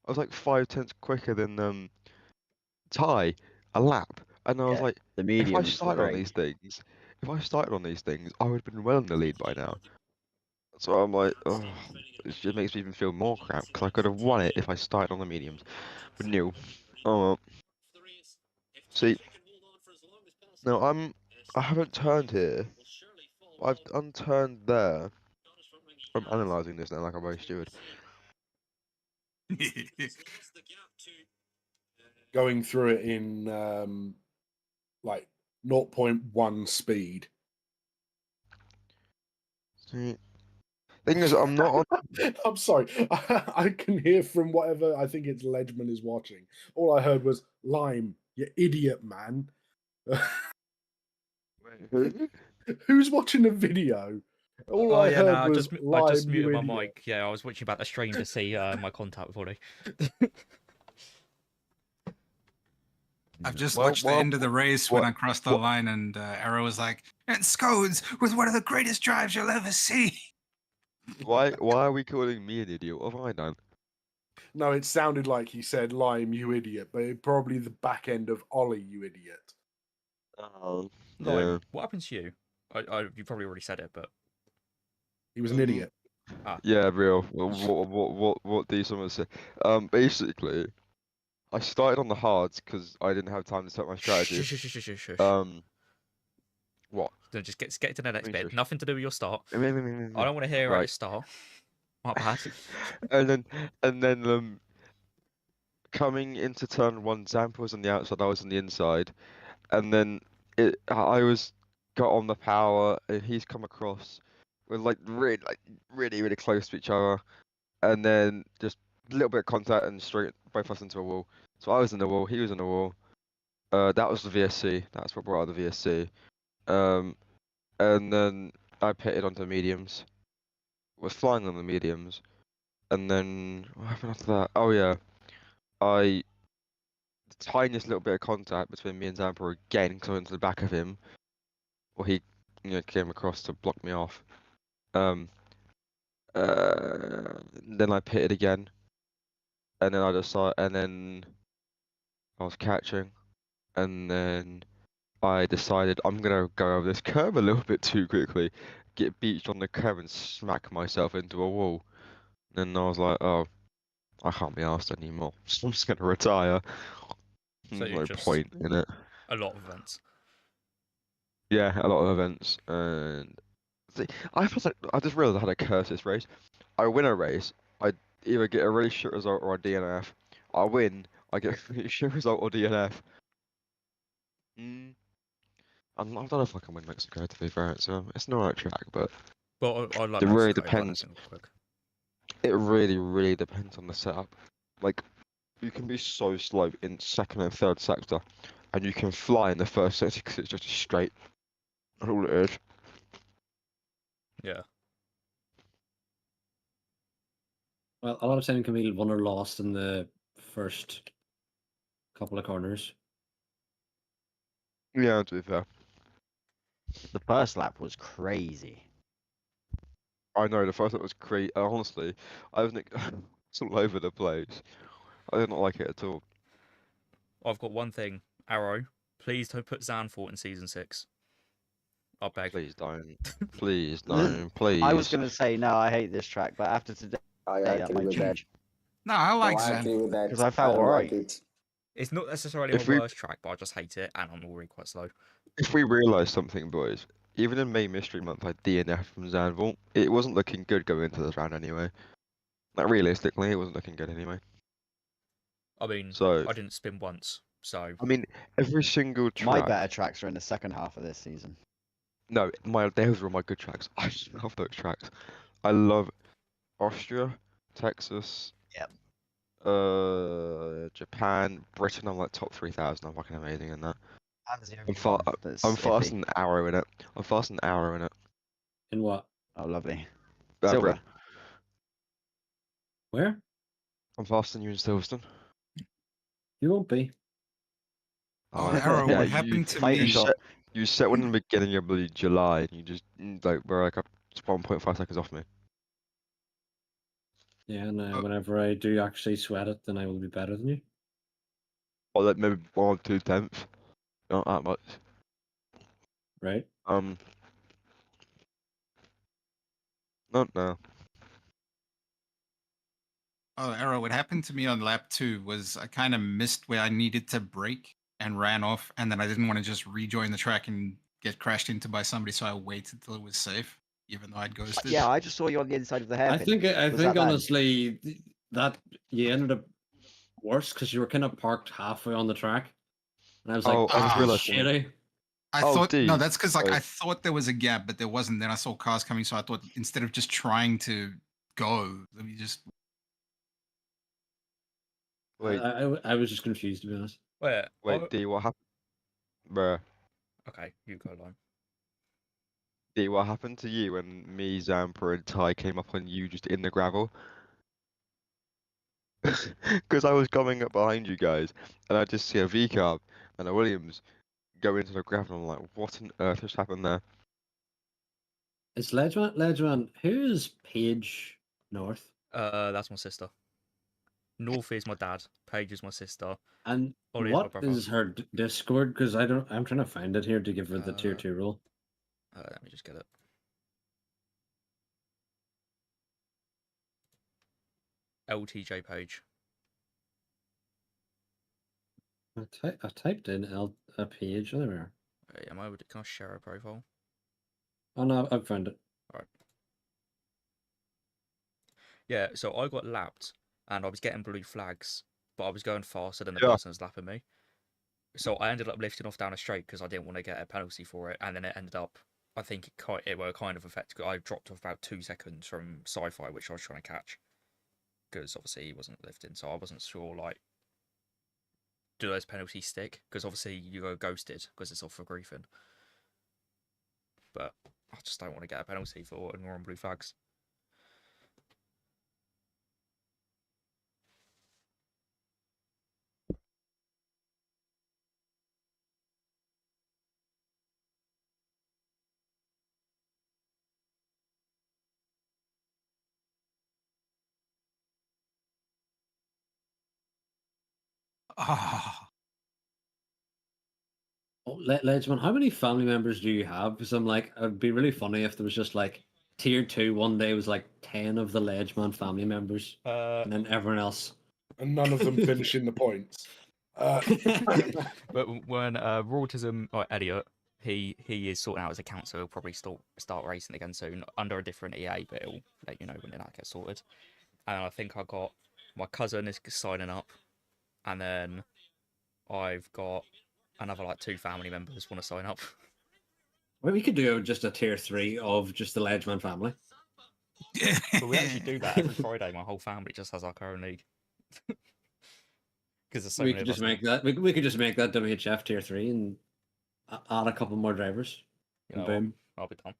was like 5/10 quicker than Ty a lap, and I was Yeah, like, the if I mediums were started on great. these things, I would have been well in the lead by now. So I'm like, oh, it just makes me even feel more crap because I could have won it if I started on the mediums. But no. Oh well. See, no, I haven't turned here. I've unturned there. I'm analysing this now like I'm very stupid. Going through it in like 0.1 speed. See, thing is, I'm not on. I'm sorry. I can hear from whatever I think it's Ledgman is watching. All I heard was Lime, you idiot man. Who? Who's watching the video? All Oh I yeah, no, heard was I just Lime, you muted my idiot. mic. Yeah, I was watching about the stream to see my contact with Ollie. I've just Well, watched the end of the race when what- I crossed the line, and Arrow was like, "And Scones with one of the greatest drives you'll ever see." why are we calling me an idiot? What have I done? No, it sounded like he said Lime, you idiot, but it probably the back end of Ollie, you idiot. Oh, Lime, yeah. what happened to you? You probably already said it, but He was an idiot. Yeah, real. What do someone say? Basically, I started on the hards because I didn't have time to set my strategy. Shush. What? Then just get to the next Mean bit. shush. Nothing to do with your start. I don't want to hear about your Right. start. My bad. And then coming into turn one, Zampa was on the outside, I was on the inside, and then I was got on the power, and he's come across. We're really close to each other, and then just a little bit of contact and straight both of us into a wall. So I was in the wall, he was in the wall. That was the VSC. That's what brought out the VSC. And then I pitted onto the mediums. Was flying on the mediums, and then what happened after that? Oh yeah, the tiniest little bit of contact between me and Zampa again, because I went to the back of him, or he, came across to block me off. Then I pitted again, and then I was catching, and then I decided I'm gonna go over this curve a little bit too quickly, get beached on the curve and smack myself into a wall. Then I was like, oh, I can't be asked anymore. So I'm just gonna retire. So There's you're no just point in it. a lot of events. Yeah, a lot of events, and see, I feel like I just realized I had a curse this race. I win a race, I either get a really shit result or a DNF. I win, I get a really shit result or DNF. Mm. I don't know if I can win Mexico to be fair. It's not right track, but Well, I like it really Mexico, but I don't depends. think it'll work. It really depends on the setup. Like you can be so slow in second and third sector, and you can fly in the first sector because it's just a straight. That's all it is. Yeah. Well, a lot of time can be won or lost in the first couple of corners. Yeah, to be fair. The first lap was crazy. I know the first one was great. Honestly, I was it's all over the place. I did not like it at all. I've got one thing. Arrow, please don't put Zandvoort in season 6. I beg. Please don't. Please Th- don't. Please. I was gonna say no, I hate this track, but after today, I that agree might with that. change No, I No, like I Zen. agree with that. because I I felt don't like alright. it. It's not necessarily If my we worst track, but I just hate it, and I'm already quite slow. if we realise something, boys, even in May Mystery Month, I DNF from Zandvoort. It wasn't looking good going into this round anyway. Like realistically, it wasn't looking good anyway. I mean, So I didn't spin once, so I mean, every single My track. better tracks are in the second half of this season. No, those were my good tracks. I just love those tracks. I love Austria, Texas, Yep. Japan, Britain. I'm like top 3,000. I'm fucking amazing in that. And the I'm only far. one that's I'm fast iffy. an arrow in it. I'm fast an arrow in it. In what? Oh, lovely. Britain. Silver. Where? I'm faster than you in Silverstone. You won't be. Oh, Alright. Arrow, Yeah, what you happened to Fighting me? shot. you set one in the beginning of bloody July, and you just like we're like up 1.5 seconds off me. Yeah, and Oh. whenever I do actually sweat it, then I will be better than you. Or like maybe 1 or 2 tenths. Not that much. Right? Not now. Oh, Arrow, what happened to me on lap 2 was I kind of missed where I needed to brake and ran off, and then I didn't want to just rejoin the track and get crashed into by somebody, so I waited till it was safe, even though I'd ghosted. Yeah, I just saw you on the inside of the I hairpin. think Was that bad? honestly that you ended up worse because you were kind of parked halfway on the track, and I was like, Oh, I Ah. just "That's realised something. shitty." I Oh, thought no, D. that's because like Wait. I thought there was a gap, but there wasn't. Then I saw cars coming, so I thought instead of just trying to go, let me just. Wait, I was just confused to be honest. wait, wait, D, what happened? Bruh. okay, you go line. D, what happened to you when me, Zampa, and Ty came up on you just in the gravel? Because I was coming up behind you guys, and I just see a V carb and a Williams go into the gravel, and I'm like, what on earth just happened there? It's Ledgeman. Who's Paige North? That's my sister. North is my dad. Paige is my sister. And Ollie is my what brother. is her Discord? Because I'm trying to find it here to give her the tier Uh, 2 role. Let me just get it. LTJ Page. I typed in a page anywhere. Wait, can I share a profile? Oh no, I've found it. Alright. Yeah, so I got lapped and I was getting blue flags, but I was going faster than the Yeah. person who was lapping me. So I ended up lifting off down a straight because I didn't want to get a penalty for it, and then it ended up, I think it were kind of affected. I dropped off about 2 seconds from Sci-Fi, which I was trying to catch, because obviously he wasn't lifting, so I wasn't sure like, do those penalties stick? Because obviously you go ghosted because it's off for griefing. But I just don't want to get a penalty for ignoring blue flags. Ah, Ledgeman, how many family members do you have? Because I'm like, it'd be really funny if there was just like tier 2 one day was like 10 of the Ledgeman family members, and then everyone else. And none of them finishing the points. But when Rautism or Elliot, he is sorting out his account, so he'll probably start racing again soon under a different EA, but it'll let you know when that gets sorted. And I think I got my cousin is signing up, and then I've got another like 2 family members want to sign up. Well, we could do just a tier 3 of just the Ledgeman family. But we actually do that every Friday. My whole family just has our own league. Because there's so We many could of just us now. make that. We could just make that WHF tier 3 and add a couple more drivers. You know, Boom. I'll be done.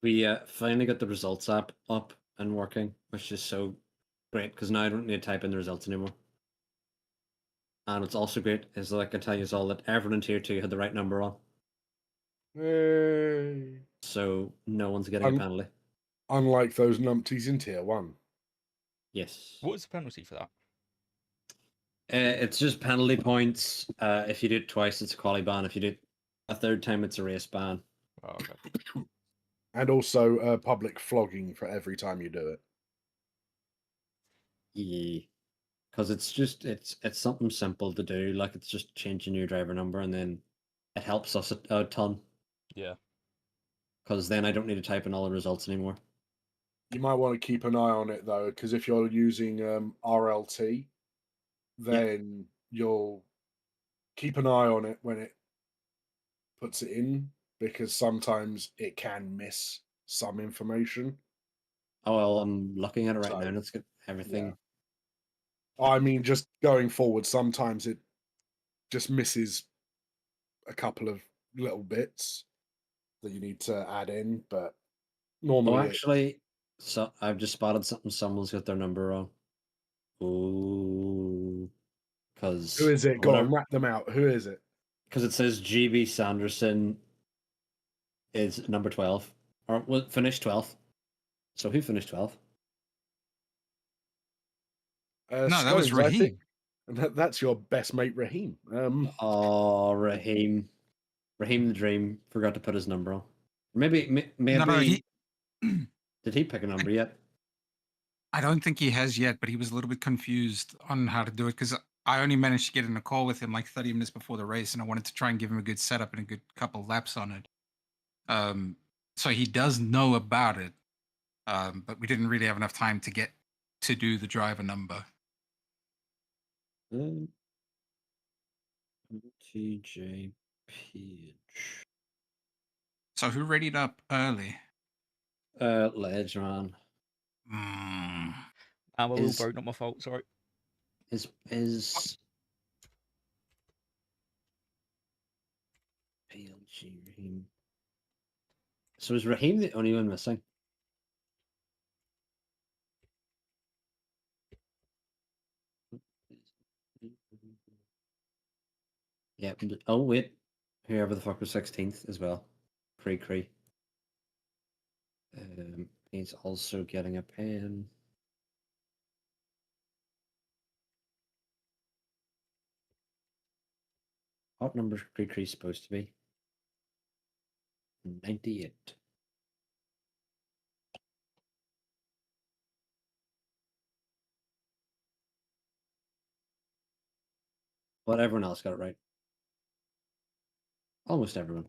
We finally got the results app up and working, which is so great because now I don't need to type in the results anymore. And it's also great is that I can tell you all that everyone in tier 2 had the right number on, Yay. so no one's getting a penalty. Unlike those numpties in tier 1. Yes. What was the penalty for that? It's just penalty points. If you do it twice, it's a quali ban. If you do it a third time, it's a race ban. Oh, okay. And also public flogging for every time you do it. Yeah. Because it's just it's something simple to do. Like it's just changing your driver number, and then it helps us a ton. Yeah. Because then I don't need to type in all the results anymore. You might want to keep an eye on it though, because if you're using RLT, then you'll keep an eye on it when it puts it in, because sometimes it can miss some information. Oh well, I'm looking at it right So, now, and it's got everything. I mean, just going forward, sometimes it just misses a couple of little bits that you need to add in, but normally Oh, actually, so I've just spotted something. Someone's got their number wrong. Ooh, because who is it? Go on, wrap them out. Who is it? Because it says GB Sanderson is number 12, or finished 12th. So who finished 12th? No, that was Scones, I think. Raheem. That's your best mate, Raheem. Oh, Raheem the Dream forgot to put his number on. Maybe No, did he pick a number yet? I don't think he has yet, but he was a little bit confused on how to do it because I only managed to get in a call with him like 30 minutes before the race, and I wanted to try and give him a good setup and a good couple laps on it. So he does know about it, but we didn't really have enough time to get to do the driver number. TJ Page. So who readied up early? Ledgeman. My wheel broke, not my fault. Sorry. Is PLG Raheem? So is Raheem the only one missing? Yeah. Oh wait, whoever the fuck was 16th as well, Cree. He's also getting a pen. What number is Cree supposed to be? 98. But everyone else got it right. Almost everyone.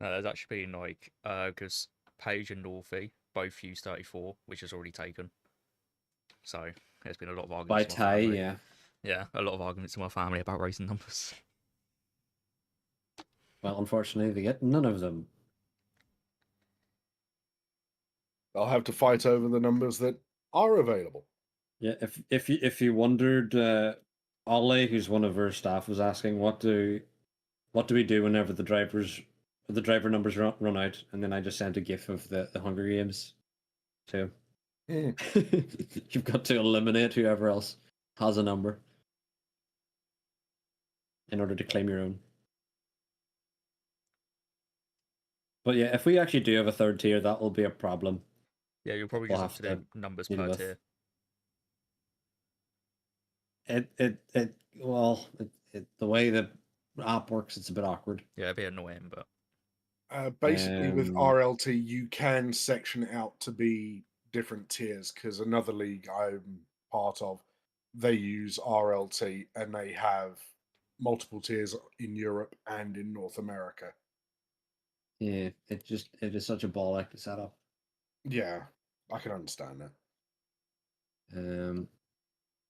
No, there's actually been like because Paige and Northie both used 34, which is already taken. So there's been a lot of arguments. By tie, yeah. Yeah, a lot of arguments in my family about racing numbers. Well, unfortunately, they get none of them. I'll have to fight over the numbers that are available. Yeah, if you wondered, Ollie, who's one of our staff, was asking what do we do whenever the driver numbers run out, and then I just sent a gif of the Hunger Games to him. You've got to eliminate whoever else has a number. in order to claim your own. But yeah, if we actually do have a third tier, that will be a problem. Yeah, you'll probably We'll just have to do numbers deal per with. tier. The way the app works, it's a bit awkward. Yeah, it'd be annoying, but Basically, with Um, RLT, you can section it out to be different tiers because another league I'm part of, they use RLT and they have multiple tiers in Europe and in North America. Yeah, it is such a bollock to set up. Yeah, I can understand that. Um,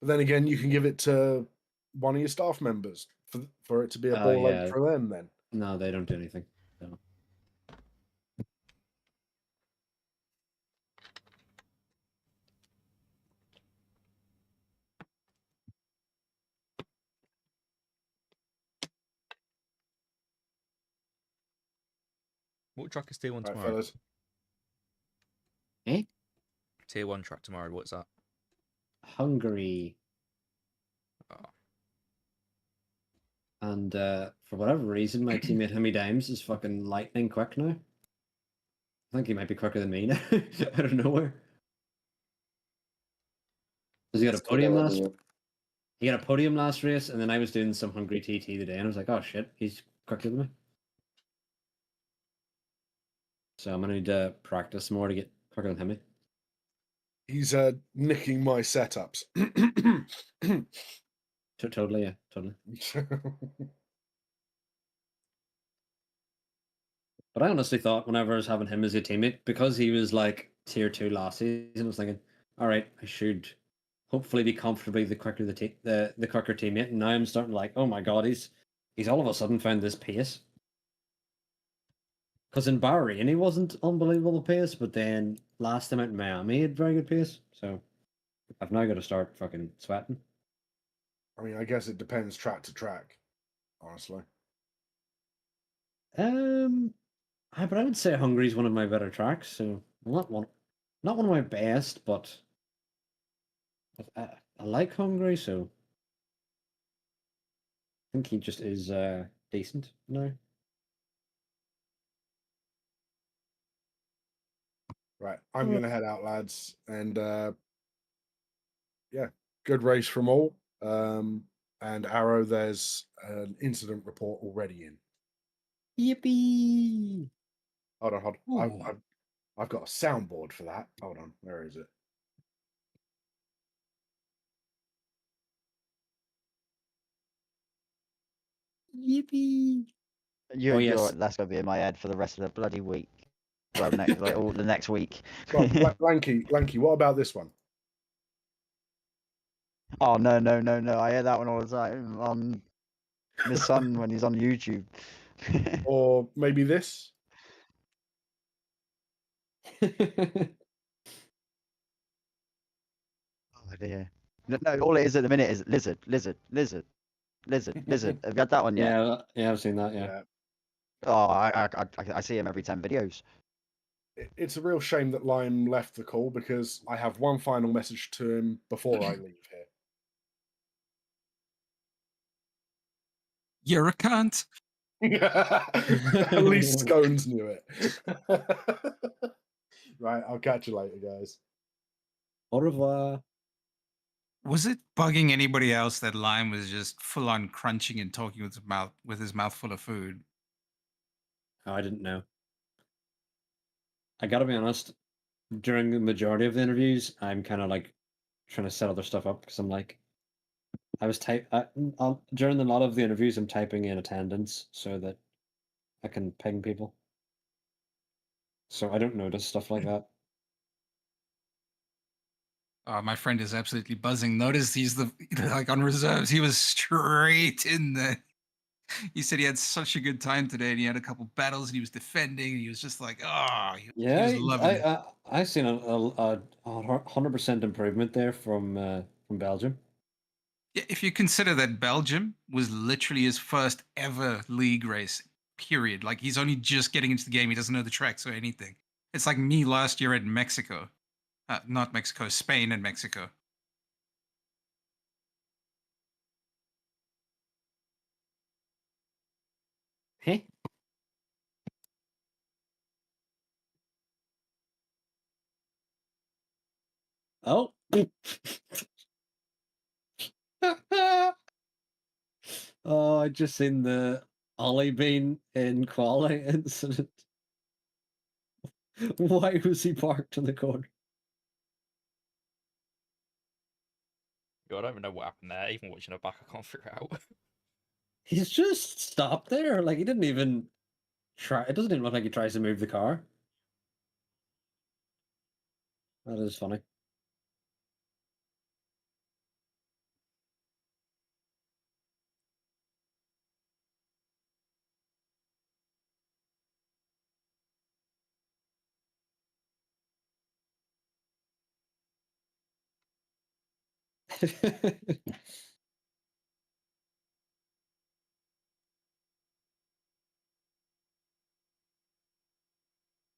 But then again, you can give it to one of your staff members for it to be a ball ache yeah. for them. Then No, they don't do anything. No. what track is tier 1 right, tomorrow? fellas. Eh? Tier 1 track tomorrow, what's that? Hungary. Oh. And for whatever reason, my teammate Hemi Dimes is fucking lightning quick now. I think he might be quicker than me now, out of nowhere. Because he got a It's good podium already. last. He got a podium last race, and then I was doing some Hungry TT today, and I was like, "Oh shit, he's quicker than me." So I'm gonna need to practice more to get quicker than Hemi. He's nicking my setups. Totally, yeah, totally. But I honestly thought whenever I was having him as a teammate, because he was like tier 2 last season, I was thinking, all right, I should hopefully be comfortably the quicker the quicker teammate. And now I'm starting like, oh my god, he's all of a sudden found this pace. Because in Bahrain he wasn't unbelievable pace, but then last time out in Miami he had very good pace. So I've now got to start fucking sweating. I mean, I guess it depends track to track, honestly. But I would say Hungary's one of my better tracks. So not one of my best, but I like Hungary, so I think he just is decent now. Right, I'm gonna head out, lads, and yeah, good race from all. And Arrow, there's an incident report already in. Yippee! Hold on. Oh. I've got a soundboard for that. Hold on, where is it? Yippee! You're that's gonna be in my head for the rest of the bloody week. Well, next like all the next week. Well, Lanky, what about this one? Oh no! I hear that one all the time on my son when he's on YouTube. Or maybe this? Oh dear. No, all it is at the minute is lizard. Have you had that one yet? Yeah, I've seen that. Yeah. Oh, I see him every 10 videos. It's a real shame that Lime left the call because I have one final message to him before I leave here. You're a cunt. At least Scones knew it. Right, I'll catch you later, guys. Au revoir. Was it bugging anybody else that Lime was just full on crunching and talking with his mouth full of food? Oh, I didn't know. I gotta be honest. During the majority of the interviews, I'm kind of like trying to set other stuff up because I'm like, during a lot of the interviews, I'm typing in attendance so that I can ping people. So I don't notice stuff like that. My friend is absolutely buzzing. Notice he's like on reserves. He was straight in there. He said he had such a good time today, and he had a couple battles, and he was defending, and he was just like, he was loving it. I seen a 100% improvement there from Belgium. Yeah, if you consider that Belgium was literally his first ever league race, period. Like he's only just getting into the game. He doesn't know the tracks or anything. It's like me last year at Mexico. Not Mexico, Spain and Mexico. Hey. Oh. Oh, I just seen the Ollie bean in quality incident. Why was he parked in the corner? I don't even know what happened there. Even watching it back, I can't figure it out. He's just stopped there. Like he didn't even try. It doesn't even look like he tries to move the car. That is funny.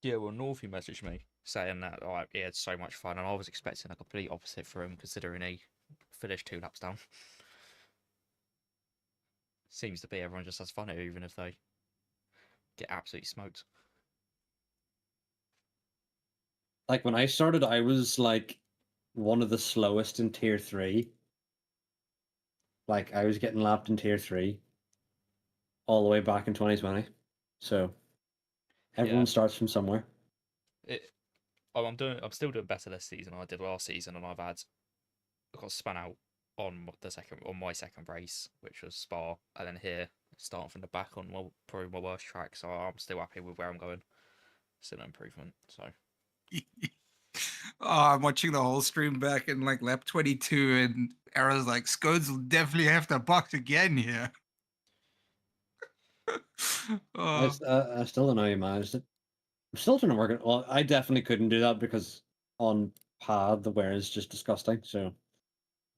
Yeah, well, Northie messaged me saying that he had so much fun, and I was expecting a complete opposite for him, considering he finished 2 laps down. Seems to be everyone just has fun here, even if they get absolutely smoked. Like when I started, I was like one of the slowest in tier 3. Like I was getting lapped in tier 3 all the way back in 2020. So everyone starts from somewhere. I'm still doing better this season than I did last season, and I got spun out on my second race, which was Spa, and then here starting from the back on probably my worst track. So I'm still happy with where I'm going. Still an improvement. So. Oh, I'm watching the whole stream back in like lap 22, and Arrow's like, Scodes will definitely have to box again here. I still don't know how you managed it. I'm still trying to work it. Well, I definitely couldn't do that because on pad the wear is just disgusting. So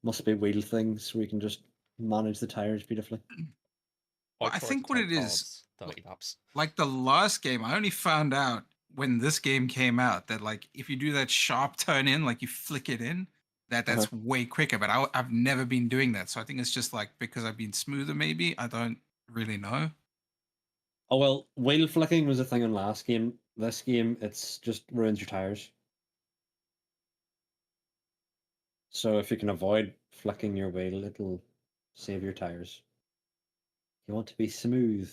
must be wheel things where you can just manage the tires beautifully. Well, I tried think to what take it is, cards 30 laps. like the last game, I only found out when this game came out that like if you do that sharp turn in, like you flick it in, that's way quicker. But I've never been doing that, so I think it's just like because I've been smoother. Maybe I don't really know. Oh well, wheel flicking was a thing in last game. This game, it's just ruins your tires. So if you can avoid flicking your wheel, it'll save your tires. You want to be smooth.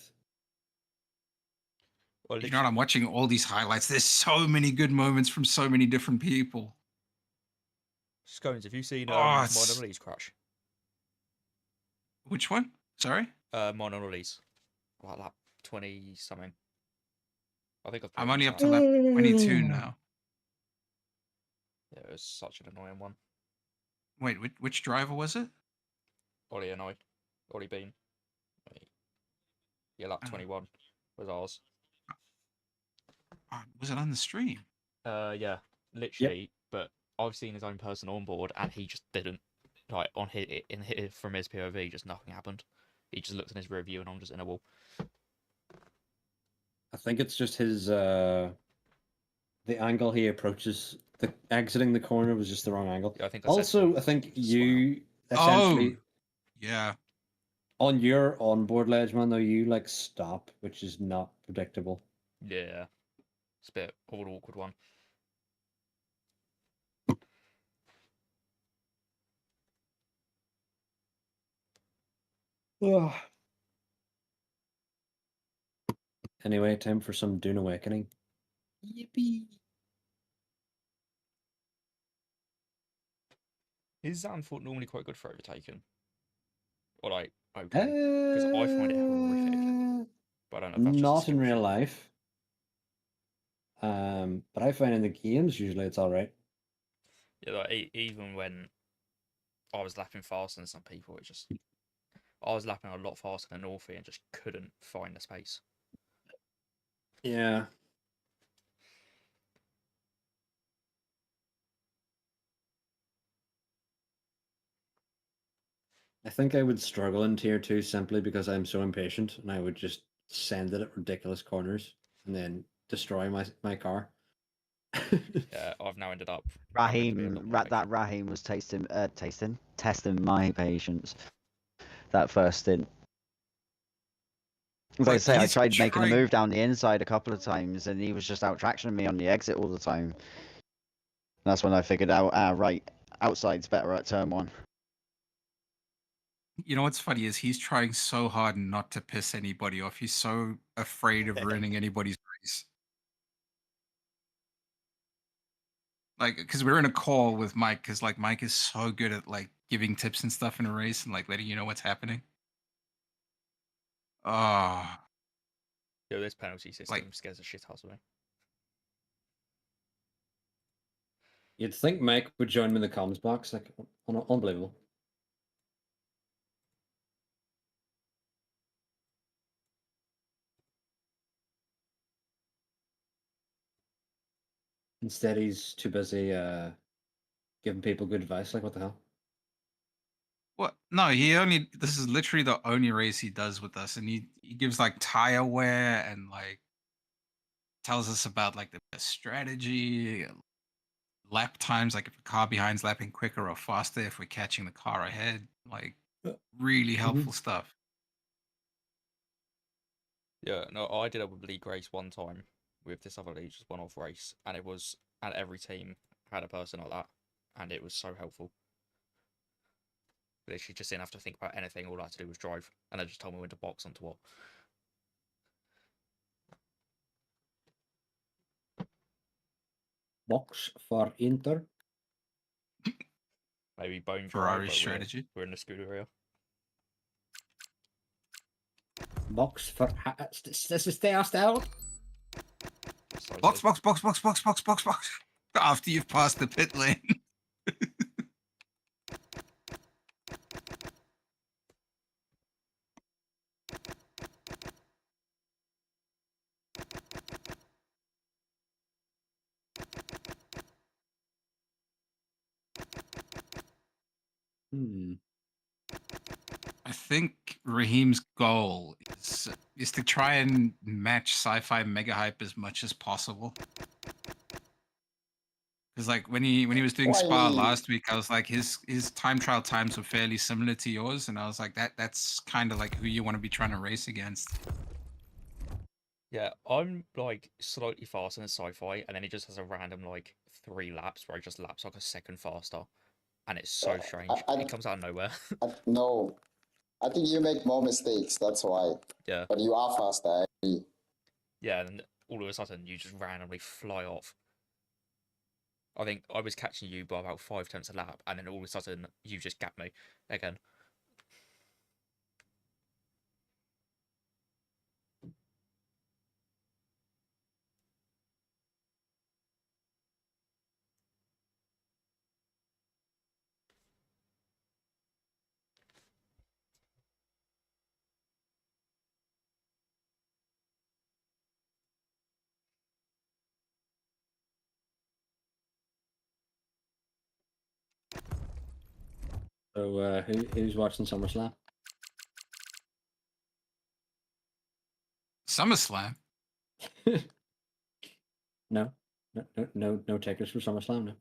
Well, You know what? I'm watching all these highlights. There's so many good moments from so many different people. Scones, have you seen Oh, Minor Lee's crash? Which one? Sorry? Minor Lee's. Like lap 20 something. I think I've put I'm it only in up chat. to lap 22 now. Yeah, it was such an annoying one. Wait, which driver was it? Ollie and I. Ollie Bean. Yeah, lap 21 was ours. Was it on the stream? Yeah, literally. But I've seen his own person on board, and he just didn't. Like on from his POV, just nothing happened. He just looked in his rear view, and I'm just in a wall. I think it's just his the angle he approaches the exiting the corner was just the wrong angle. Yeah, I think I think you essentially yeah. On your onboard Ledgeman though, you like stop, which is not predictable. Yeah. It's a bit of an awkward one. Anyway, time for some Dune Awakening. Yippee! Is Zandvoort normally quite good for overtaking? Or like okay? Because I find it horrific. But I don't know if that's just a Not in skill real thing. life. But I find in the games usually it's all right. Yeah, like even when I was lapping faster than some people, I was lapping a lot faster than Northie and just couldn't find the space. Yeah. I think I would struggle in tier 2 simply because I'm so impatient and I would just send it at ridiculous corners and then destroy my car. Yeah, I've now ended up That Raheem was testing my patience that first stint. As I But say, I he's tried making a trying. move down the inside a couple of times, and he was just out tractioning me on the exit all the time. That's when I figured out, right, outside's better at turn 1. You know what's funny is he's trying so hard not to piss anybody off. He's so afraid of ruining anybody's race. Like, because we're in a call with Mike, because like Mike is so good at like giving tips and stuff in a race and like letting you know what's happening. Oh, Yo, this penalty system Like- scares the shit out of me. You'd think Mike would join me in the comms box. Like, unbelievable. Instead, he's too busy giving people good advice. Like, what the hell? what? No, this is literally the only race he does with us, and he gives like tire wear and like tells us about like the best strategy, lap times, like if a car behind's lapping quicker or faster, if we're catching the car ahead, like really helpful stuff. Yeah, no, I did a league race one time with this other league, just one-off race, and every team had a person like that, and it was so helpful. Literally just didn't have to think about anything. All I had to do was drive, and they just told me when to box onto what. Box for Inter. Maybe bone dry, Ferrari but strategy. we're in the Scuderia. Box for this is stay still. Box. After you've passed the pit lane. I think Raheem's goal is to try and match sci-fi mega hype as much as possible. Because like when he was doing Spa Why? last week, I was like his time trial times were fairly similar to yours, and I was like that's kind of like who you want to be trying to race against. Yeah, I'm like slightly faster than sci-fi, and then he just has a random like 3 laps where he just laps like a second faster, and it's so strange. It comes out of nowhere. No, I think you make more mistakes. That's why. Yeah. But you are faster. I agree. Yeah, and all of a sudden you just randomly fly off. I think I was catching you by about 5 tenths a lap, and then all of a sudden you just gapped me again. So who's watching SummerSlam? SummerSlam. No tickets for SummerSlam.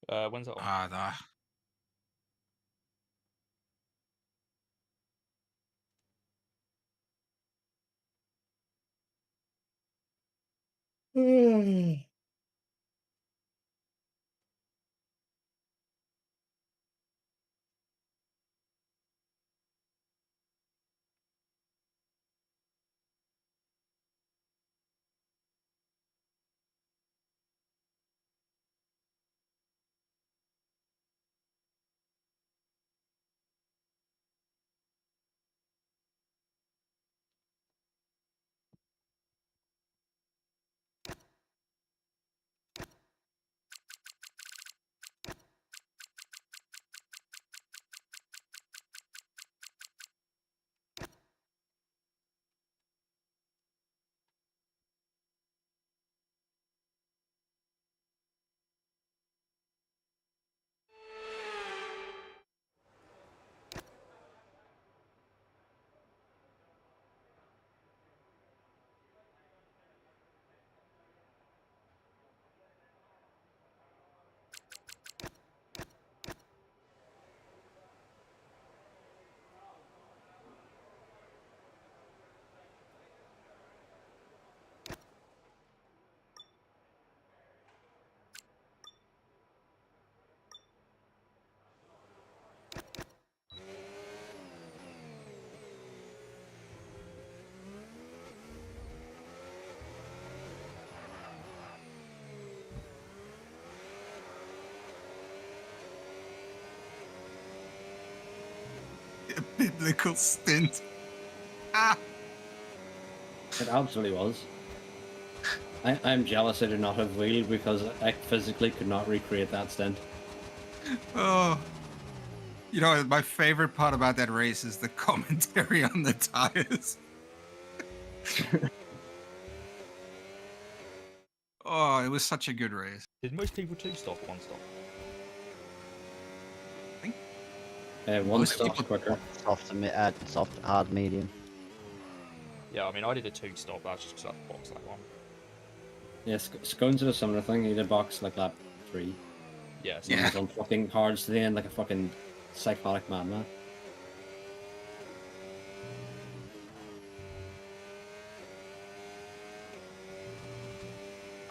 No. When's that on? Nah. Biblical stint. Ah. It absolutely was. I'm jealous I did not have wheel because I physically could not recreate that stint. Oh. You know, my favorite part about that race is the commentary on the tires. Oh, it was such a good race. Did most people 2-stop or 1-stop? One Most stop's people- quicker. Soft, hard, medium. Yeah, I mean, I did a 2-stop. That's just because I boxed that one. Yeah, Scones did a similar thing. He did box like lap 3. Yeah, so He Yeah. was on fucking hards to the end like a fucking psychotic madman.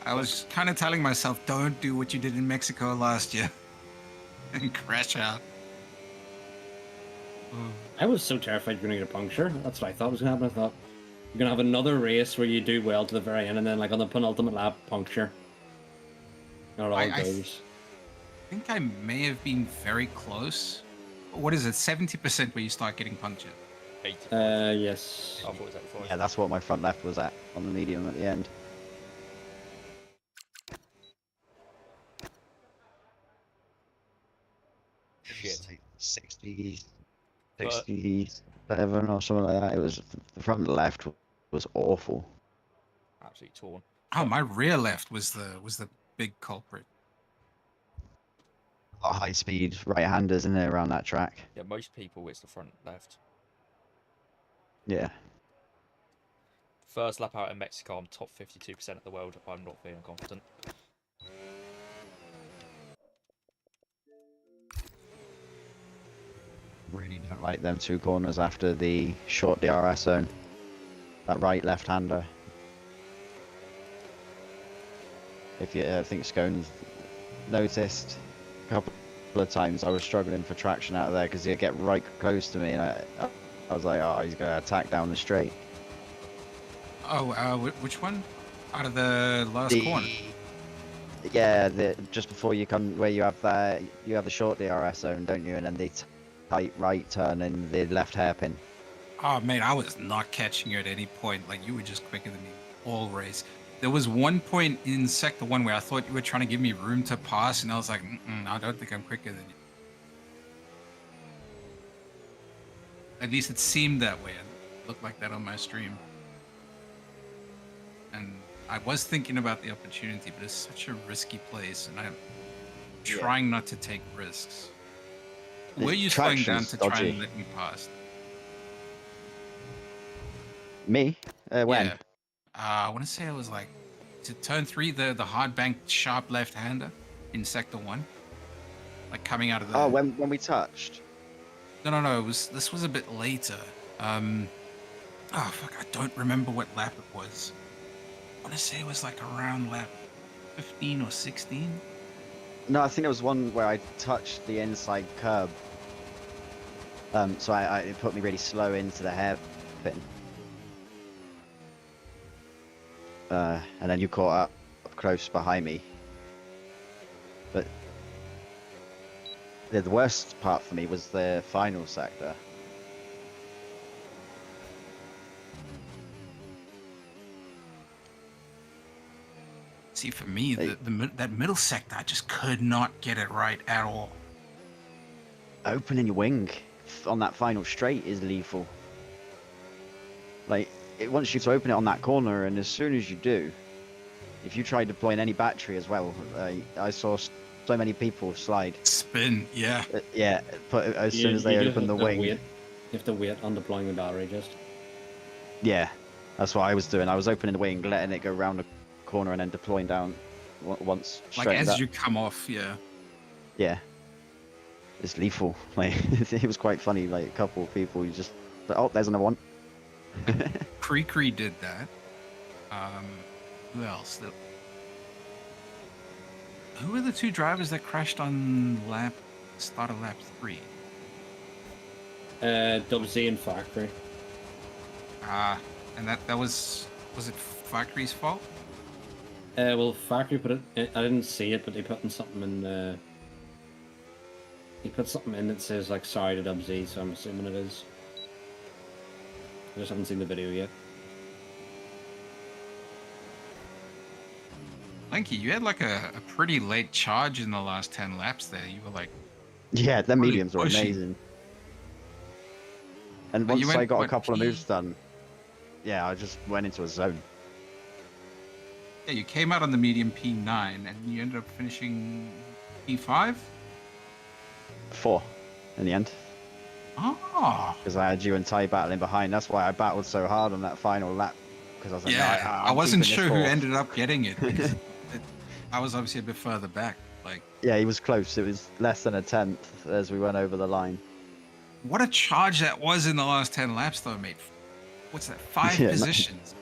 I was kind of telling myself, don't do what you did in Mexico last year and crash out. Oh. I was so terrified you're going to get a puncture. That's what I thought was going to happen. I thought you're going to have another race where you do well to the very end and then, like, on the penultimate lap, puncture. Not all I goes. think I may have been very close. What is it, 70% where you start getting punctured? 85. Yes. I thought it was 85. Yeah, that's what my front left was at on the medium at the end. Shit. Like 60, But- 67 or something like that. It was the front left was awful. Absolutely torn. Oh, my rear left was the big culprit. A lot of high speed right-handers in there around that track. Yeah, most people it's the front left. Yeah. First lap out in Mexico, I'm top 52% of the world. I'm not feeling confident. Really don't like them two corners after the short DRS zone. That right left-hander. If you, I think Scones noticed a couple of times I was struggling for traction out of there because he'd get right close to me, and I was like, oh, he's going to attack down the straight. Oh, which one? Out of the last corner. Yeah, just before you come, where you have the short DRS zone, don't you? And then the tight right turn in the left hairpin. Oh, mate, I was not catching you at any point. Like, you were just quicker than me all race. There was one point in Sector 1 where I thought you were trying to give me room to pass, and I was like, I don't think I'm quicker than you. At least it seemed that way. It looked like that on my stream. And I was thinking about the opportunity, but it's such a risky place, and I'm trying not to take risks. The Were you slowing down traction's to try dodgy. and let me pass? Me? When? Yeah. I want to say it was like, to turn 3, the hard bank sharp left-hander in Sector 1. Like coming out of the... Oh, when we touched. No, this was a bit later. Oh, fuck, I don't remember what lap it was. I want to say it was like around lap 15 or 16. No, I think it was one where I touched the inside curb. So it put me really slow into the hairpin. And then you caught up close behind me. But the worst part for me was the final sector. See, for me, that middle sector, I just could not get it right at all. Opening your wing on that final straight is lethal. Like, it wants you to open it on that corner, and as soon as you do, if you try deploying any battery as well, I saw so many people slide. Spin, yeah. Yeah, but as soon as they You open the have to wing. wait. You have to wait on deploying the battery just. Yeah, that's what I was doing. I was opening the wing, letting it go around the corner, and then deploying down once. Like straight as up. you come off, yeah. Yeah, it's lethal. Like it was quite funny. Like a couple of people, you just oh, there's another one. Creekery did that. Who else? Who were the two drivers that crashed on start of lap 3? WZ and Factory. And that was it Factory's fault? Well, Factory put it. I didn't see it, but they put in something in. He put something in that says like "sorry to WZ," so I'm assuming it is. I just haven't seen the video yet. Lanky, you had like a pretty late charge in the last 10 laps there. You were like, Yeah, the Really mediums were pushy. amazing. And But you once I went, got a what, couple of P- moves done, yeah, I just went into a zone. yeah, you came out on the medium P9 and you ended up finishing P5? 4 in the end. Oh, Because I had you and Ty battling behind. That's why I battled so hard on that final lap. Because I was like, yeah. no, I I'm wasn't keeping sure this who fourth. ended up getting it. Because I was obviously a bit further back. Like, Yeah, he was close. It was less than a tenth as we went over the line. what a charge that was in the last 10 laps, though, mate. What's that? 5 Yeah, no. positions.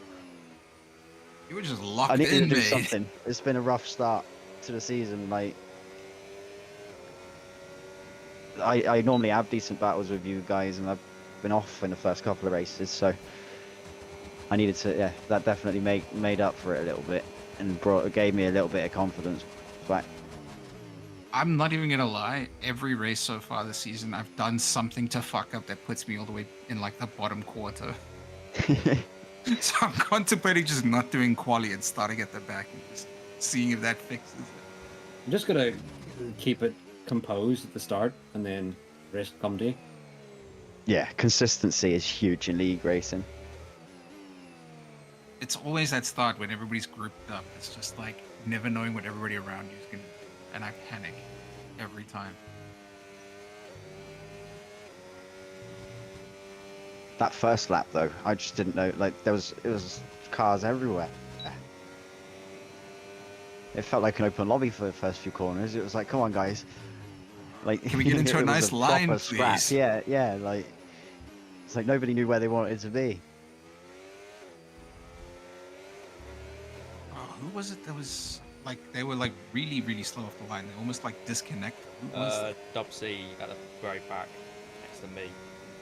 You were just I locked needed in, to do mate. something. It's been a rough start to the season. Like, I normally have decent battles with you guys, and I've been off in the first couple of races, so I needed to. Yeah, that definitely made up for it a little bit, and gave me a little bit of confidence back. I'm not even gonna lie. Every race so far this season, I've done something to fuck up that puts me all the way in like the bottom quarter. So I'm contemplating just not doing quali and starting at the back and just seeing if that fixes it. I'm just gonna keep it composed at the start, and then rest come to you. Yeah, consistency is huge in league racing. It's always that start when everybody's grouped up. It's just like never knowing what everybody around you is gonna do, and I panic every time. That first lap though, I just didn't know. Like it was cars everywhere. It felt like an open lobby for the first few corners. It was like, come on, guys. Like, Can we get into a it was nice line, proper scrap. please? Yeah. Like, it's like nobody knew where they wanted to be. Oh, who was it that was like they were like really, really slow off the line? They almost like disconnected. Who was that? Dub C at the very back next to me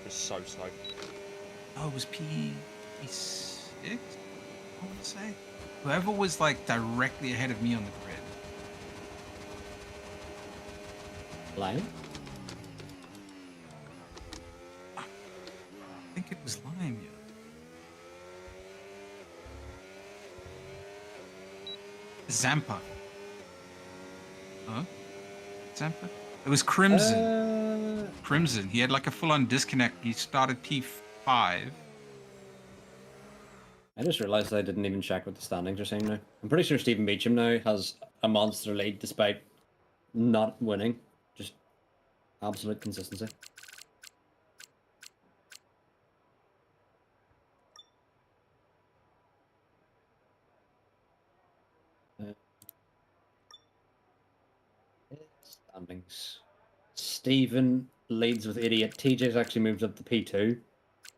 was so slow. Oh, it was P6, I want to say. Whoever was like directly ahead of me on the grid. Lion? I think it was Lime, yeah. Zampa. Huh? Zampa? It was Crimson. Crimson. He had like a full-on disconnect. He started P5. I just realised I didn't even check what the standings are saying now. I'm pretty sure Stephen Beecham now has a monster lead despite not winning. Just absolute consistency. Standings. Stephen leads with 88. TJ's actually moved up to P2.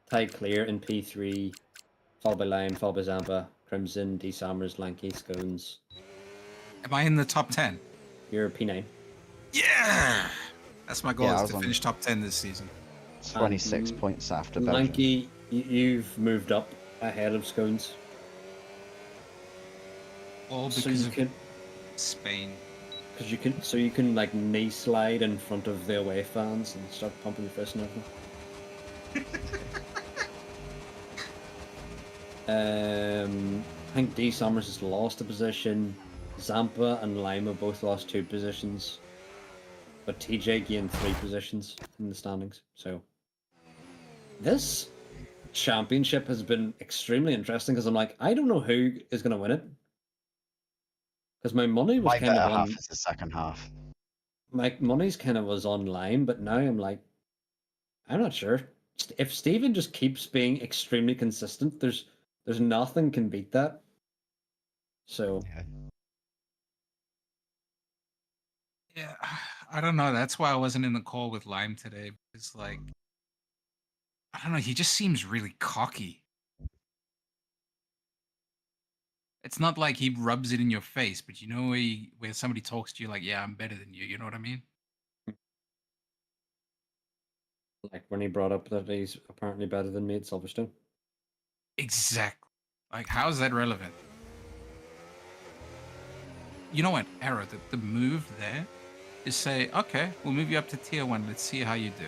Ty Clear in P3. Followed by Lion, followed by Zampa, Crimson, D Summers, Lanky, Scones. Am I in the top 10? You're P9. Yeah! That's my goal, Yeah, I is was to on- finish top 10 this season. 26 points after Belgium. Lanky, you've moved up ahead of Scones. All So because you of can, Spain. because you can like knee slide in front of the away fans and start pumping your fist and everything. I think D Summers has lost a position. Zampa and Lima both lost 2 positions, but TJ gained 3 positions in the standings. So this championship has been extremely interesting because I'm like, I don't know who is going to win it because my money was My kind better of on. half is the second half. My money's kind of was online, but now I'm like, I'm not sure. If Steven just keeps being extremely consistent, there's nothing can beat that. So Yeah, I don't know. That's why I wasn't in the call with Lime today. It's like, I don't know. He just seems really cocky. It's not like he rubs it in your face, but you know where somebody talks to you like, yeah, I'm better than you. You know what I mean? like when he brought up that he's apparently better than me at Silverstone. Exactly. Like, how is that relevant? You know what, Arrow, the move there is say, okay, we'll move you up to tier 1. Let's see how you do.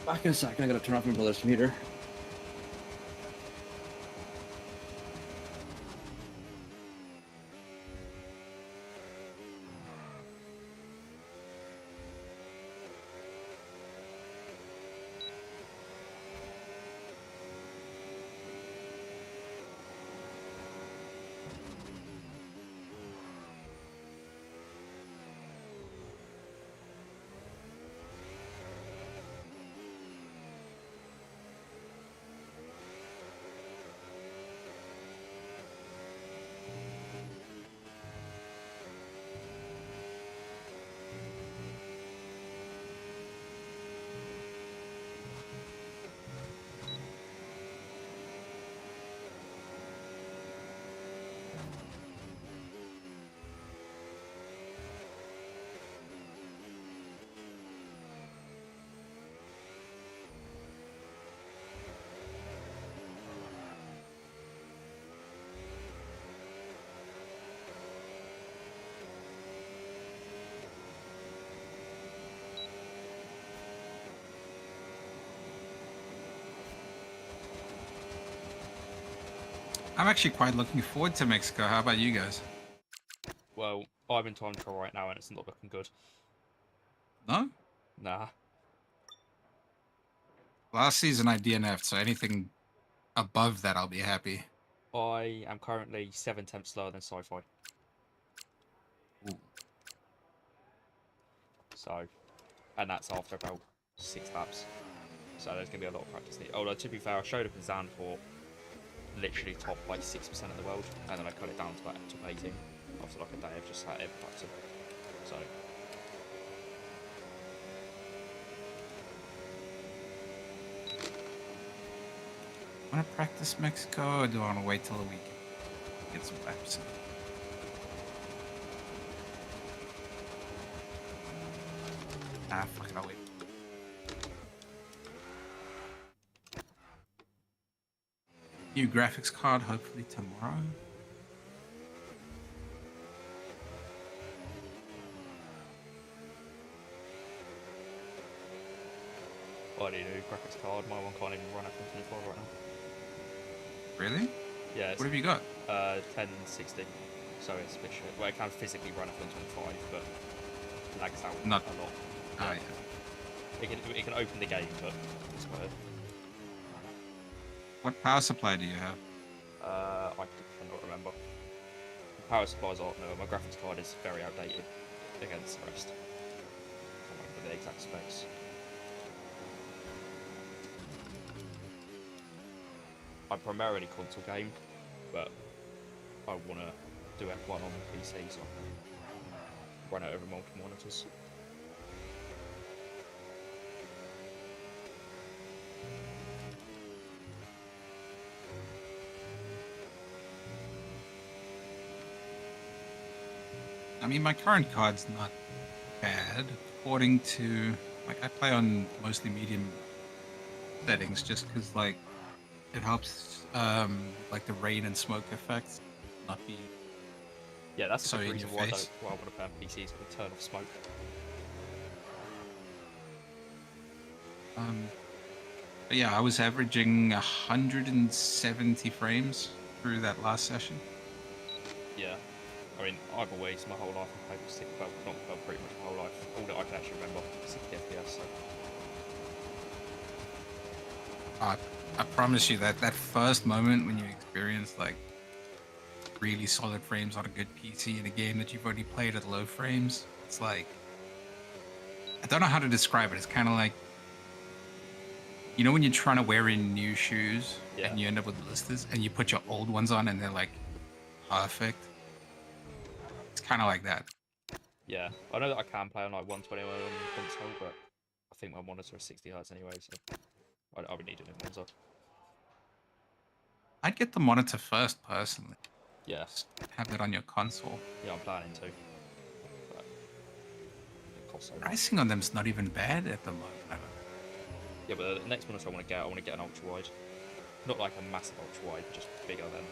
Back in a second. I gotta turn off my brother's computer. I'm actually quite looking forward to Mexico. How about you guys? Well, I'm in time trial right now, and it's not looking good. No? Nah. Last season I DNF'd, so anything above that I'll be happy. I am currently 7 tenths slower than sci-fi. Ooh. So, and that's after about 6 laps. So there's going to be a lot of practice needed. Although, to be fair, I showed up in Zandvoort, literally top like 6% of the world, and then I cut it down to like top 18 after like a day of just sat here practicing. So, Want to practice Mexico, or do I want to wait till the weekend? Get some laps. Ah, fuck it, I'll wait. New graphics card, hopefully tomorrow. I need a new graphics card. My one can't even run F124 right now. Really? Yeah, it's What have you got? 1060. So it's a bit shit. Well, it can physically run F125, but lags out Not a lot. Ah, Yeah. yeah. It can open the game, but it's quite. What power supply do you have? I cannot remember. Power supplies aren't no. My graphics card is very outdated against the rest. I can't remember the exact specs. I'm primarily console game, but I want to do F1 on PC, so I can run it over multiple monitors. I mean, my current card's not bad, according to, like, I play on mostly medium settings just because, like, it helps, like, the rain and smoke effects not be Yeah, that's so a good in reason your why I face. want to play on PC, so I can turn off smoke. But yeah, I was averaging 170 frames through that last session. Yeah. I mean, I've always, my whole life, I've played 60, well, not well, pretty much my whole life, all that I can actually remember, 60 FPS, so. I promise you that first moment when you experience, like, really solid frames on a good PC in a game that you've already played at low frames, it's like, I don't know how to describe it. It's kind of like, you know when you're trying to wear in new shoes Yeah. and you end up with blisters and you put your old ones on and they're like perfect? It's kind of like that. Yeah, I know that I can play on like 120 on the console, but I think my monitor is 60 Hz anyway, so I would need a new monitor. I'd get the monitor first, personally. Yeah. Just have that on your console. Yeah, I'm planning to. But it costs so much. Pricing on them's not even bad at the moment. Yeah, but the next monitor I want to get an ultra wide. Not like a massive ultra wide, just bigger than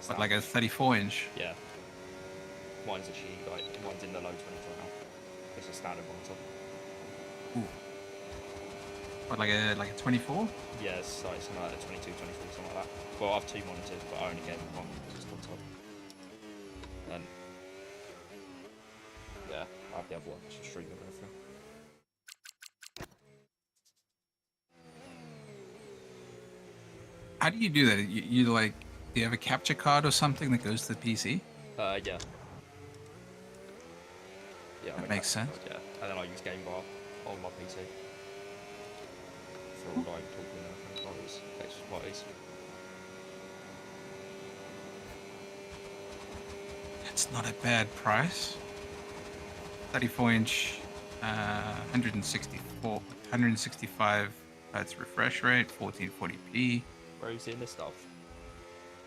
But like a 34-inch. Yeah. Mine's actually like mine's in the low 20s right now. It's a standard monitor. Ooh. What, like a 24? Yeah, it's like something like a 22, 24, something like that. Well, I have 2 monitors, but I only gave them one. Just on top. And yeah, I have the other one. It's just streaming everything. How do you do that? You like, do you have a capture card or something that goes to the PC? Yeah. Yeah, That makes sense. Yeah, and then I use Game Bar on my PC for all like talking and controls, extra parties. It's not a bad price. 34-inch, 165 hertz refresh rate, 1440p. Where are you seeing this stuff?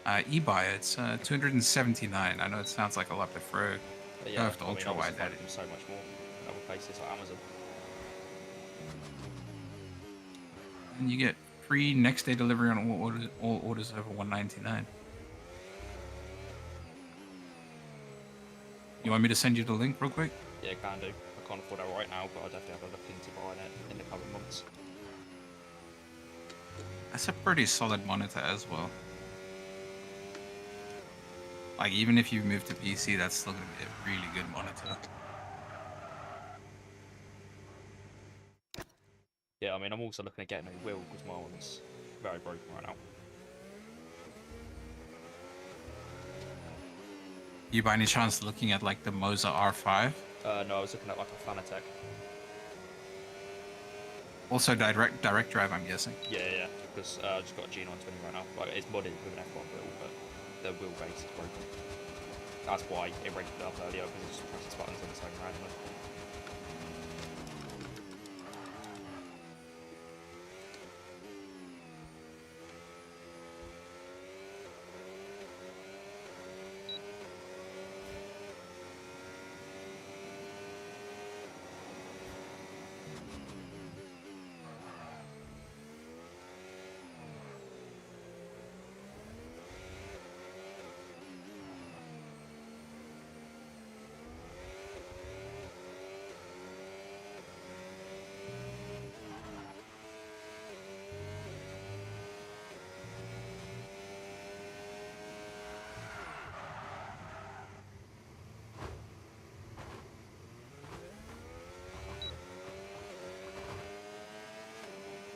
eBuy, it's 279. I know it sounds like a lot to throw. Yeah, Curved ultra wide that that is so much more in other places like Amazon. And you get free next day delivery on all orders over 199. You want me to send you the link real quick? Yeah, can do. I can't afford that right now, but I definitely have a look into buying it in the coming months. That's a pretty solid monitor as well. Like, even if you move to PC, that's still gonna be a really good monitor. Yeah, I mean, I'm also looking at getting a new wheel because my one's very broken right now. You by any chance looking at like the Moza R5? No, I was looking at like a Fanatec. Also direct drive, I'm guessing. Yeah, because I just got a G920 right now. Like, it's modded with an F1 build, but the wheelbase is broken. That's why it rated it up earlier, because it just presses buttons on its own randomly.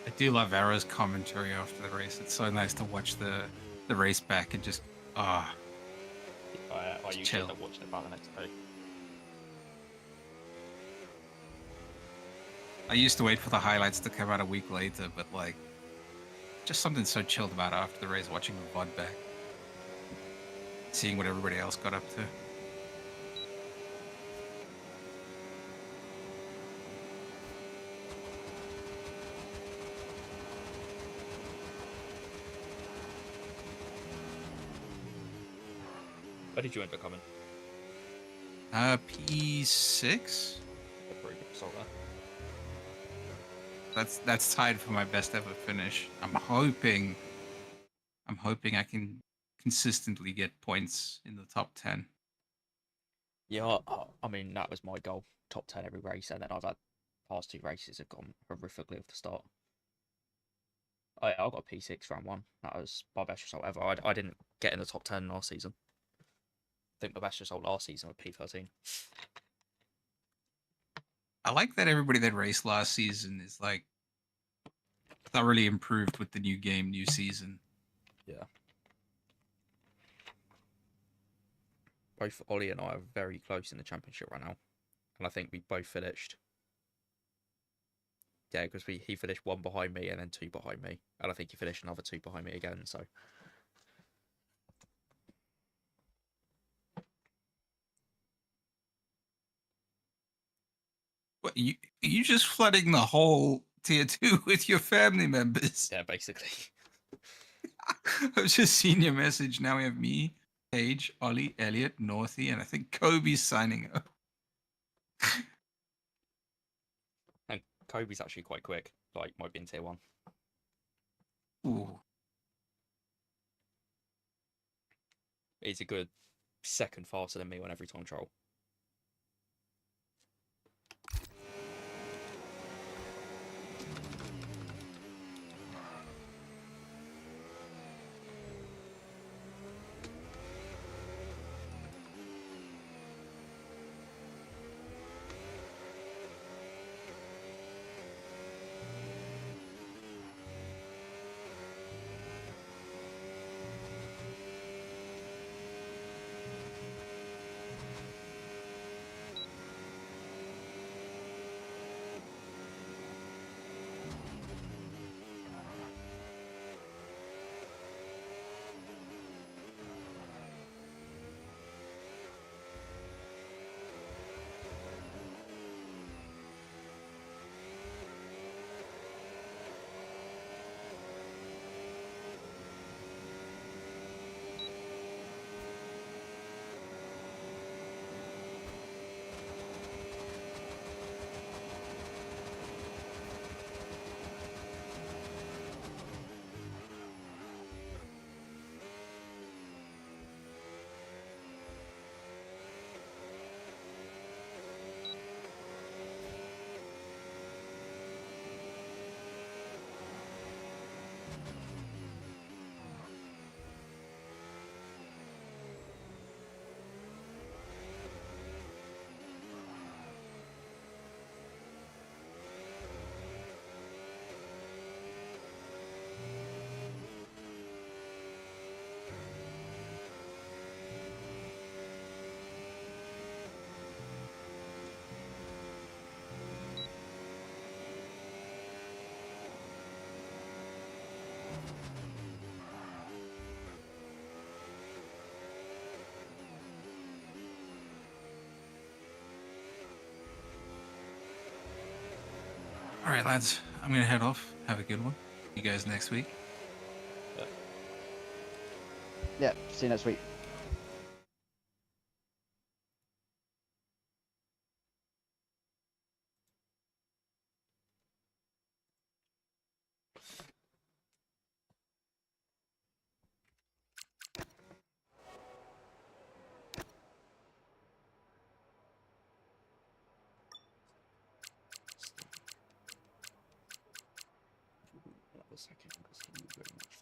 I do love Arrow's commentary after the race. It's so nice to watch the race back and just I usually chill. end up watching it about the next day. I used to wait for the highlights to come out a week later, but like, just something so chilled about it after the race, watching the VOD back, seeing what everybody else got up to. Where did you end up coming? P6. A pretty good result there. That's tied for my best ever finish. I'm hoping I can consistently get points in the top 10. Yeah, I mean, that was my goal. Top 10 every race, and then I've had past 2 races have gone horrifically off the start. I got a P6 round 1. That was my best result ever. I didn't get in the top 10 last season. I think my best result last season was P13. I like that everybody that raced last season is like thoroughly improved with the new game, new season. Yeah. Both Ollie and I are very close in the championship right now. And I think we both finished. Yeah, because he finished 1 behind me and then 2 behind me. And I think he finished another 2 behind me again, so. What, you just flooding the whole tier 2 with your family members? Yeah, basically. I've just seen your message. Now we have me, Paige, Ollie, Elliot, Northy, and I think Kobe's signing up. And Kobe's actually quite quick. Like, might be in tier 1. Ooh. He's a good second faster than me on every time trial. right, lads. I'm gonna head off. Have a good one. You guys next week. Yeah, see you next week. That was second. Thank you very much.